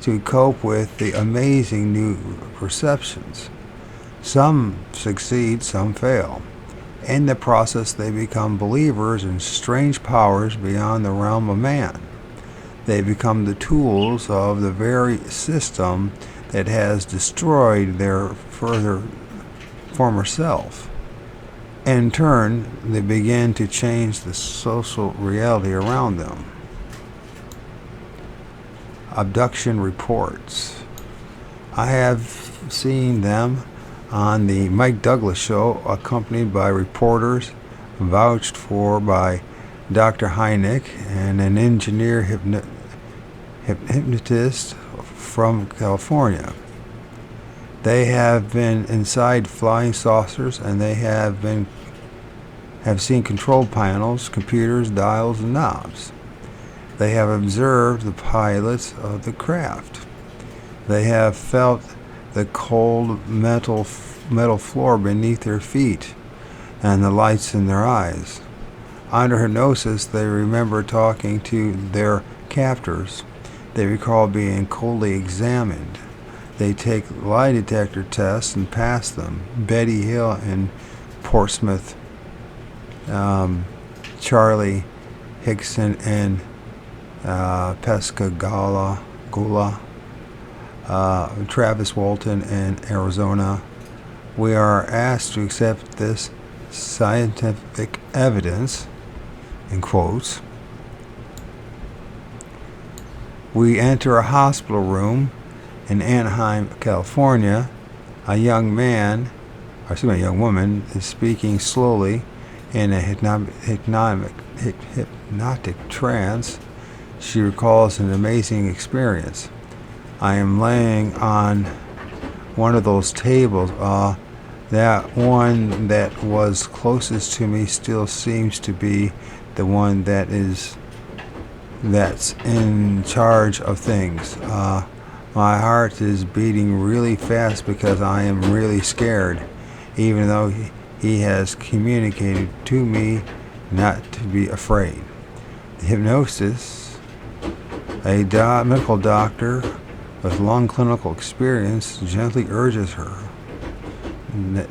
to cope with the amazing new perceptions. Some succeed, some fail. In the process, they become believers in strange powers beyond the realm of man. They become the tools of the very system that has destroyed their former self. In turn, they begin to change the social reality around them. Abduction reports. I have seen them on the Mike Douglas show, accompanied by reporters vouched for by Dr. Hynek and an engineer hypnotist from California. They have been inside flying saucers, and they have seen control panels, computers, dials, and knobs. They have observed the pilots of the craft. They have felt the cold metal floor beneath their feet and the lights in their eyes. Under hypnosis, they remember talking to their captors. They recall being coldly examined. They take lie detector tests and pass them. Betty Hill in Portsmouth, Charlie Hickson in Pescagula, Travis Walton in Arizona. We are asked to accept this scientific evidence, in quotes. We enter a hospital room in Anaheim, California. A young woman is speaking slowly in a hypnotic trance. She recalls an amazing experience. I am laying on one of those tables. That one that was closest to me still seems to be the one that's in charge of things. My heart is beating really fast because I am really scared, even though he has communicated to me not to be afraid. The hypnosis, a medical doctor with long clinical experience, gently urges her.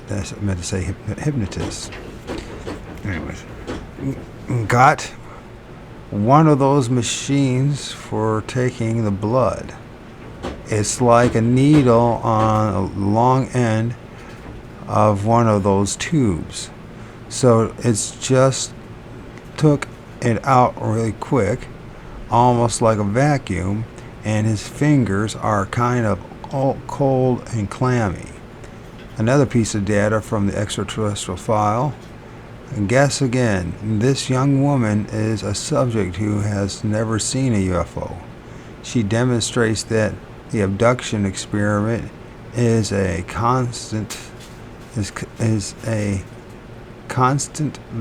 That's meant to say hypnotist. Anyways, got one of those machines for taking the blood. It's like a needle on a long end of one of those tubes. So it's just took it out really quick, almost like a vacuum, and his fingers are kind of all cold and clammy. Another piece of data from the extraterrestrial file. And guess again, this young woman is a subject who has never seen a UFO. She demonstrates that the abduction experiment is a constant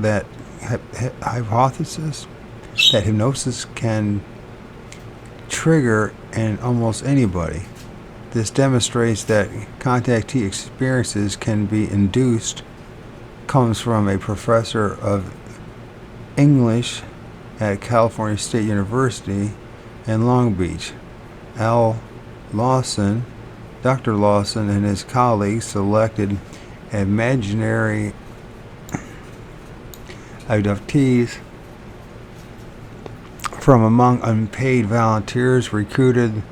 that hypothesis that hypnosis can trigger in almost anybody. This demonstrates that contactee experiences can be induced. Comes from a professor of English at California State University in Long Beach. Dr. Lawson and his colleagues selected imaginary abductees from among unpaid volunteers recruited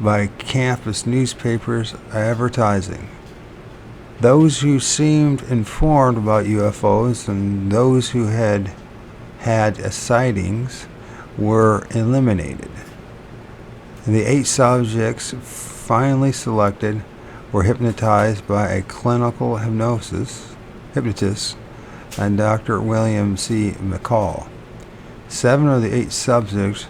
by campus newspapers advertising. Those who seemed informed about UFOs and those who had sightings were eliminated. The 8 subjects finally selected were hypnotized by a clinical hypnotist and Dr. William C. McCall. 7 of the 8 subjects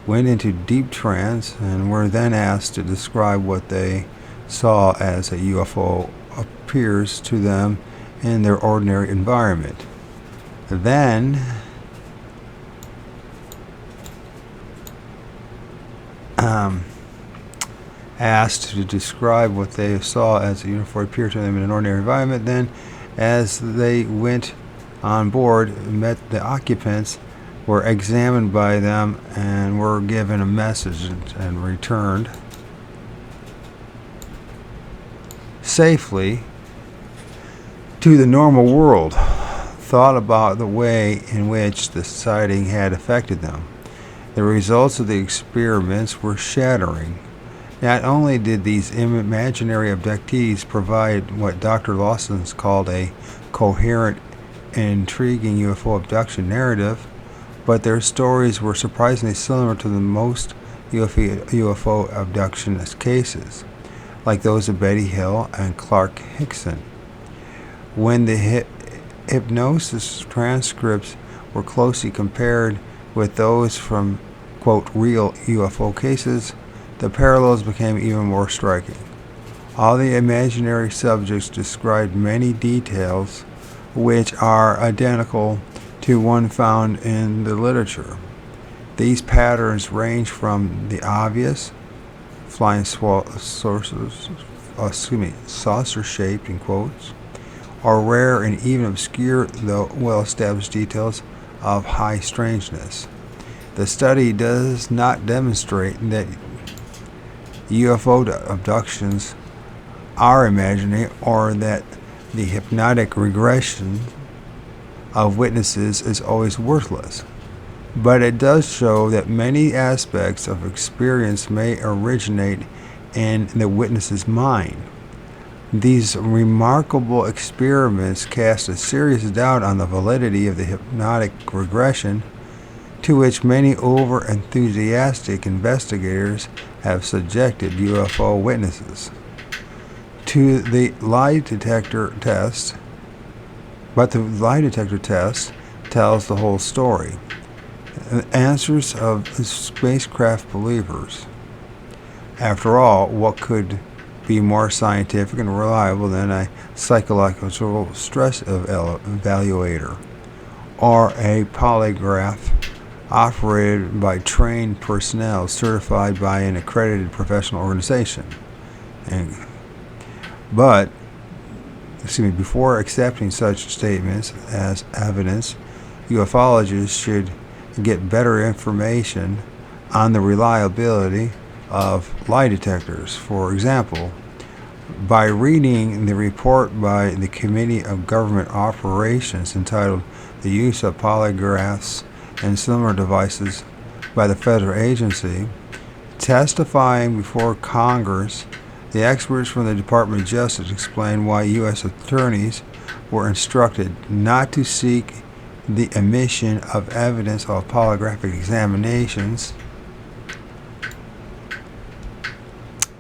went into deep trance and were then asked to describe what they saw as a UFO appears to them in their ordinary environment. Then asked to describe what they saw as a UFO appear to them in an ordinary environment. Then, as they went on board, met the occupants, were examined by them, and were given a message and returned safely to the normal world. Thought about the way in which the sighting had affected them. The results of the experiments were shattering. Not only did these imaginary abductees provide what Dr. Lawson called a coherent and intriguing UFO abduction narrative, but their stories were surprisingly similar to the most UFO abduction cases, like those of Betty Hill and Clark Hickson. When the hypnosis transcripts were closely compared with those from, quote, real UFO cases, the parallels became even more striking. All the imaginary subjects described many details which are identical to one found in the literature. These patterns range from the obvious, flying saucer-shaped, in quotes, or rare and even obscure, though well-established details of high strangeness. The study does not demonstrate that UFO abductions are imaginary or that the hypnotic regression of witnesses is always worthless. but it does show that many aspects of experience may originate in the witness's mind. These remarkable experiments cast a serious doubt on the validity of the hypnotic regression to which many over-enthusiastic investigators have subjected UFO witnesses. To the lie detector test, but the lie detector test tells the whole story. The answers of the spacecraft believers. After all, what could be more scientific and reliable than a psychological stress evaluator or a polygraph operated by trained personnel certified by an accredited professional organization? Before accepting such statements as evidence, ufologists should get better information on the reliability of lie detectors. For example, by reading the report by the Committee of Government Operations entitled "The Use of Polygraphs and Similar Devices by the Federal Agency," testifying before Congress, the experts from the Department of Justice explained why U.S. attorneys were instructed not to seek the emission of evidence of polygraphic examinations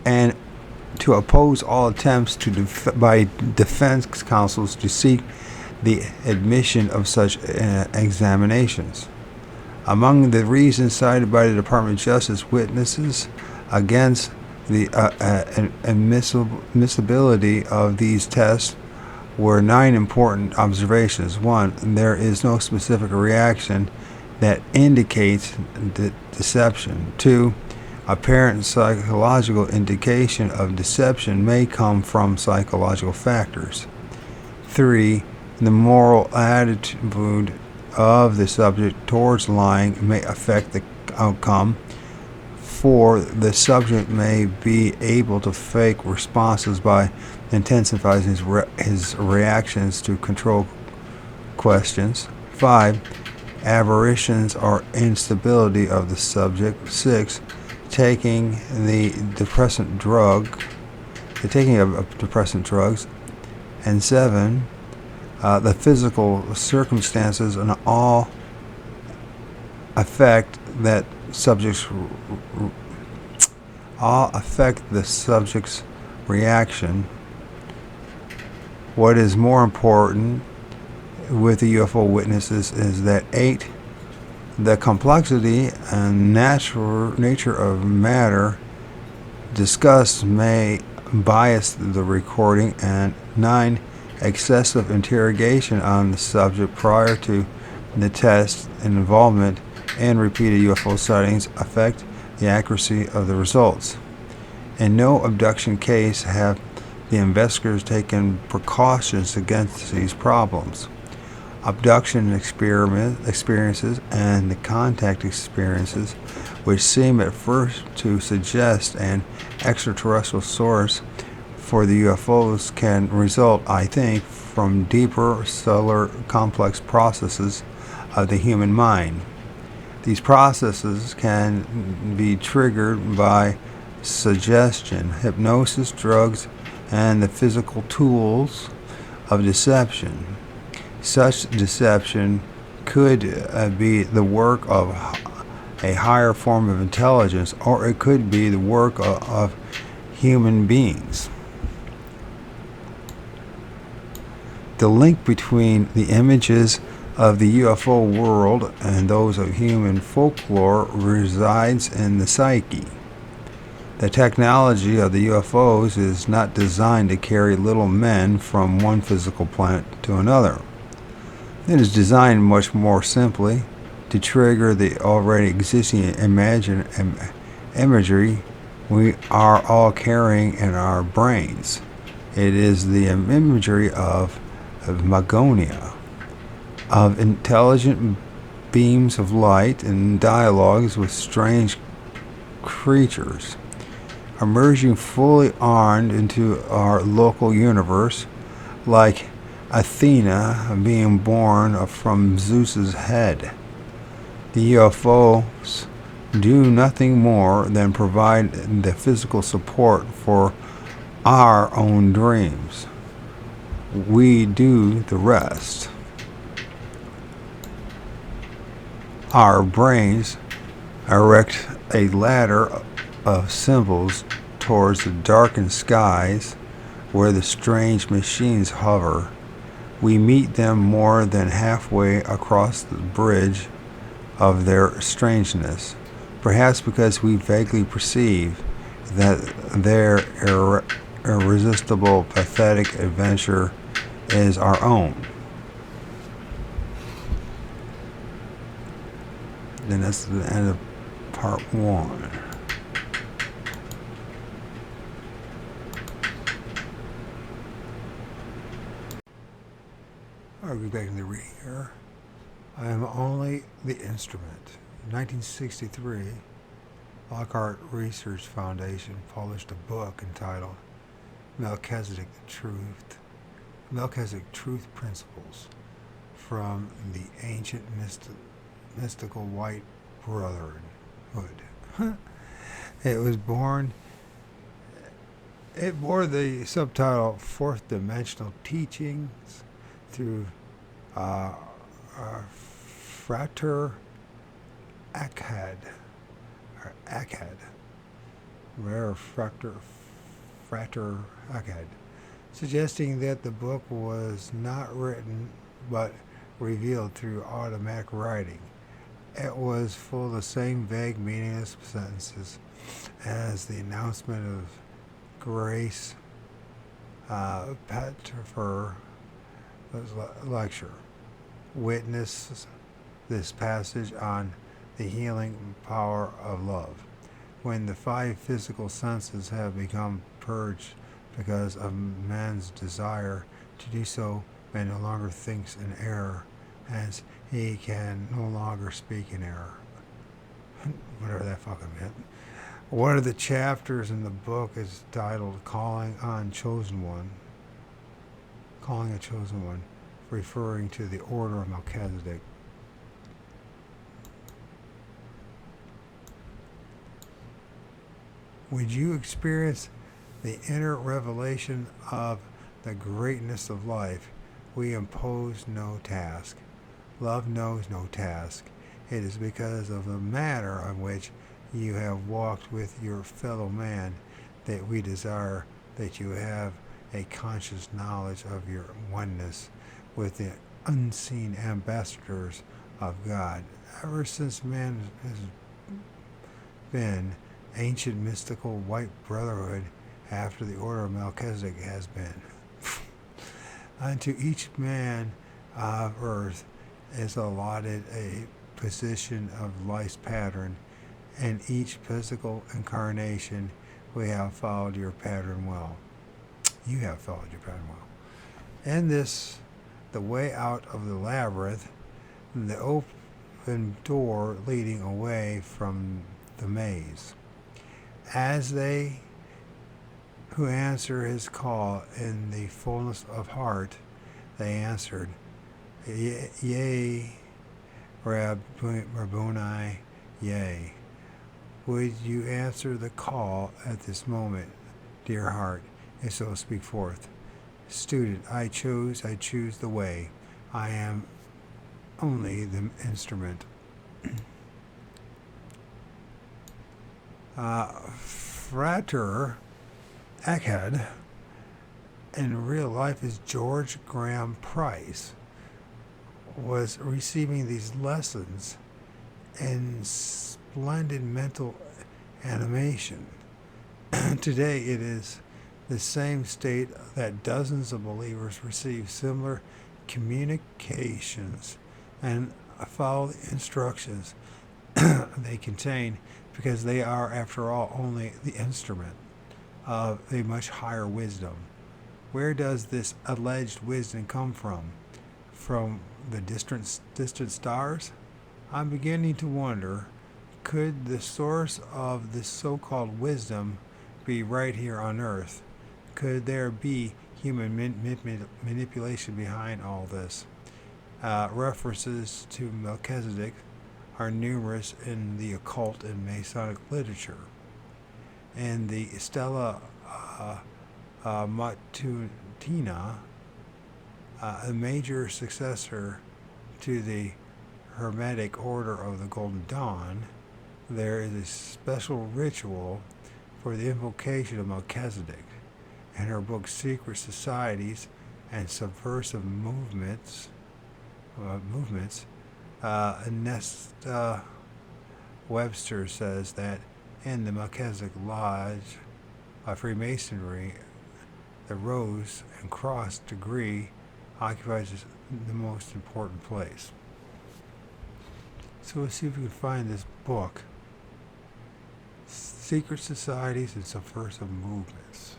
and to oppose all attempts by defense counsels to seek the admission of such examinations. Among the reasons cited by the Department of Justice witnesses against the admissibility of these tests were 9 important observations. 1. There is no specific reaction that indicates deception. 2. Apparent psychological indication of deception may come from psychological factors. 3. The moral attitude of the subject towards lying may affect the outcome. 4. The subject may be able to fake responses by intensifying his reactions to control questions. 5. Aberrations or instability of the subject. 6. Taking of depressant drugs. And 7. The physical circumstances and all affect the subject's reaction. What is more important with the UFO witnesses is that 8. The complexity and nature of matter discussed may bias the recording, and 9. Excessive interrogation on the subject prior to the test and involvement in repeated UFO sightings affect the accuracy of the results. In no abduction case have the investigators taken precautions against these problems. Abduction experiences and the contact experiences, which seem at first to suggest an extraterrestrial source for the UFOs, can result, I think, from deeper, subtler, complex processes of the human mind. These processes can be triggered by suggestion, hypnosis, drugs, and the physical tools of deception. Such deception could be the work of a higher form of intelligence, or it could be the work of human beings. The link between the images of the UFO world and those of human folklore resides in the psyche. The technology of the UFOs is not designed to carry little men from one physical planet to another. It is designed much more simply to trigger the already existing imagery we are all carrying in our brains. It is the imagery of Magonia, of intelligent beams of light and dialogues with strange creatures, emerging fully armed into our local universe, like Athena being born from Zeus's head. The UFOs do nothing more than provide the physical support for our own dreams. We do the rest. Our brains erect a ladder of symbols towards the darkened skies where the strange machines hover. We meet them more than halfway across the bridge of their strangeness, perhaps because we vaguely perceive that their irresistible, pathetic adventure is our own. Then that's the end of part 1. I'll be back in the reading here. I am only the instrument. In 1963, Lockhart Research Foundation published a book entitled Melchizedek Truth Principles from the Ancient Mystical White Brotherhood. It bore the subtitle Fourth Dimensional Teachings through Frater Akkad, Rare Frater Akkad, suggesting that the book was not written but revealed through automatic writing. It was full of the same vague, meaningless sentences as the announcement of Grace Pettifer's lecture. Witness this passage on the healing power of love. When the 5 physical senses have become purged because of man's desire to do so, man no longer thinks in error, as he can no longer speak in error. Whatever that fucking meant. One of the chapters in the book is titled Calling a Chosen One, referring to the order of Melchizedek. Would you experience the inner revelation of the greatness of life? We impose no task. Love knows no task. It is because of the manner in which you have walked with your fellow man that we desire that you have a conscious knowledge of your oneness with the unseen ambassadors of God. Ever since man has been, ancient mystical white brotherhood after the order of Melchizedek has been. Unto each man of earth is allotted a position of life's pattern. In each physical incarnation, we have followed your pattern well. You have followed your pattern well. In this, the way out of the labyrinth, the open door leading away from the maze. As they who answer his call in the fullness of heart, they answered, Yea, Rabboni, yea. Would you answer the call at this moment, dear heart? If so, speak forth. Student, I choose the way. I am only the instrument. Frater Akkad in real life is George Graham Price, was receiving these lessons in splendid mental animation. Today it is the same state that dozens of believers receive similar communications and follow the instructions they contain, because they are, after all, only the instrument of a much higher wisdom. Where does this alleged wisdom come from? From the distant stars? I'm beginning to wonder, could the source of this so-called wisdom be right here on Earth? Could there be human manipulation behind all this? References to Melchizedek are numerous in the occult and Masonic literature. And the Stella Matutina, a major successor to the Hermetic Order of the Golden Dawn, there is a special ritual for the invocation of Melchizedek. In her book Secret Societies and Subversive Movements, Nesta Webster says that in the Melchizedek Lodge of Freemasonry, the rose and cross degree occupies the most important place. So let's see if we can find this book, Secret Societies and Subversive Movements.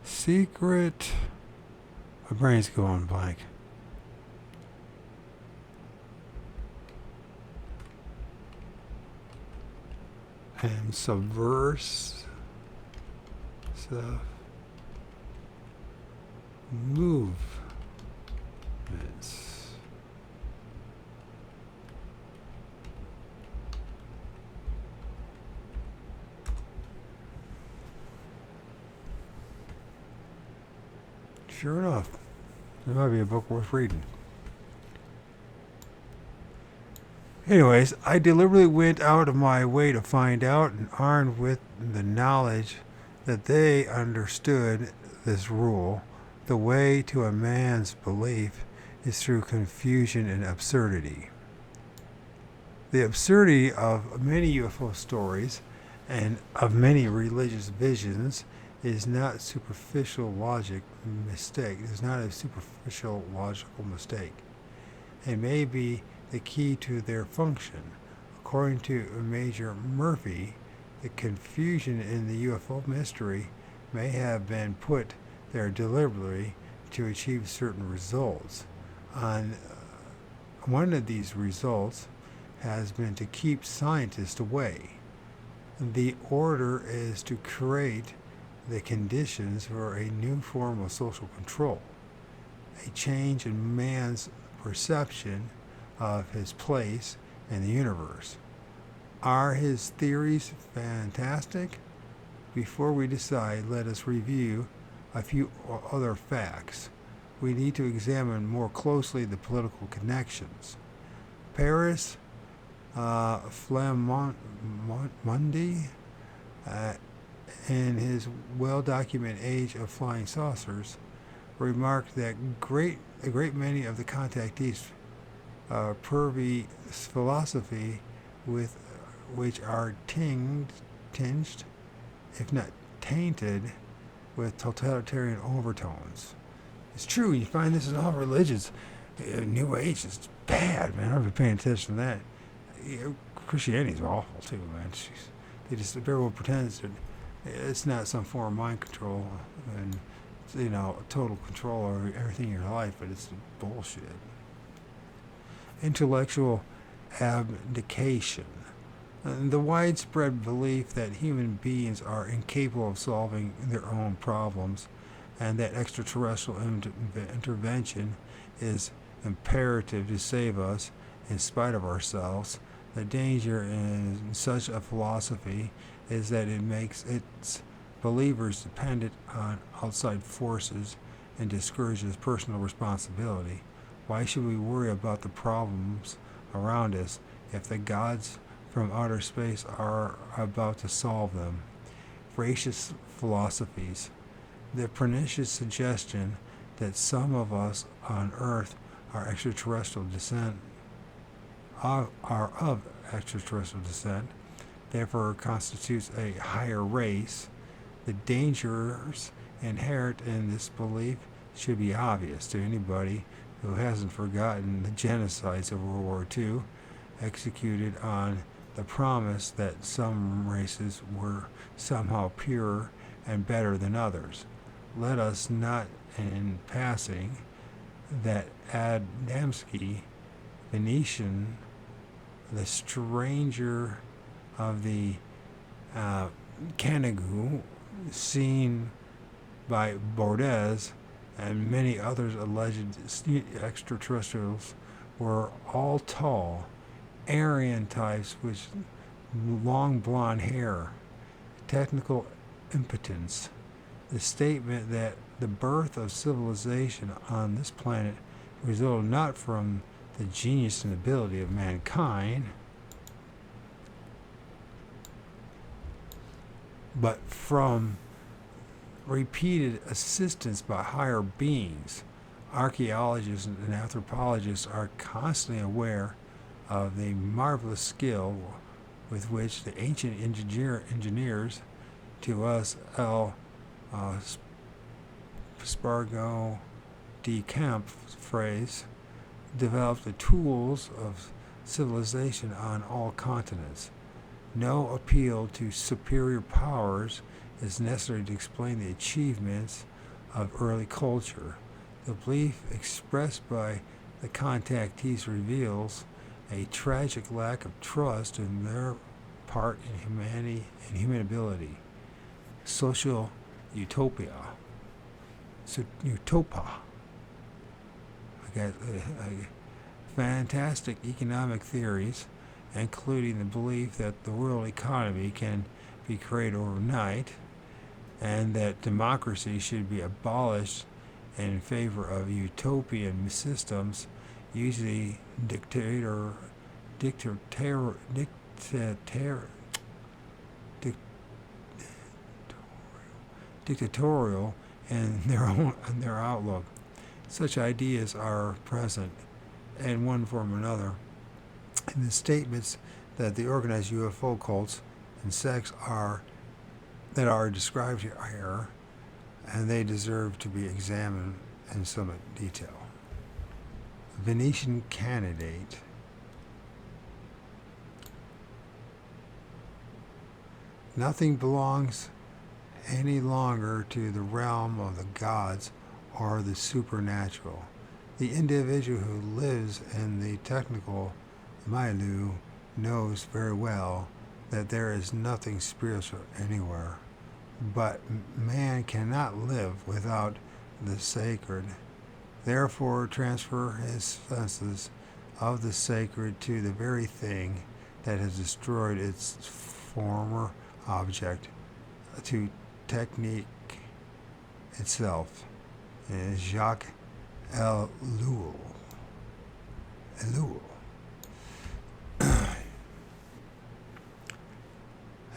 Secret. My brain's going blank. And subversive movements. Sure enough, it might be a book worth reading. Anyways, I deliberately went out of my way to find out, and armed with the knowledge that they understood this rule, the way to a man's belief is through confusion and absurdity. The absurdity of many UFO stories and of many religious visions is not superficial logic mistake. It is not a superficial logical mistake. It may be the key to their function. According to Major Murphy, the confusion in the UFO mystery may have been put there deliberately to achieve certain results. One of these results has been to keep scientists away. The order is to create the conditions for a new form of social control, a change in man's perception of his place in the universe. Are his theories fantastic? Before we decide, let us review a few other facts. We need to examine more closely the political connections. Paris Flamundi, in his well-documented Age of Flying Saucers, remarked that a great many of the contactees purvey philosophy with which are tinged, if not tainted, with totalitarian overtones. It's true, you find this in all religions. New Age is bad, man. I've been paying attention to that. Christianity is awful too, man. They just very well pretends that it's not some form of mind control and total control over everything in your life, but it's bullshit. Intellectual abdication. The widespread belief that human beings are incapable of solving their own problems and that extraterrestrial intervention is imperative to save us in spite of ourselves. The danger in such a philosophy is that it makes its believers dependent on outside forces and discourages personal responsibility. Why should we worry about the problems around us if the gods from outer space are about to solve them? Voracious philosophies. The pernicious suggestion that some of us on Earth are extraterrestrial descent are of extraterrestrial descent, therefore constitutes a higher race. The dangers inherent in this belief should be obvious to anybody who hasn't forgotten the genocides of World War II executed on the promise that some races were somehow purer and better than others. Let us not, in passing, that Adamski, Venetian, the stranger of the Canigou, seen by Bordes and many others alleged extraterrestrials, were all tall, Aryan types with long blonde hair. Technical impotence. The statement that the birth of civilization on this planet resulted not from the genius and ability of mankind, but from repeated assistance by higher beings. Archaeologists and anthropologists are constantly aware of the marvelous skill with which the ancient engineers, to us Spargo de Camp phrase, developed the tools of civilization on all continents. No appeal to superior powers is necessary to explain the achievements of early culture. The belief expressed by the contactees reveals a tragic lack of trust in their part in humanity and human ability. Social utopia. Utopa. Fantastic economic theories, including the belief that the world economy can be created overnight, and that democracy should be abolished in favor of utopian systems, usually dictatorial in their outlook. Such ideas are present in one form or another in the statements that the organized UFO cults and sects are described here, and they deserve to be examined in some detail. Venetian candidate. Nothing belongs any longer to the realm of the gods or the supernatural. The individual who lives in the technical milieu knows very well that there is nothing spiritual anywhere. But man cannot live without the sacred. Therefore, transfer his senses of the sacred to the very thing that has destroyed its former object, to technique itself. And Jacques Ellul.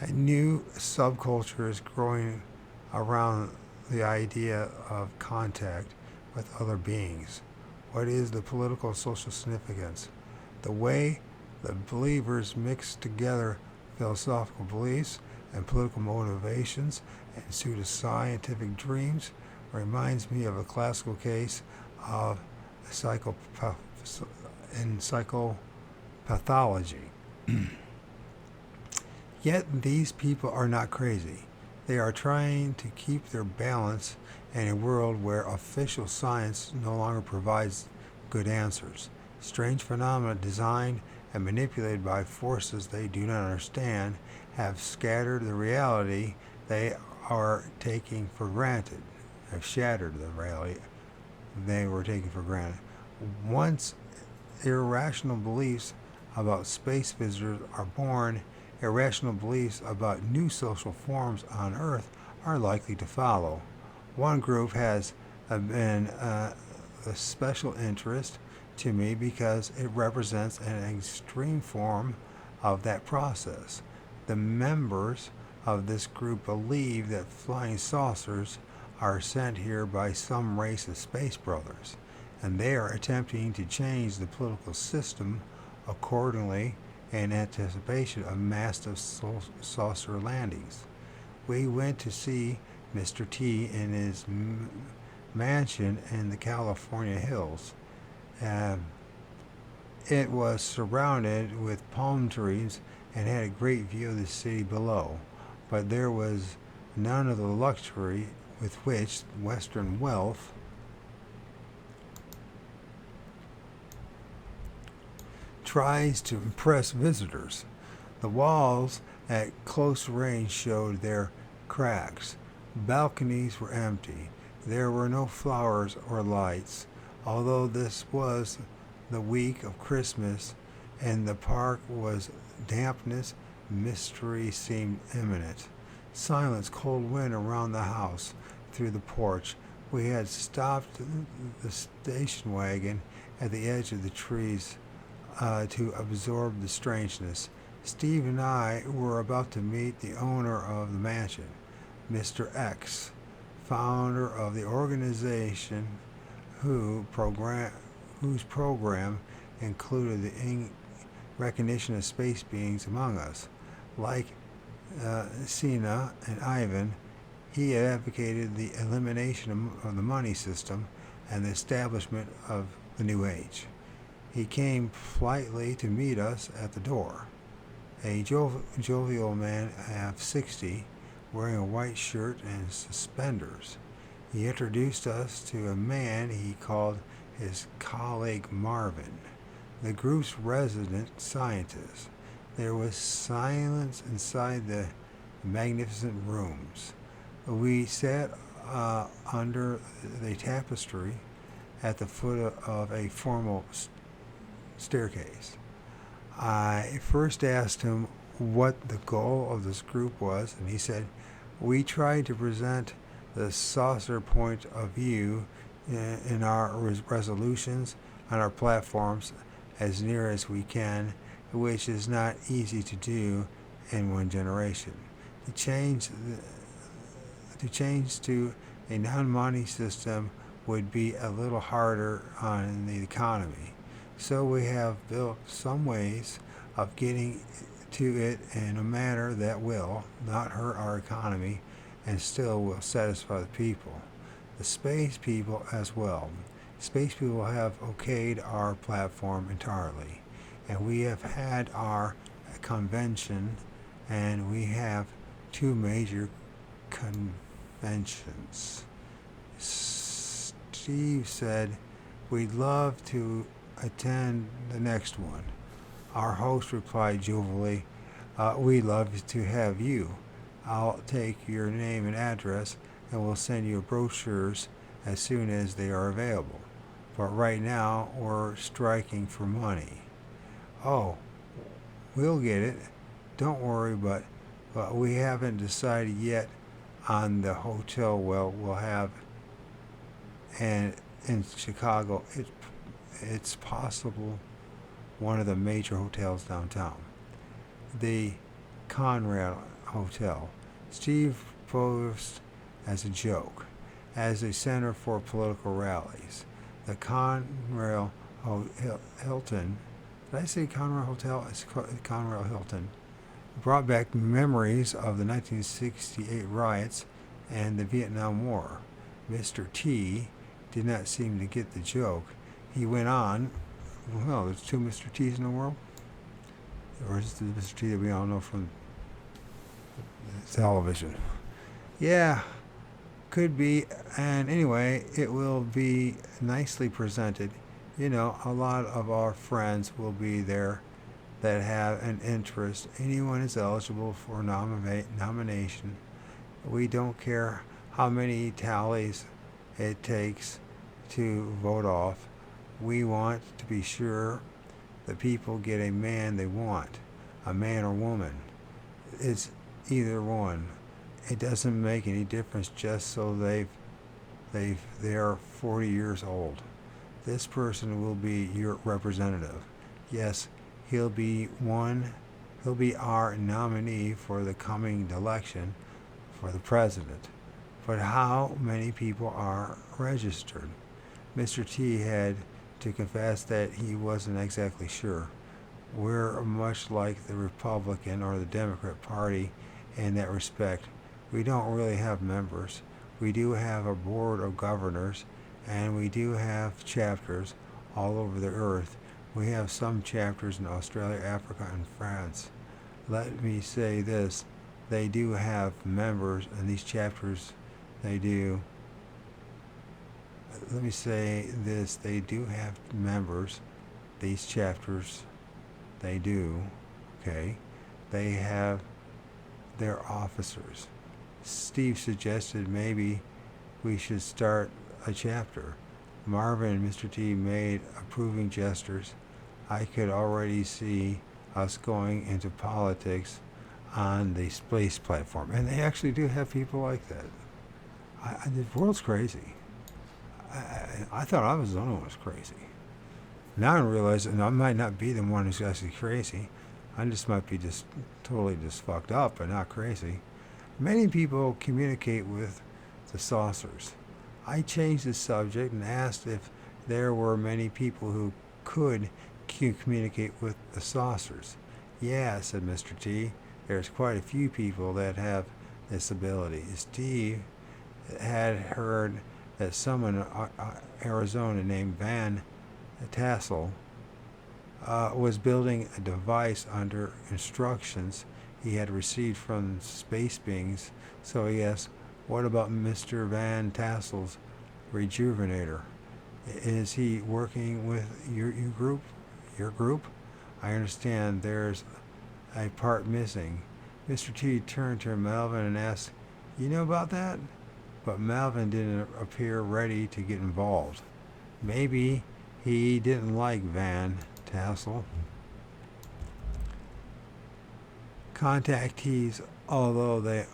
A new subculture is growing around the idea of contact with other beings. What is the political and social significance? The way the believers mix together philosophical beliefs and political motivations and pseudoscientific dreams reminds me of a classical case of psychopathology. Yet these people are not crazy. They are trying to keep their balance in a world where official science no longer provides good answers. Strange phenomena designed and manipulated by forces they do not understand have scattered the reality they are taking for granted. Have shattered the reality they were taking for granted. Once irrational beliefs about space visitors are born, irrational beliefs about new social forms on Earth are likely to follow. One group has been a special interest to me because it represents an extreme form of that process. The members of this group believe that flying saucers are sent here by some race of space brothers, and they are attempting to change the political system accordingly in anticipation of massive saucer landings. We went to see Mr. T in his mansion in the California hills. It was surrounded with palm trees and had a great view of the city below, but there was none of the luxury with which Western wealth tries to impress visitors. The walls at close range showed their cracks. Balconies were empty. There were no flowers or lights. Although this was the week of Christmas and the park was dampness, mystery seemed imminent. Silence, cold wind around the house, through the porch. We had stopped the station wagon at the edge of the trees to absorb the strangeness. Steve and I were about to meet the owner of the mansion, Mr. X, founder of the organization whose program included the recognition of space beings among us. Like Sina and Ivan, he advocated the elimination of the money system and the establishment of the New Age. He came politely to meet us at the door. A jovial man of 60, wearing a white shirt and suspenders. He introduced us to a man he called his colleague Marvin, the group's resident scientist. There was silence inside the magnificent rooms. We sat under the tapestry at the foot of a formal staircase. I first asked him what the goal of this group was, and he said, "We try to present the saucer point of view in our resolutions on our platforms as near as we can, which is not easy to do in one generation. To change to a non-money system would be a little harder on the economy. So we have built some ways of getting to it in a manner that will not hurt our economy and still will satisfy the people. The space people as well. Space people have okayed our platform entirely, and we have had our convention, and we have two major conventions." Steve said, "We'd love to attend the next one." Our host replied jovially, "We'd love to have you. I'll take your name and address, and we'll send you brochures as soon as they are available. But right now, we're striking for money." "Oh, we'll get it. Don't worry, but we haven't decided yet on the hotel we'll have. And in Chicago, it's possible one of the major hotels downtown, the Conrail Hotel." Steve posed as a joke, as a center for political rallies. The Conrail Hilton, did I say Conrail Hotel? It's Conrail Hilton. Brought back memories of the 1968 riots and the Vietnam War. Mr. T did not seem to get the joke. He went on, "Well, there's two Mr. T's in the world? Or is it the Mr. T that we all know from television?" "Yeah, could be. And anyway, it will be nicely presented. You know, a lot of our friends will be there that have an interest. Anyone is eligible for nomination. We don't care how many tallies it takes to vote off. We want to be sure the people get a man they want, a man or woman. It's either one. It doesn't make any difference just so they're 40 years old. This person will be your representative. Yes, he'll be our nominee for the coming election for the president. But how many people are registered?" Mr. T had to confess that he wasn't exactly sure. "We're much like the Republican or the Democrat Party in that respect. We don't really have members. We do have a board of governors, and we do have chapters all over the earth. We have some chapters in Australia, Africa, and France. Let me say this, they do have members, and these chapters, they do. Let me say this, they do have members, these chapters, they do, okay? They have their officers. Steve suggested maybe we should start a chapter. Marvin and Mr. T made approving gestures. I could already see us going into politics on the space platform. And they actually do have people like that. The world's crazy. I thought I was the only one who was crazy. Now I realize that I might not be the one who's actually crazy. I just might be just totally just fucked up, but not crazy. Many people communicate with the saucers. I changed the subject and asked if there were many people who could communicate with the saucers. Yeah, said Mr. T. There's quite a few people that have this ability. Steve had heard that someone in Arizona named Van Tassel was building a device under instructions he had received from space beings. So he asked, what about Mr. Van Tassel's rejuvenator? Is he working with your group? Your group? I understand there's a part missing. Mr. T turned to Melvin and asked, you know about that? But Melvin didn't appear ready to get involved. Maybe he didn't like Van Tassel. Contactees, although they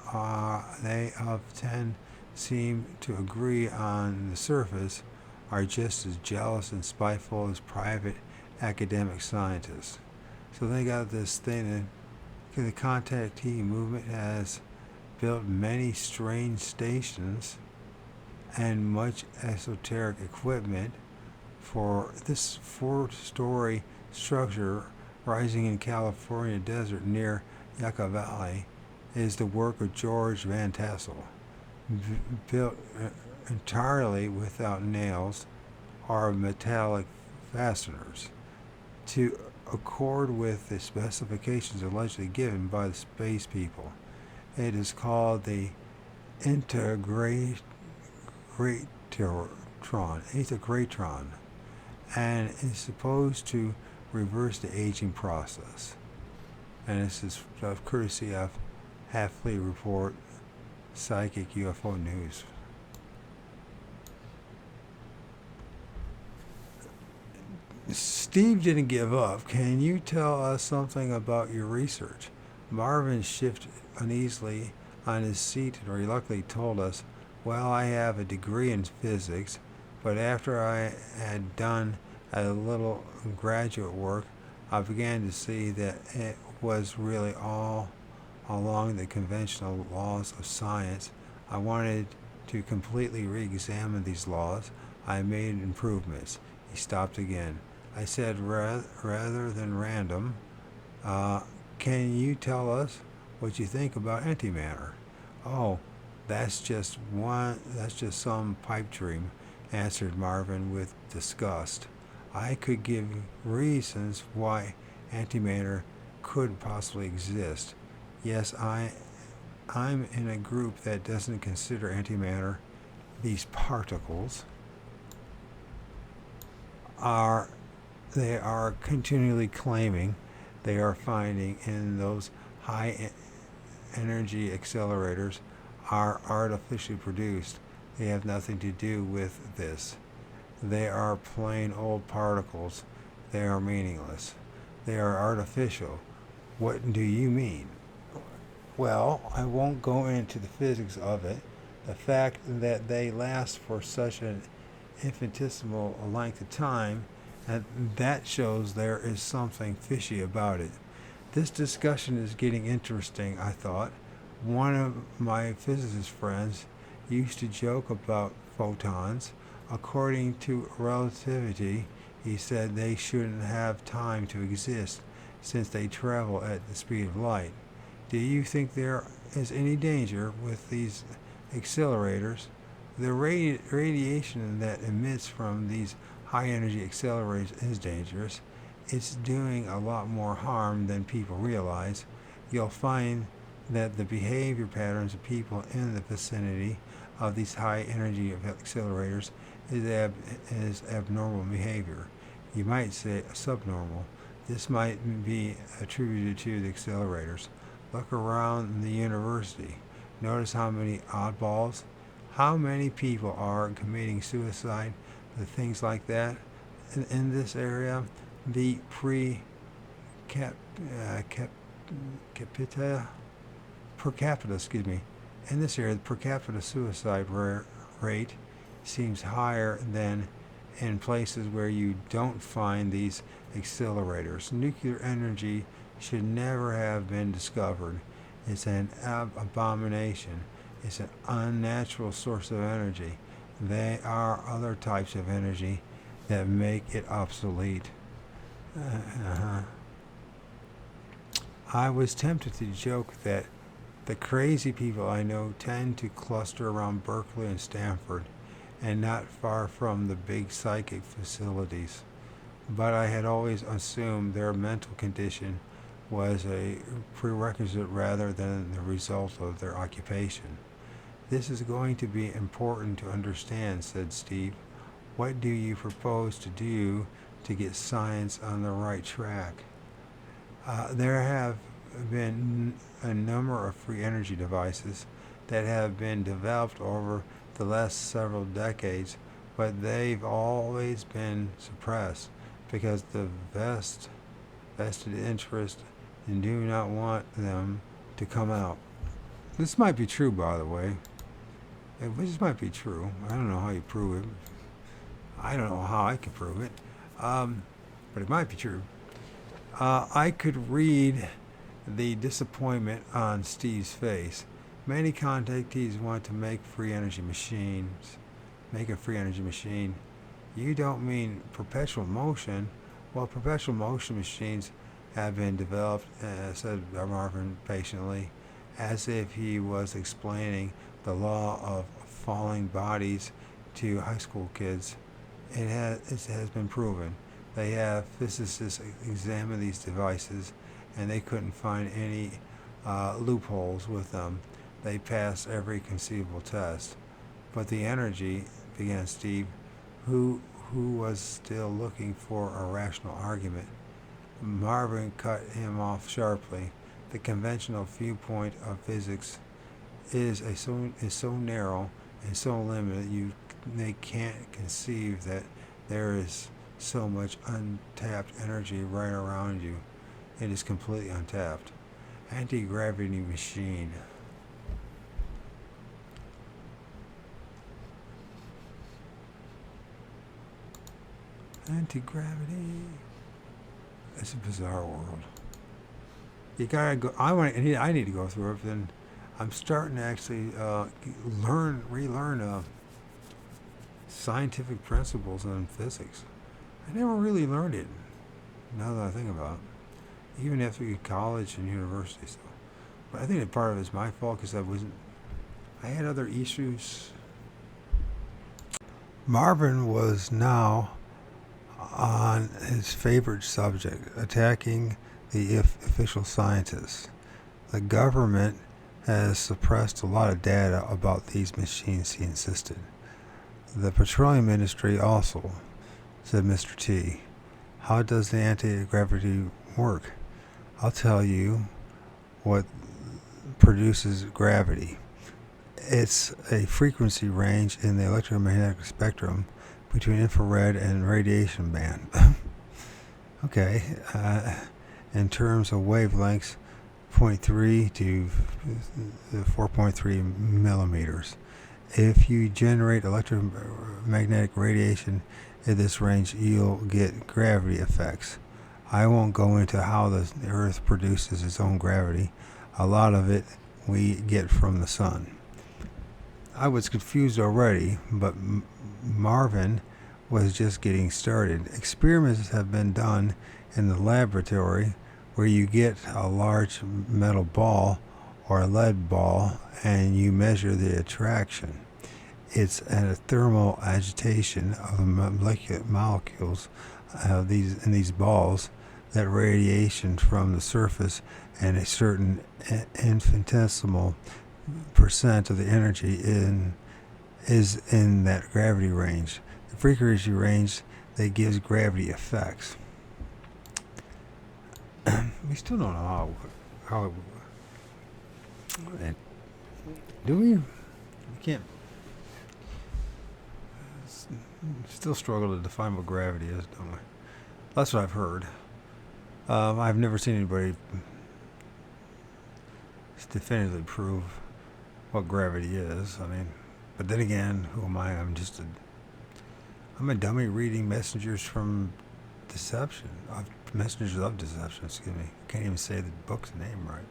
often seem to agree on the surface, are just as jealous and spiteful as private academic scientists. So they got this thing that the contactee movement has built many strange stations and much esoteric equipment for this 4-story structure rising in California desert near Yucca Valley is the work of George Van Tassel. Built entirely without nails or metallic fasteners to accord with the specifications allegedly given by the space people. It is called the Integratron, and is supposed to reverse the aging process. And this is courtesy of Halfley Report, Psychic UFO News. Steve didn't give up. Can you tell us something about your research? Marvin shifted uneasily on his seat and reluctantly told us, well, I have a degree in physics, but after I had done a little graduate work, I began to see that it was really all along the conventional laws of science. I wanted to completely re-examine these laws. I made improvements. He stopped again. I said, rather than random, can you tell us what you think about antimatter? Oh, that's just some pipe dream, answered Marvin with disgust. I could give reasons why antimatter could possibly exist. Yes, I'm in a group that doesn't consider antimatter. These particles they are continually claiming they are finding in those high energy accelerators are artificially produced. They have nothing to do with this. They are plain old particles. They are meaningless. They are artificial. What do you mean? Well, I won't go into the physics of it. The fact that they last for such an infinitesimal length of time, and that shows there is something fishy about it. This discussion is getting interesting, I thought. One of my physicist friends used to joke about photons. According to relativity, he said they shouldn't have time to exist since they travel at the speed of light. Do you think there is any danger with these accelerators? The radiation that emits from these high-energy accelerators is dangerous. It's doing a lot more harm than people realize. You'll find that the behavior patterns of people in the vicinity of these high-energy accelerators is abnormal behavior. You might say subnormal. This might be attributed to the accelerators. Look around the university. Notice how many oddballs, how many people are committing suicide, things like that. In this area, the capita per capita, in this area, the per capita suicide rate seems higher than in places where you don't find these accelerators. Nuclear energy should never have been discovered. It's an abomination. It's an unnatural source of energy. There are other types of energy that make it obsolete. I was tempted to joke that the crazy people I know tend to cluster around Berkeley and Stanford and not far from the big psychic facilities. But I had always assumed their mental condition was a prerequisite rather than the result of their occupation. This is going to be important to understand, said Steve. What do you propose to do to get science on the right track? There have been a number of free energy devices that have been developed over the last several decades, but they've always been suppressed because the vested interest and do not want them to come out. This might be true, by the way. This might be true. I don't know how you prove it. I don't know how I can prove it. But it might be true. I could read the disappointment on Steve's face. Many contactees want to make free energy machines. Make a free energy machine. You don't mean perpetual motion? Well, perpetual motion machines have been developed, said Marvin patiently, as if he was explaining the law of falling bodies to high school kids. It has been proven. They have physicists examine these devices, and they couldn't find any loopholes with them. They passed every conceivable test. But the energy, began Steve, who was still looking for a rational argument. Marvin cut him off sharply. The conventional viewpoint of physics is so narrow and so limited they can't conceive that there is so much untapped energy right around you. It is completely untapped. Anti-gravity machine. Anti-gravity. It's a bizarre world. You gotta go. I need to go through it. Then I'm starting to actually relearn scientific principles in physics. I never really learned it. Now that I think about it, even after college and university stuff. But I think that part of it is my fault because I had other issues. Marvin was now on his favorite subject, attacking the official scientists. The government has suppressed a lot of data about these machines, he insisted. The petroleum industry also, said Mr. T. How does the anti-gravity work? I'll tell you what produces gravity. It's a frequency range in the electromagnetic spectrum between infrared and radiation band. Okay, in terms of wavelengths, 0.3 to 4.3 millimeters. If you generate electromagnetic radiation in this range, you'll get gravity effects. I won't go into how the Earth produces its own gravity. A lot of it we get from the sun. I was confused already, but Marvin was just getting started. Experiments have been done in the laboratory where you get a large metal ball or a lead ball and you measure the attraction. It's a thermal agitation of the molecules in these balls, that radiation from the surface, and a certain infinitesimal percent of the energy is in that gravity range. The frequency range that gives gravity effects. We still don't know how And do we? We can't. Still struggle to define what gravity is, don't we? That's what I've heard. I've never seen anybody definitively prove what gravity is. I mean, but then again, who am I? I'm a dummy reading messengers from deception. Messengers of deception. Excuse me. I can't even say the book's name right.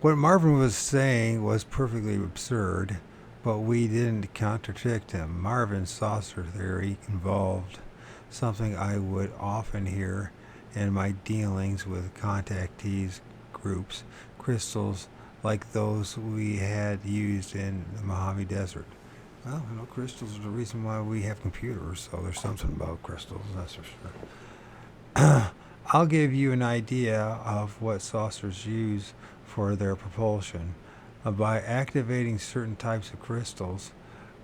What Marvin was saying was perfectly absurd, but we didn't contradict him. Marvin's saucer theory involved something I would often hear in my dealings with contactees groups, crystals like those we had used in the Mojave Desert. Well, crystals are the reason why we have computers, so there's something about crystals, that's for sure. I'll give you an idea of what saucers use for their propulsion. By activating certain types of crystals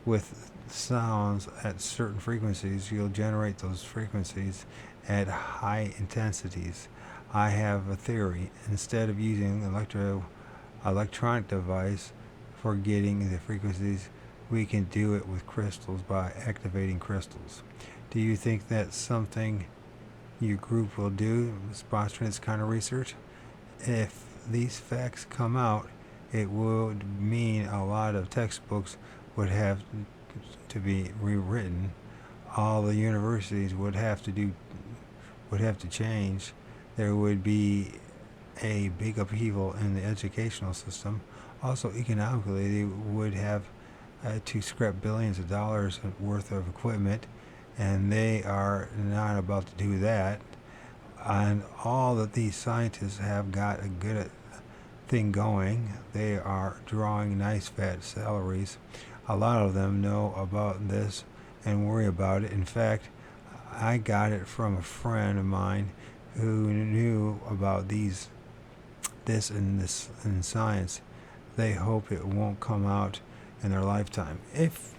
with sounds at certain frequencies, you'll generate those frequencies at high intensities. I have a theory. Instead of using electronic device for getting the frequencies, we can do it with crystals by activating crystals. Do you think that's something your group will do, sponsoring this kind of research? If these facts come out, it would mean a lot of textbooks would have to be rewritten. All the universities would have to change. There would be a big upheaval in the educational system. Also, economically, they would have to scrap billions of dollars worth of equipment, and they are not about to do that. And all that these scientists have got a good thing going. They are drawing nice fat salaries. A lot of them know about this and worry about it. In fact, I got it from a friend of mine who knew about this in science. They hope it won't come out in their lifetime. If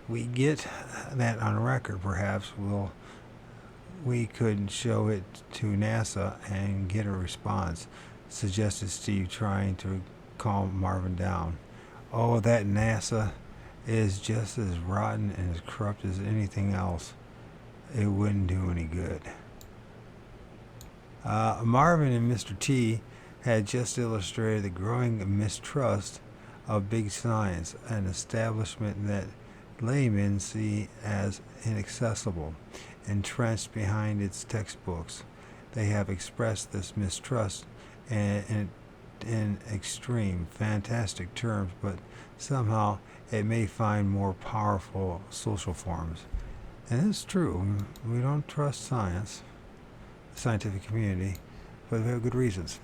we get that on record, perhaps we could show it to NASA and get a response, suggested Steve, trying to calm Marvin down. Oh, that NASA is just as rotten and as corrupt as anything else. It wouldn't do any good. Marvin and Mr. T had just illustrated the growing mistrust of big science, an establishment that laymen see as inaccessible, entrenched behind its textbooks. They have expressed this mistrust in extreme, fantastic terms, but somehow it may find more powerful social forms. And it's true, we don't trust science, the scientific community, but we have good reasons.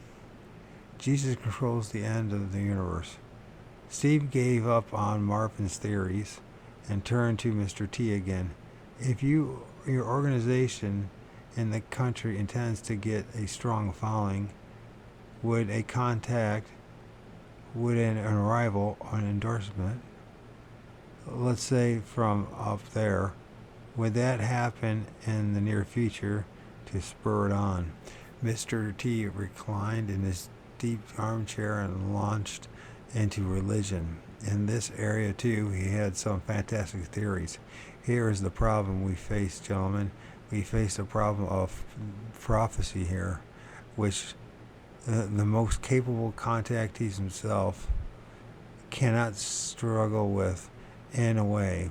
Jesus controls the end of the universe. Steve gave up on Marvin's theories and turned to Mr. T again. If your organization in the country intends to get a strong following, would an arrival, an endorsement, let's say from up there, would that happen in the near future to spur it on? Mr. T reclined in his deep armchair and launched into religion. In this area, too, he had some fantastic theories. Here is the problem we face, gentlemen. We face a problem of prophecy here, which the most capable contactees himself cannot struggle with in a way.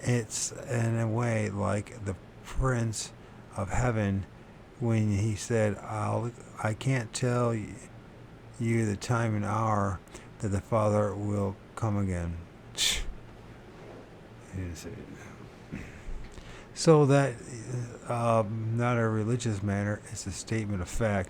It's in a way like the Prince of Heaven when he said, I can't tell you the time and hour that the Father will come again. So that not a religious matter, it's a statement of fact.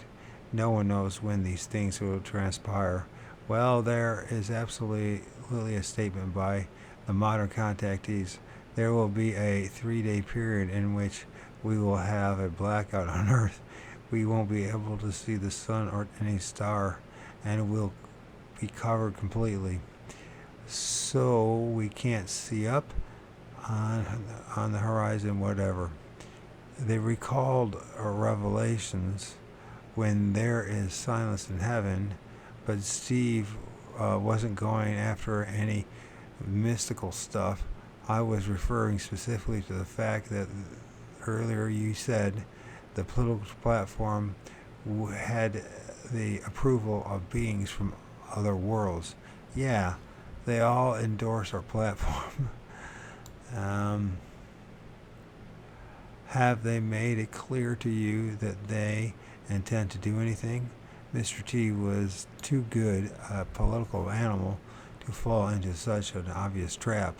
No one knows when these things will transpire. Well, there is absolutely a statement by the modern contactees. There will be a 3-day period in which we will have a blackout on Earth. We won't be able to see the sun or any star, and we'll be covered completely. So we can't see up on the horizon, whatever. They recalled revelations when there is silence in heaven, but Steve wasn't going after any mystical stuff. I was referring specifically to the fact that earlier you said the political platform had the approval of beings from other worlds. Yeah, they all endorse our platform. um, have they made it clear to you that they intend to do anything? Mr. T was too good a political animal to fall into such an obvious trap.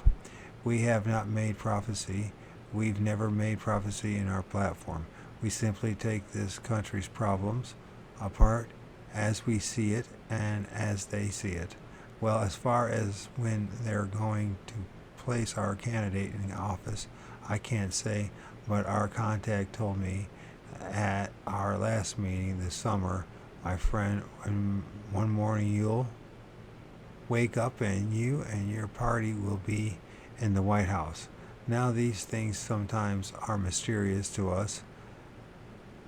We have not made prophecy. We've never made prophecy in our platform. We simply take this country's problems apart as we see it and as they see it. Well, as far as when they're going to place our candidate in office, I can't say, but our contact told me at our last meeting this summer, my friend, one morning you'll wake up and you and your party will be in the White House. Now, these things sometimes are mysterious to us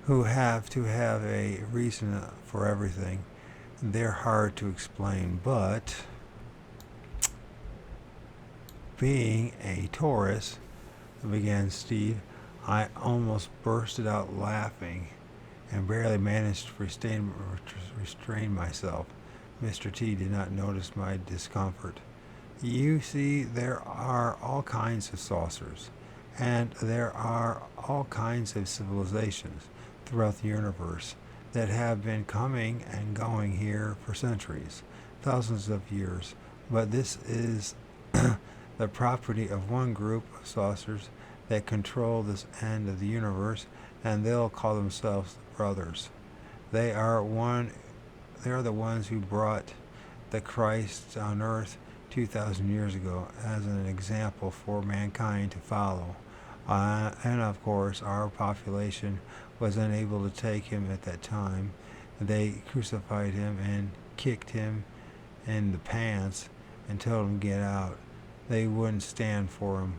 who have to have a reason for everything. They're hard to explain, but being a Taurus, began Steve, I almost bursted out laughing and barely managed to restrain myself. Mr. T did not notice my discomfort. You see, there are all kinds of saucers, and there are all kinds of civilizations throughout the universe that have been coming and going here for centuries, thousands of years. But this is the property of one group of saucers that control this end of the universe, and they'll call themselves brothers. They are the ones who brought the Christ on earth 2,000 years ago as an example for mankind to follow. And of course, our population was unable to take him at that time. They crucified him and kicked him in the pants and told him to get out. They wouldn't stand for him.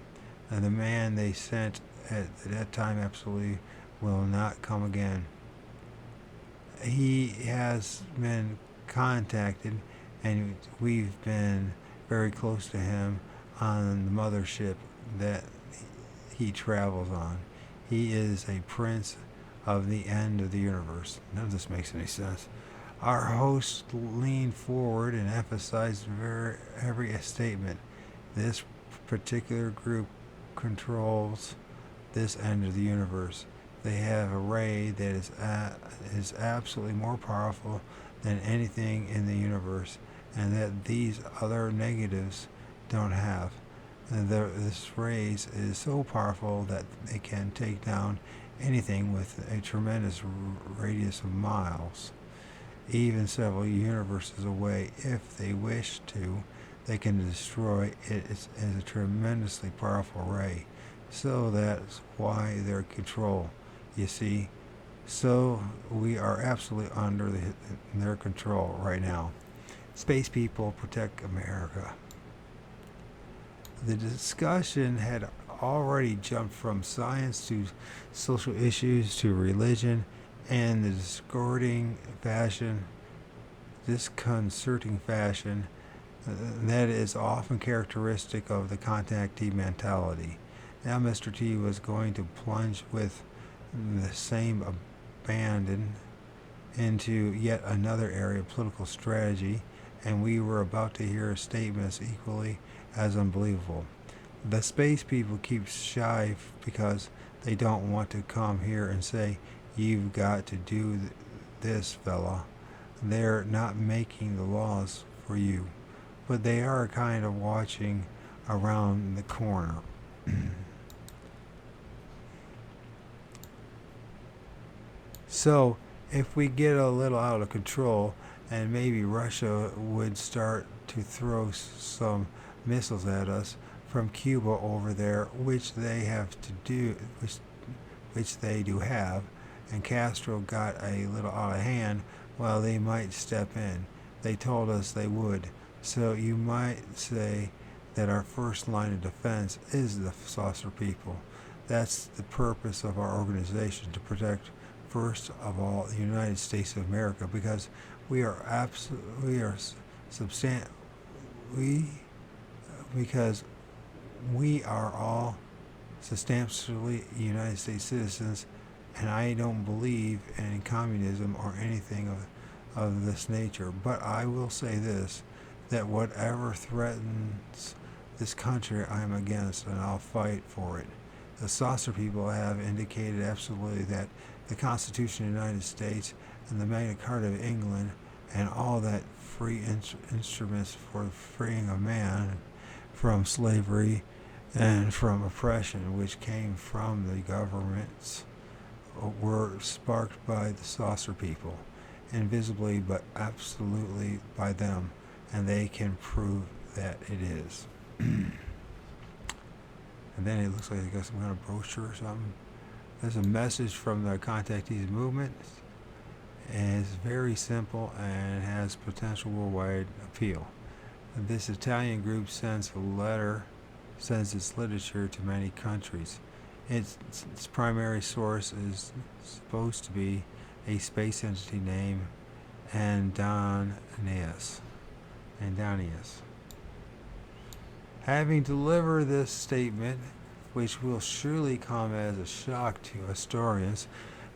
And the man they sent at that time absolutely will not come again. He has been contacted, and we've been very close to him on the mothership that he travels on. He is a prince of the end of the universe. None of this makes any sense. Our host leaned forward and emphasized every statement. This particular group controls this end of the universe. They have a ray that is absolutely more powerful than anything in the universe, and that these other negatives don't have. And this rays is so powerful that they can take down anything with a tremendous radius of miles, even several universes away. If they wish to, they can destroy it as a tremendously powerful ray. So that's why they're control, you see. So we are absolutely under their control right now. Space people protect America. The discussion had already jumped from science to social issues to religion, and the disconcerting fashion that is often characteristic of the contactee mentality. Now Mr. T was going to plunge with the same abandon into yet another area of political strategy, and we were about to hear statements equally as unbelievable. The space people keep shy because they don't want to come here and say, "You've got to do this, fella." They're not making the laws for you, but they are kind of watching around the corner. So, if we get a little out of control, and maybe Russia would start to throw some missiles at us from Cuba over there, which they have to do, which they do have, and Castro got a little out of hand, well, they might step in. They told us they would. So you might say that our first line of defense is the saucer people. That's the purpose of our organization, to protect first of all, the United States of America, because we are substan- we because we are all substantially United States citizens, and I don't believe in communism or anything of this nature. But I will say this, that whatever threatens this country, I'm against, and I'll fight for it. The saucer people have indicated absolutely that the Constitution of the United States and the Magna Carta of England and all that free instruments for freeing a man from slavery and from oppression, which came from the governments, were sparked by the saucer people, invisibly but absolutely by them, and they can prove that it is. And then it looks like they got some kind of brochure or something. There's a message from the Contactees movement, and it's very simple and has potential worldwide appeal. And this Italian group sends its literature to many countries. Its primary source is supposed to be a space entity named Andonius. Having delivered this statement, which will surely come as a shock to historians,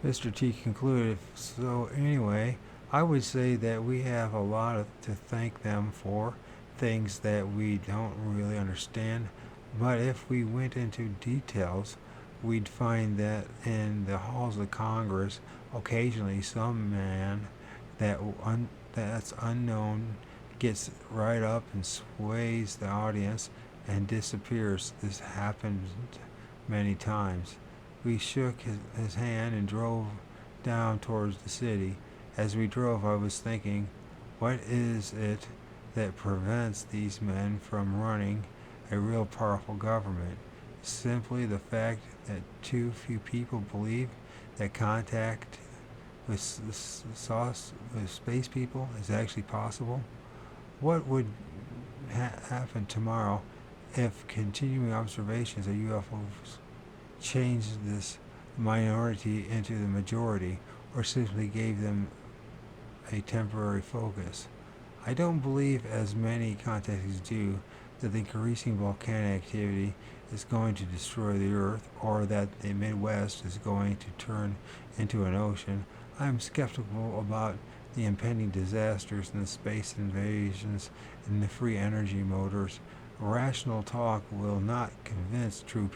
Mr. T concluded, so anyway, I would say that we have a lot to thank them for, things that we don't really understand, but if we went into details, we'd find that in the halls of Congress, occasionally some man that's unknown gets right up and sways the audience and disappears. This happened many times. We shook his hand and drove down towards the city. As we drove, I was thinking, what is it that prevents these men from running a real powerful government? Simply the fact that too few people believe that contact with space people is actually possible? What would happen tomorrow if continuing observations of UFOs changed this minority into the majority, or simply gave them a temporary focus? I don't believe, as many contactees do, that the increasing volcanic activity is going to destroy the Earth, or that the Midwest is going to turn into an ocean. I am skeptical about the impending disasters and the space invasions and the free energy motors. Rational talk will not convince true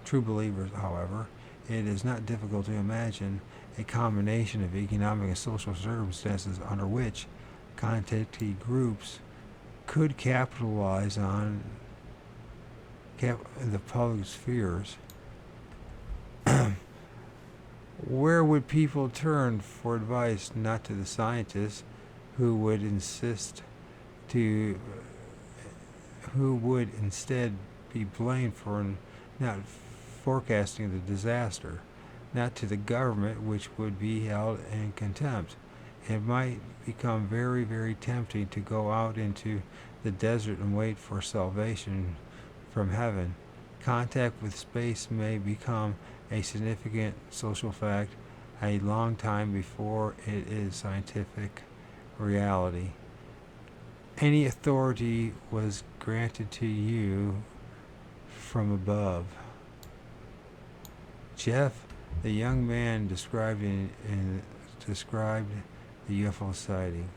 believers, however. It is not difficult to imagine a combination of economic and social circumstances under which contactee groups could capitalize on the public spheres. Where would people turn for advice? Not to the scientists who would instead be blamed for not forecasting the disaster, not to the government, which would be held in contempt. It might become very, very tempting to go out into the desert and wait for salvation from heaven. Contact with space may become a significant social fact a long time before it is scientific reality. Any authority was granted to you from above. Jeff, the young man described described the UFO sighting.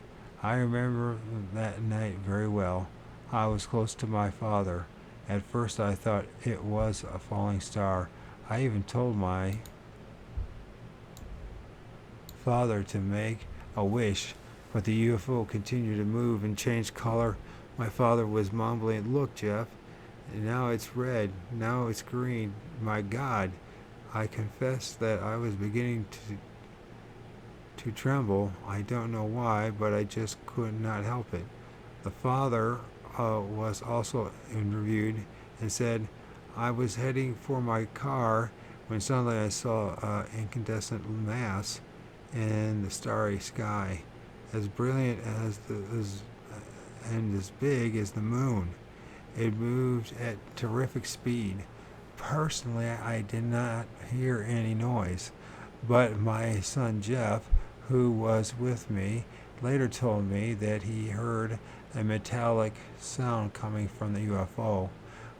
I remember that night very well. I was close to my father. At first I thought it was a falling star. I even told my father to make a wish, but the UFO continued to move and change color. My father was mumbling, "Look, Jeff, now it's red, now it's green. My God." I confess that I was beginning to tremble. I don't know why, but I just could not help it. The father was also interviewed and said, I was heading for my car when suddenly I saw an incandescent mass in the starry sky, as brilliant and as big as the moon. It moved at terrific speed. Personally, I did not hear any noise, But my son Jeff, who was with me, later told me that he heard a metallic sound coming from the UFO.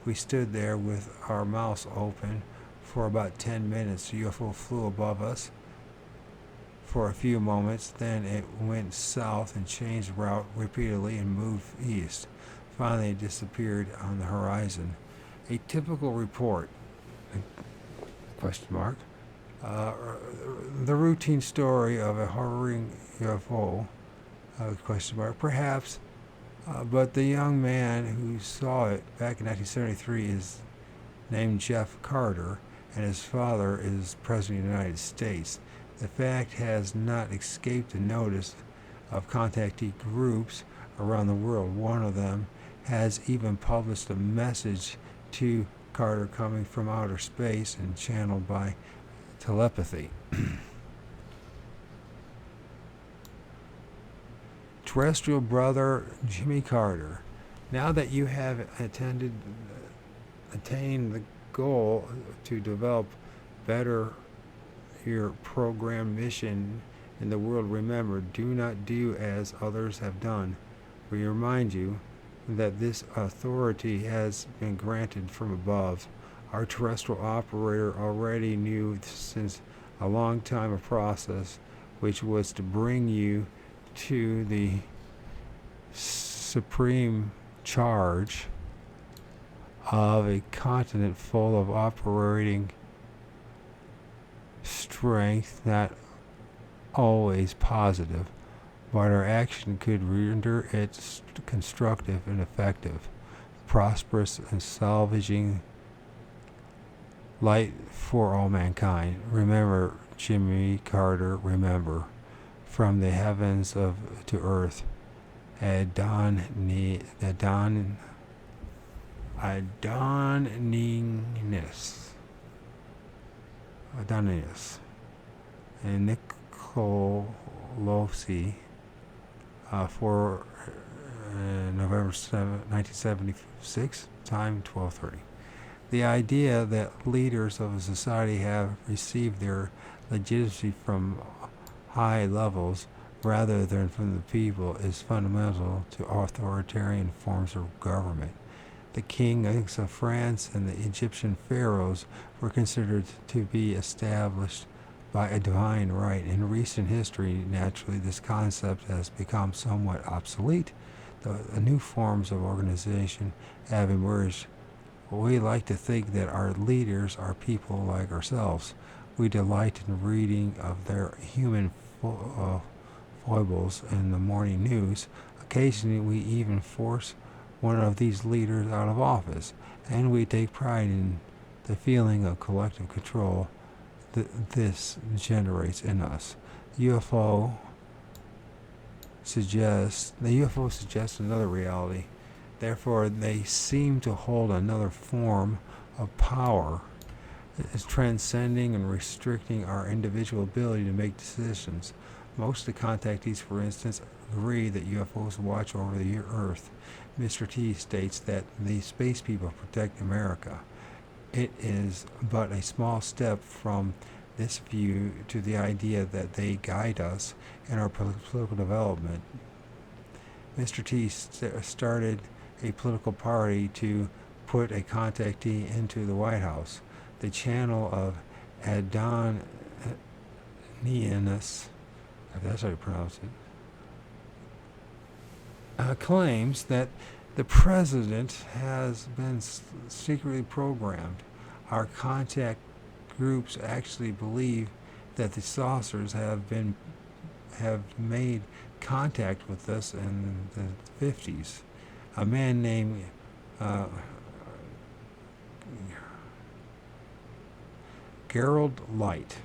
We stood there with our mouths open for about 10 minutes. The UFO flew above us for a few moments, then it went south and changed route repeatedly and moved east. Finally, it disappeared on the horizon. A typical report, question mark, the routine story of a hovering UFO, question mark, perhaps, but the young man who saw it back in 1973 is named Jeff Carter, and his father is President of the United States. The fact has not escaped the notice of contactee groups around the world. One of them has even published a message to Carter coming from outer space and channeled by telepathy. Terrestrial brother Jimmy Carter, now that you have attained the goal to develop better your program mission in the world, remember, do not do as others have done. We remind you that this authority has been granted from above. Our terrestrial operator already knew since a long time a process which was to bring you to the supreme charge of a continent full of operating strength, not always positive, but our action could render it constructive and effective, prosperous and salvaging light for all mankind. Remember, Jimmy Carter, remember, from the heavens to earth, Adoninus, and Nicolosi for November 7, 1976, time 12:30. The idea that leaders of a society have received their legitimacy from high levels rather than from the people is fundamental to authoritarian forms of government. The kings of France and the Egyptian pharaohs were considered to be established by a divine right. In recent history, naturally, this concept has become somewhat obsolete. The new forms of organization have emerged. We like to think that our leaders are people like ourselves. We delight in reading of their human foibles in the morning news. Occasionally, we even force one of these leaders out of office, and we take pride in the feeling of collective control that this generates in us. The UFO suggests another reality. Therefore, they seem to hold another form of power. It's transcending and restricting our individual ability to make decisions. Most of the contactees, for instance, agree that UFOs watch over the Earth. Mr. T states that the space people protect America. It is but a small step from this view to the idea that they guide us in our political development. Mr. T started a political party to put a contactee into the White House. The channel of Adoninus, if that's how you pronounce it, claims that the president has been secretly programmed. Our contact groups actually believe that the saucers have made contact with us in the 50s. A man named Gerald Light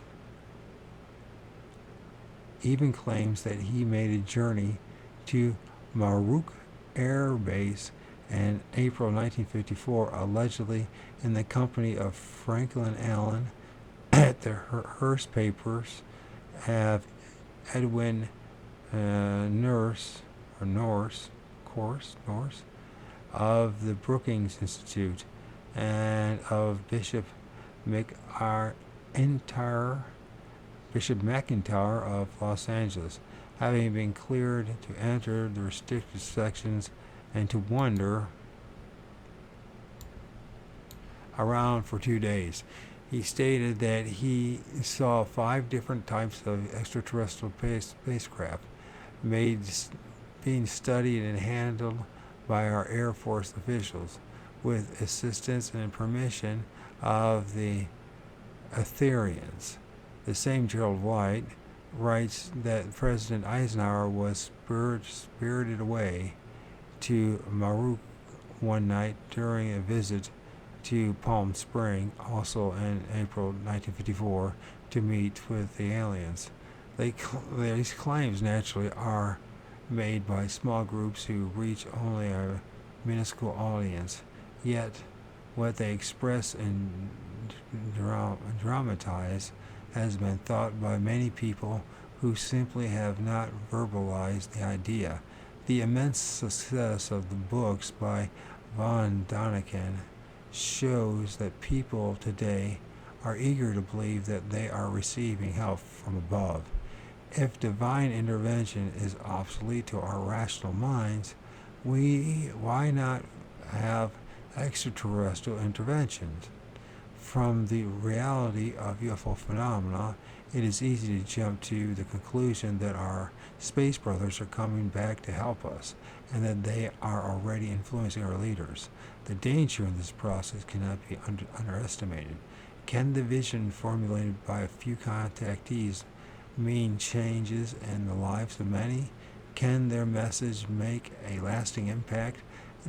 even claims that he made a journey to Maruk Air Base in April 1954, allegedly in the company of Franklin Allen. At the Hearst papers have Edwin Norse of the Brookings Institute and of Bishop McIntyre Bishop McIntyre of Los Angeles, having been cleared to enter the restricted sections and to wander around for 2 days. He stated that he saw 5 different types of extraterrestrial spacecraft being studied and handled by our Air Force officials with assistance and permission of the Ethereans. The same Gerald White writes that President Eisenhower was spirited away to Maroc one night during a visit to Palm Spring, also in April 1954, to meet with the aliens. These claims naturally are made by small groups who reach only a minuscule audience, yet what they express and dramatize has been thought by many people who simply have not verbalized the idea. The immense success of the books by von Däniken shows that people today are eager to believe that they are receiving help from above. If divine intervention is obsolete to our rational minds, why not have extraterrestrial interventions? From the reality of UFO phenomena, it is easy to jump to the conclusion that our space brothers are coming back to help us, and that they are already influencing our leaders. The danger in this process cannot be underestimated. Can the vision formulated by a few contactees mean changes in the lives of many? Can their message make a lasting impact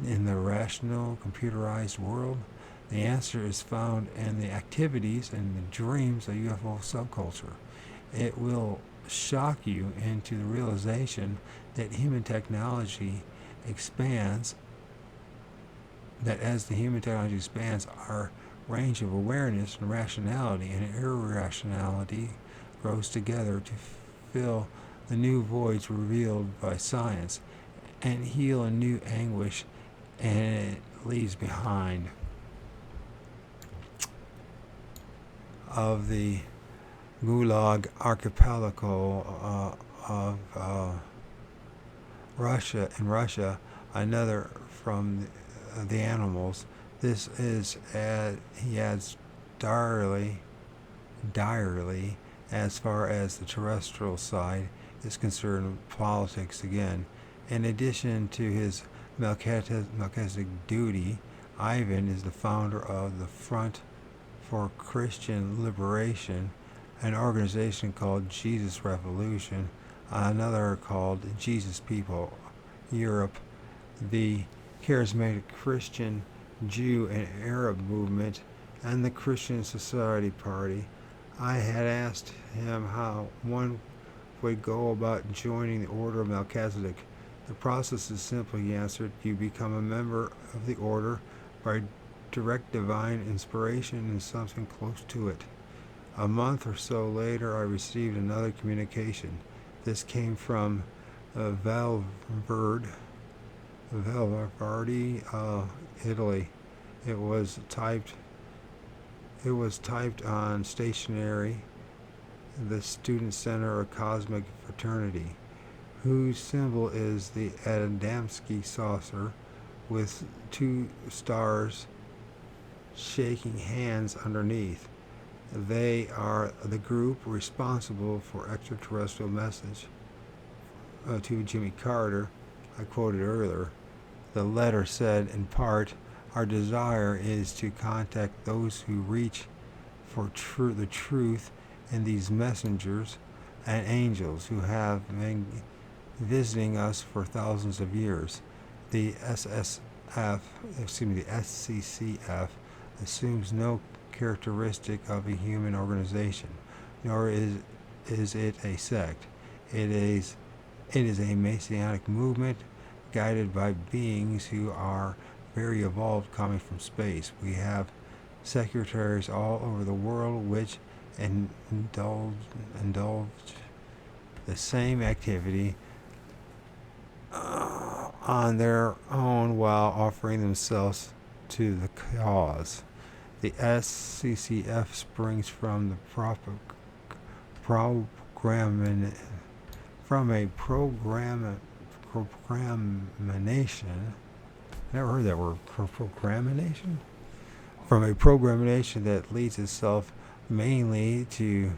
in the rational, computerized world? The answer is found in the activities and the dreams of UFO subculture. It will shock you into the realization that human technology expands, that as the human technology expands, our range of awareness and rationality and irrationality grows together to fill the new voids revealed by science and heal a new anguish and it leaves behind. Of the Gulag archipelago of Russia, another from the animals. This is, he adds, direly, as far as the terrestrial side is concerned, politics again. In addition to his Melchizedek duty, Ivan is the founder of the Front for Christian Liberation, an organization called Jesus Revolution, another called Jesus People Europe, the Charismatic Christian, Jew, and Arab movement, and the Christian Society Party. I had asked him how one would go about joining the Order of Melchizedek. The process is simple, he answered. You become a member of the order by direct divine inspiration and something close to it. A month or so later, I received another communication. This came from Valverde, Italy. It was typed on stationery. The Student Center of Cosmic Fraternity, whose symbol is the Adamski saucer with 2 stars shaking hands underneath. They are the group responsible for extraterrestrial message to Jimmy Carter, I quoted earlier. The letter said, in part, our desire is to contact those who reach for the truth in these messengers and angels who have been visiting us for thousands of years. The SCCF assumes no characteristic of a human organization, nor is it a sect. It is a Messianic movement guided by beings who are very evolved, coming from space. We have secretaries all over the world which indulge the same activity on their own while offering themselves to the cause. The SCCF springs from the programming from a programmation. Never heard that word. Programmation. From a programmation that leads itself mainly to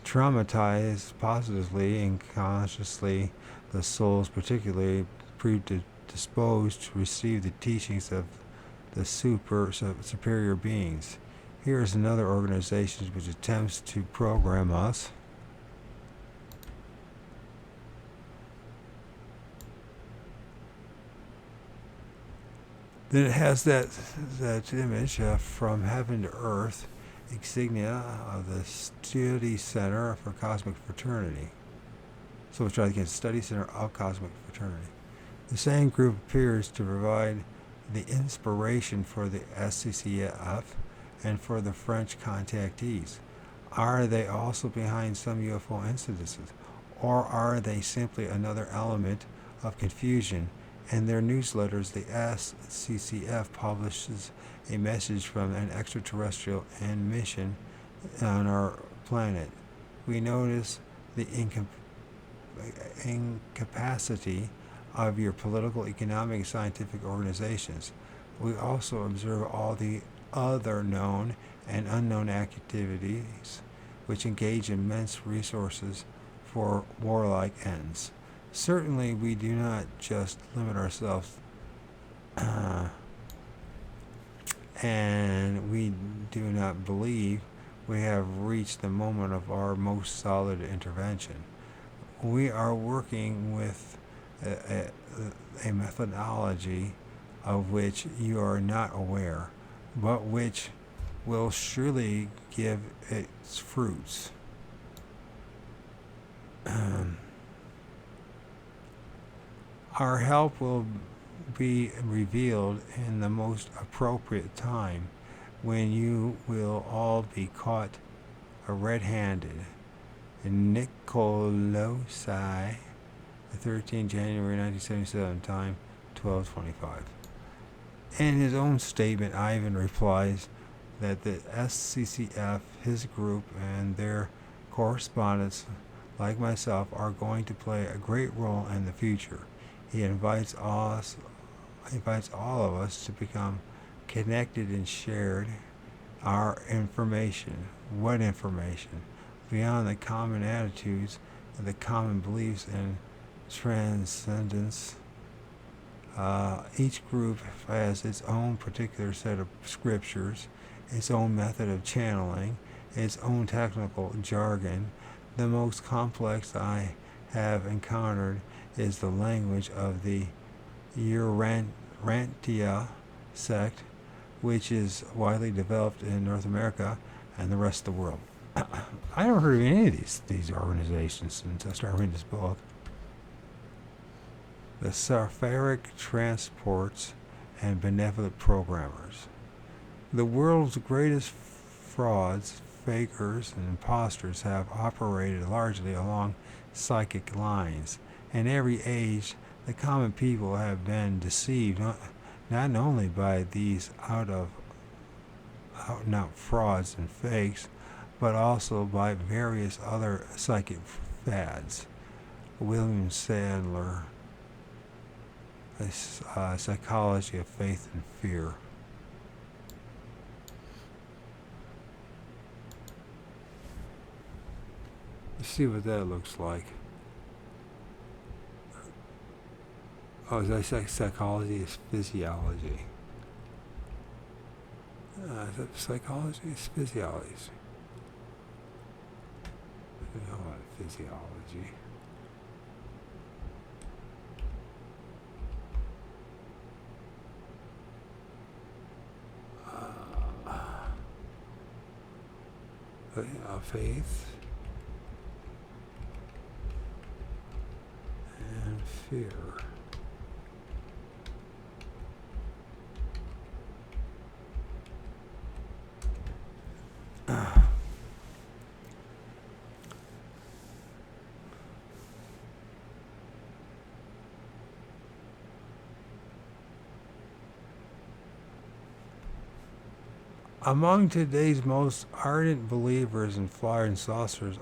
traumatize positively and consciously the souls, particularly predisposed to receive the teachings of the superior beings. Here is another organization which attempts to program us. Then it has that image from heaven to earth, insignia of the Study Center for Cosmic Fraternity. So we'll try again, Study Center of Cosmic Fraternity. The same group appears to provide the inspiration for the SCCF and for the French contactees. Are they also behind some UFO incidences, or are they simply another element of confusion? In their newsletters, the SCCF publishes a message from an extraterrestrial in mission on our planet. We notice the incapacity of your political, economic, scientific organizations. We also observe all the other known and unknown activities which engage immense resources for warlike ends. Certainly, we do not just limit ourselves, and we do not believe we have reached the moment of our most solid intervention. We are working with a methodology of which you are not aware, but which will surely give its fruits. Our help will be revealed in the most appropriate time, when you will all be caught red-handed. Nicolosi, 13 January 1977, time 12:25. In his own statement, Ivan replies that the SCCF, his group, and their correspondents, like myself, are going to play a great role in the future. He invites all of us to become connected and shared our information. What information? Beyond the common attitudes, the common beliefs in transcendence. Each group has its own particular set of scriptures, its own method of channeling, its own technical jargon. The most complex I have encountered is the language of the Urantia sect, which is widely developed in North America and the rest of the world. I never heard of any of these organizations since I started reading this book. The Safaric Transports and Benevolent Programmers. The world's greatest frauds, fakers, and imposters have operated largely along psychic lines. In every age, the common people have been deceived not only by these out-and-out frauds and fakes, but also by various other psychic fads. William Sandler, A Psychology of Faith and Fear. Let's see what that looks like. Oh, is that psychology is physiology? Psychology is physiology. I don't know about physiology. Faith and fear. Among today's most ardent believers in flying saucers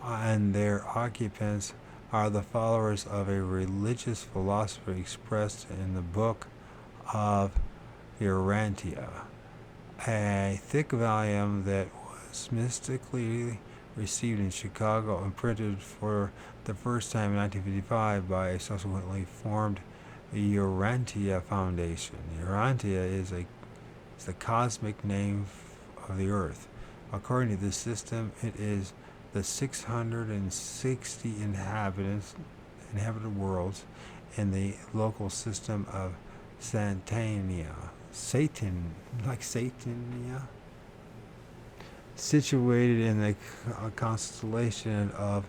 and their occupants are the followers of a religious philosophy expressed in the Book of Urantia, a thick volume that was mystically received in Chicago and printed for the first time in 1955 by a subsequently formed Urantia Foundation. Urantia is the cosmic name of the Earth. According to this system, it is the 660 inhabited worlds in the local system of Satania, situated in the constellation of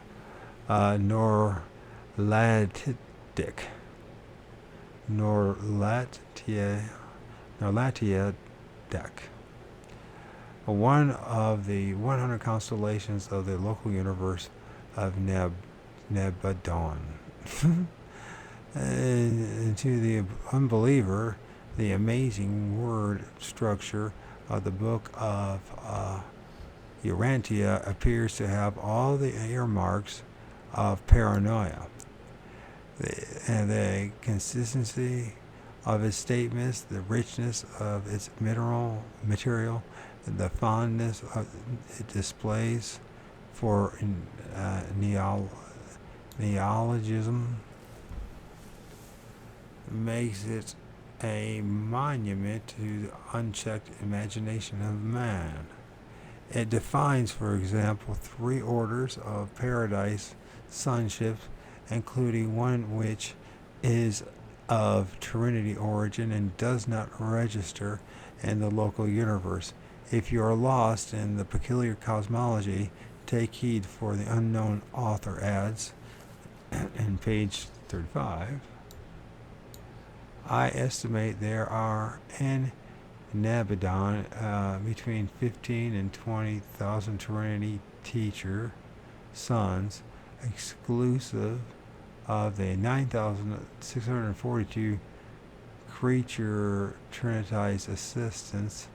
Norlatidic. Norlatiadic, one of the 100 constellations of the local universe of Nebadon. And to the unbeliever, the amazing word structure of the Book of Urantia appears to have all the earmarks of paranoia. The consistency of its statements, the richness of its material, the fondness it displays for neologism makes it a monument to the unchecked imagination of man. It defines, for example, 3 orders of paradise sonships, including one which is of Trinity origin and does not register in the local universe. If you are lost in the peculiar cosmology, take heed, for the unknown author adds, in page 35, I estimate there are in Nabadon between 15 and 20,000 Trinity teacher sons, exclusive of the 9,642 creature trinitized assistants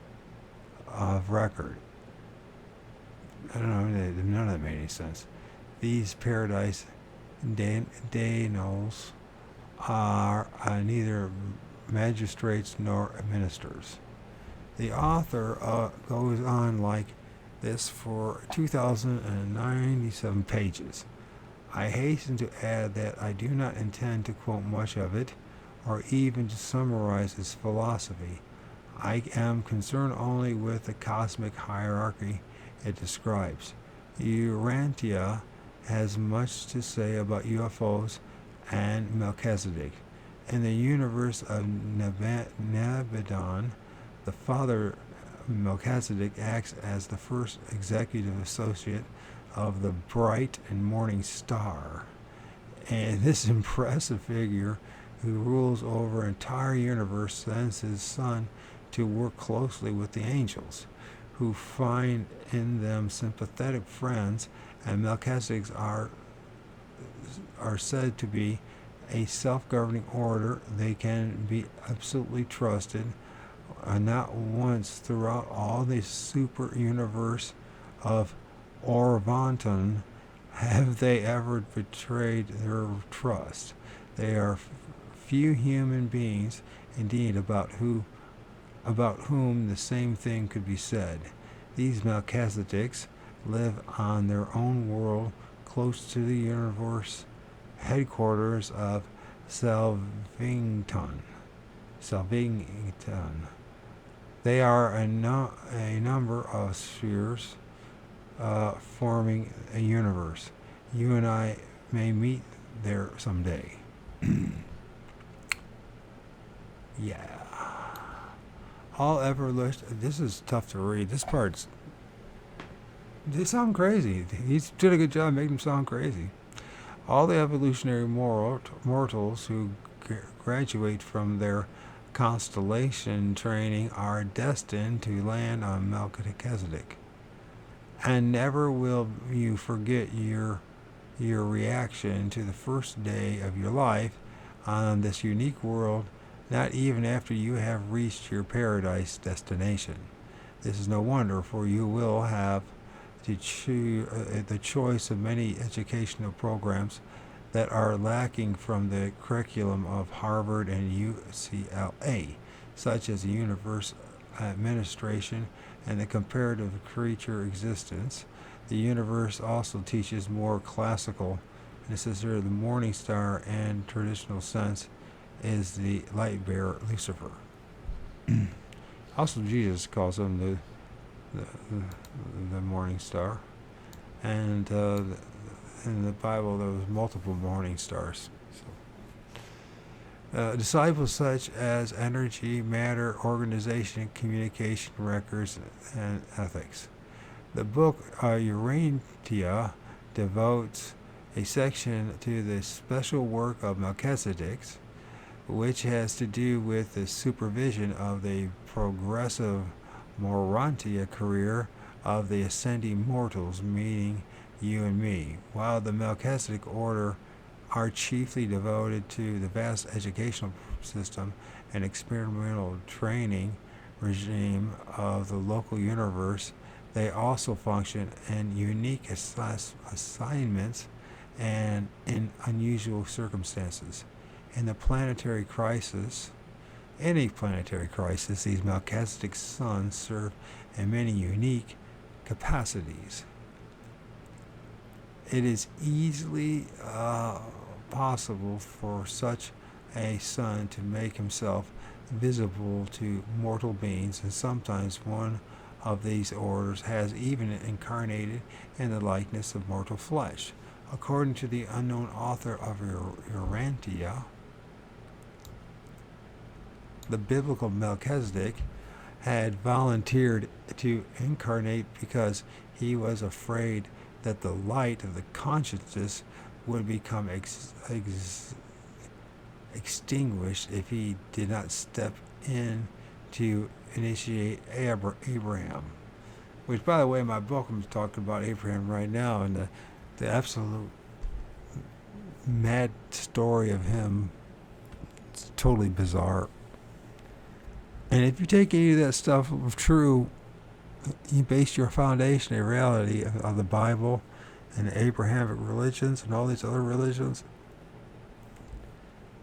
of record. I don't know, none of that made any sense. These paradise Danos are neither magistrates nor ministers. The author goes on like this for 2,097 pages. I hasten to add that I do not intend to quote much of it, or even to summarize its philosophy. I am concerned only with the cosmic hierarchy it describes. Urantia has much to say about UFOs and Melchizedek. In the universe of Nabadon, the father Melchizedek acts as the first executive associate of the bright and morning star. And this impressive figure, who rules over an entire universe, sends his son to work closely with the angels, who find in them sympathetic friends, and Melchizedek's are said to be a self-governing order. They can be absolutely trusted. Not once throughout all the super universe of Orvanton have they ever betrayed their trust. They are few human beings, indeed, about whom the same thing could be said. These Melchizedeks live on their own world, close to the universe headquarters of Salvington. They are a number of spheres forming a universe. You and I may meet there someday. Yeah. All evolution. This is tough to read. This part's. They sound crazy. He did a good job making them sound crazy. All the evolutionary mortals who graduate from their constellation training are destined to land on Melchizedek. And never will you forget your reaction to the first day of your life on this unique world, not even after you have reached your paradise destination. This is no wonder, for you will have the choice of many educational programs that are lacking from the curriculum of Harvard and UCLA, such as the universe administration and the comparative creature existence. The universe also teaches more classical, necessarily the morning star in traditional sense is the light bearer Lucifer. Also, Jesus calls him the morning star, and in the Bible there was multiple morning stars. Disciples such as energy, matter, organization, communication, records, and ethics. The book Urantia devotes a section to the special work of Melchizedek, which has to do with the supervision of the progressive Morantia career of the ascending mortals, meaning you and me, while the Melchizedek order are chiefly devoted to the vast educational system and experimental training regime of the local universe. They also function in unique assignments and in unusual circumstances. In the planetary crisis, any planetary crisis, these Melchizedek sons serve in many unique capacities. It is easily possible for such a son to make himself visible to mortal beings, and sometimes one of these orders has even incarnated in the likeness of mortal flesh. According to the unknown author of Urantia, the biblical Melchizedek had volunteered to incarnate because he was afraid that the light of the consciousness would become extinguished if he did not step in to initiate Abraham. Which, by the way, in my book I'm talking about Abraham right now, and the absolute mad story of him. It's totally bizarre. And if you take any of that stuff true, you base your foundation in reality of the Bible and the Abrahamic religions and all these other religions,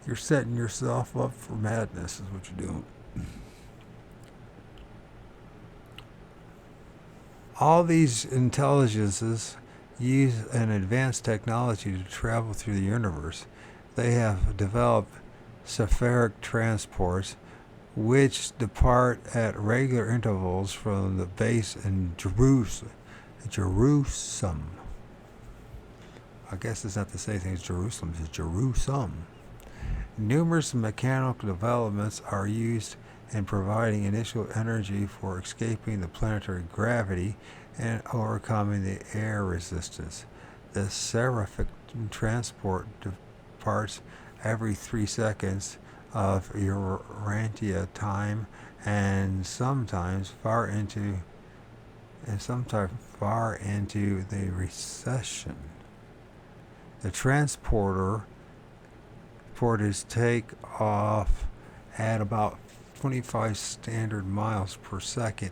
you're setting yourself up for madness is what you're doing. All these intelligences use an advanced technology to travel through the universe. They have developed cepheric transports which depart at regular intervals from the base in Jerusalem. I guess it's not the same thing as Jerusalem, it's Jerusalem. Numerous mechanical developments are used in providing initial energy for escaping the planetary gravity and overcoming the air resistance. The seraphic transport departs every 3 seconds of Urantia time, and sometimes far into the recession. The transporters take off at about 25 standard miles per second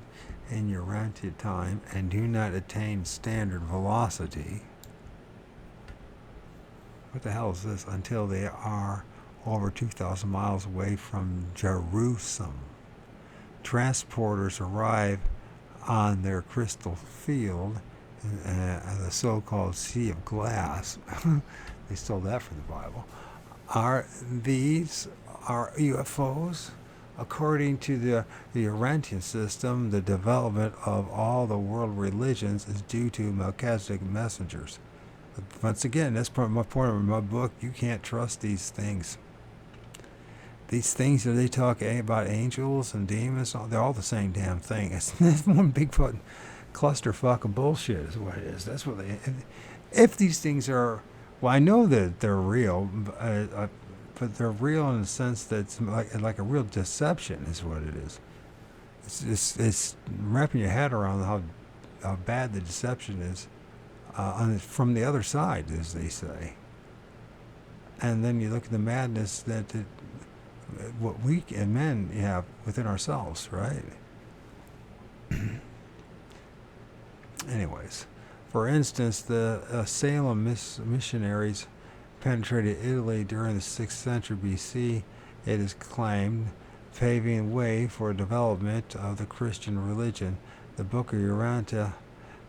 in Urantia time and do not attain standard velocity. What the hell is this? Until they are over 2,000 miles away from Jerusalem. Transporters arrive on their crystal field, the so-called Sea of Glass. They stole that from the Bible. These are UFOs? According to the Urantian system, the development of all the world religions is due to Melchizedek messengers. But once again, that's part of my point of my book. You can't trust these things. These things that they talk about angels and demons, they're all the same damn thing. It's one big clusterfuck of bullshit is what it is. That's what they... If these things are... Well, I know that they're real, but they're real in the sense that it's like a real deception is what it is. It's wrapping your head around how bad the deception is from the other side, as they say. And then you look at the madness that what we and men have within ourselves, right? anyways. For instance, the Salem missionaries penetrated Italy during the 6th century BC. It is claimed, paving the way for development of the Christian religion. The Book of Urantia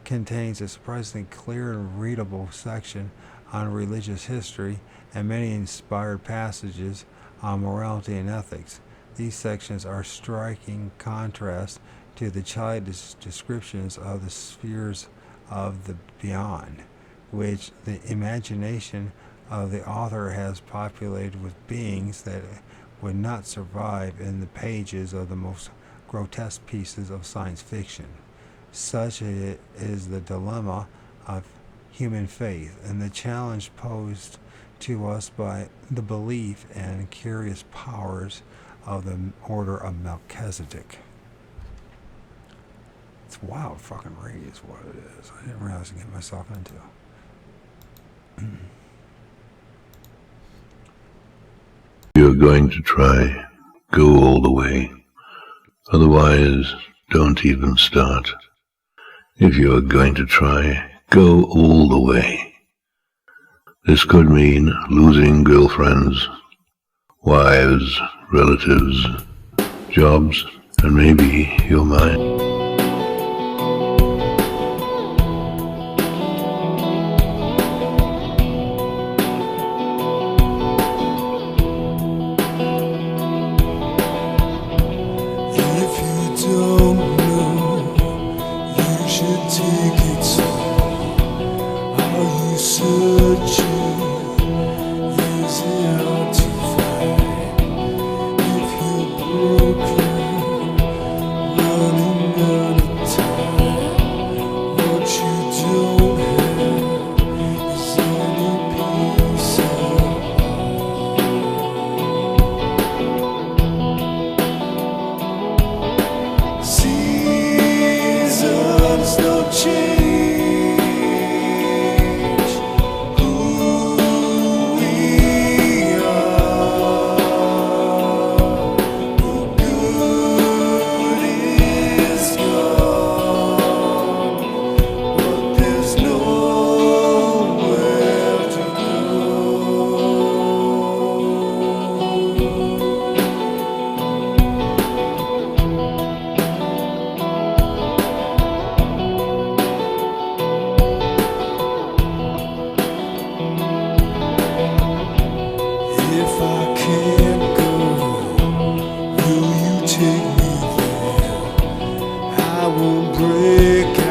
contains a surprisingly clear and readable section on religious history and many inspired passages on morality and ethics. These sections are striking contrast to the childish descriptions of the spheres of the beyond, which the imagination of the author has populated with beings that would not survive in the pages of the most grotesque pieces of science fiction. Such is the dilemma of human faith and the challenge posed to us by the belief and curious powers of the Order of Melchizedek. It's wild fucking read is what it is. I didn't realize I get myself into. You're going to try, go all the way. Otherwise, don't even start. If you're going to try, go all the way. This could mean losing girlfriends, wives, relatives, jobs, and maybe your mind. Take me there. I won't break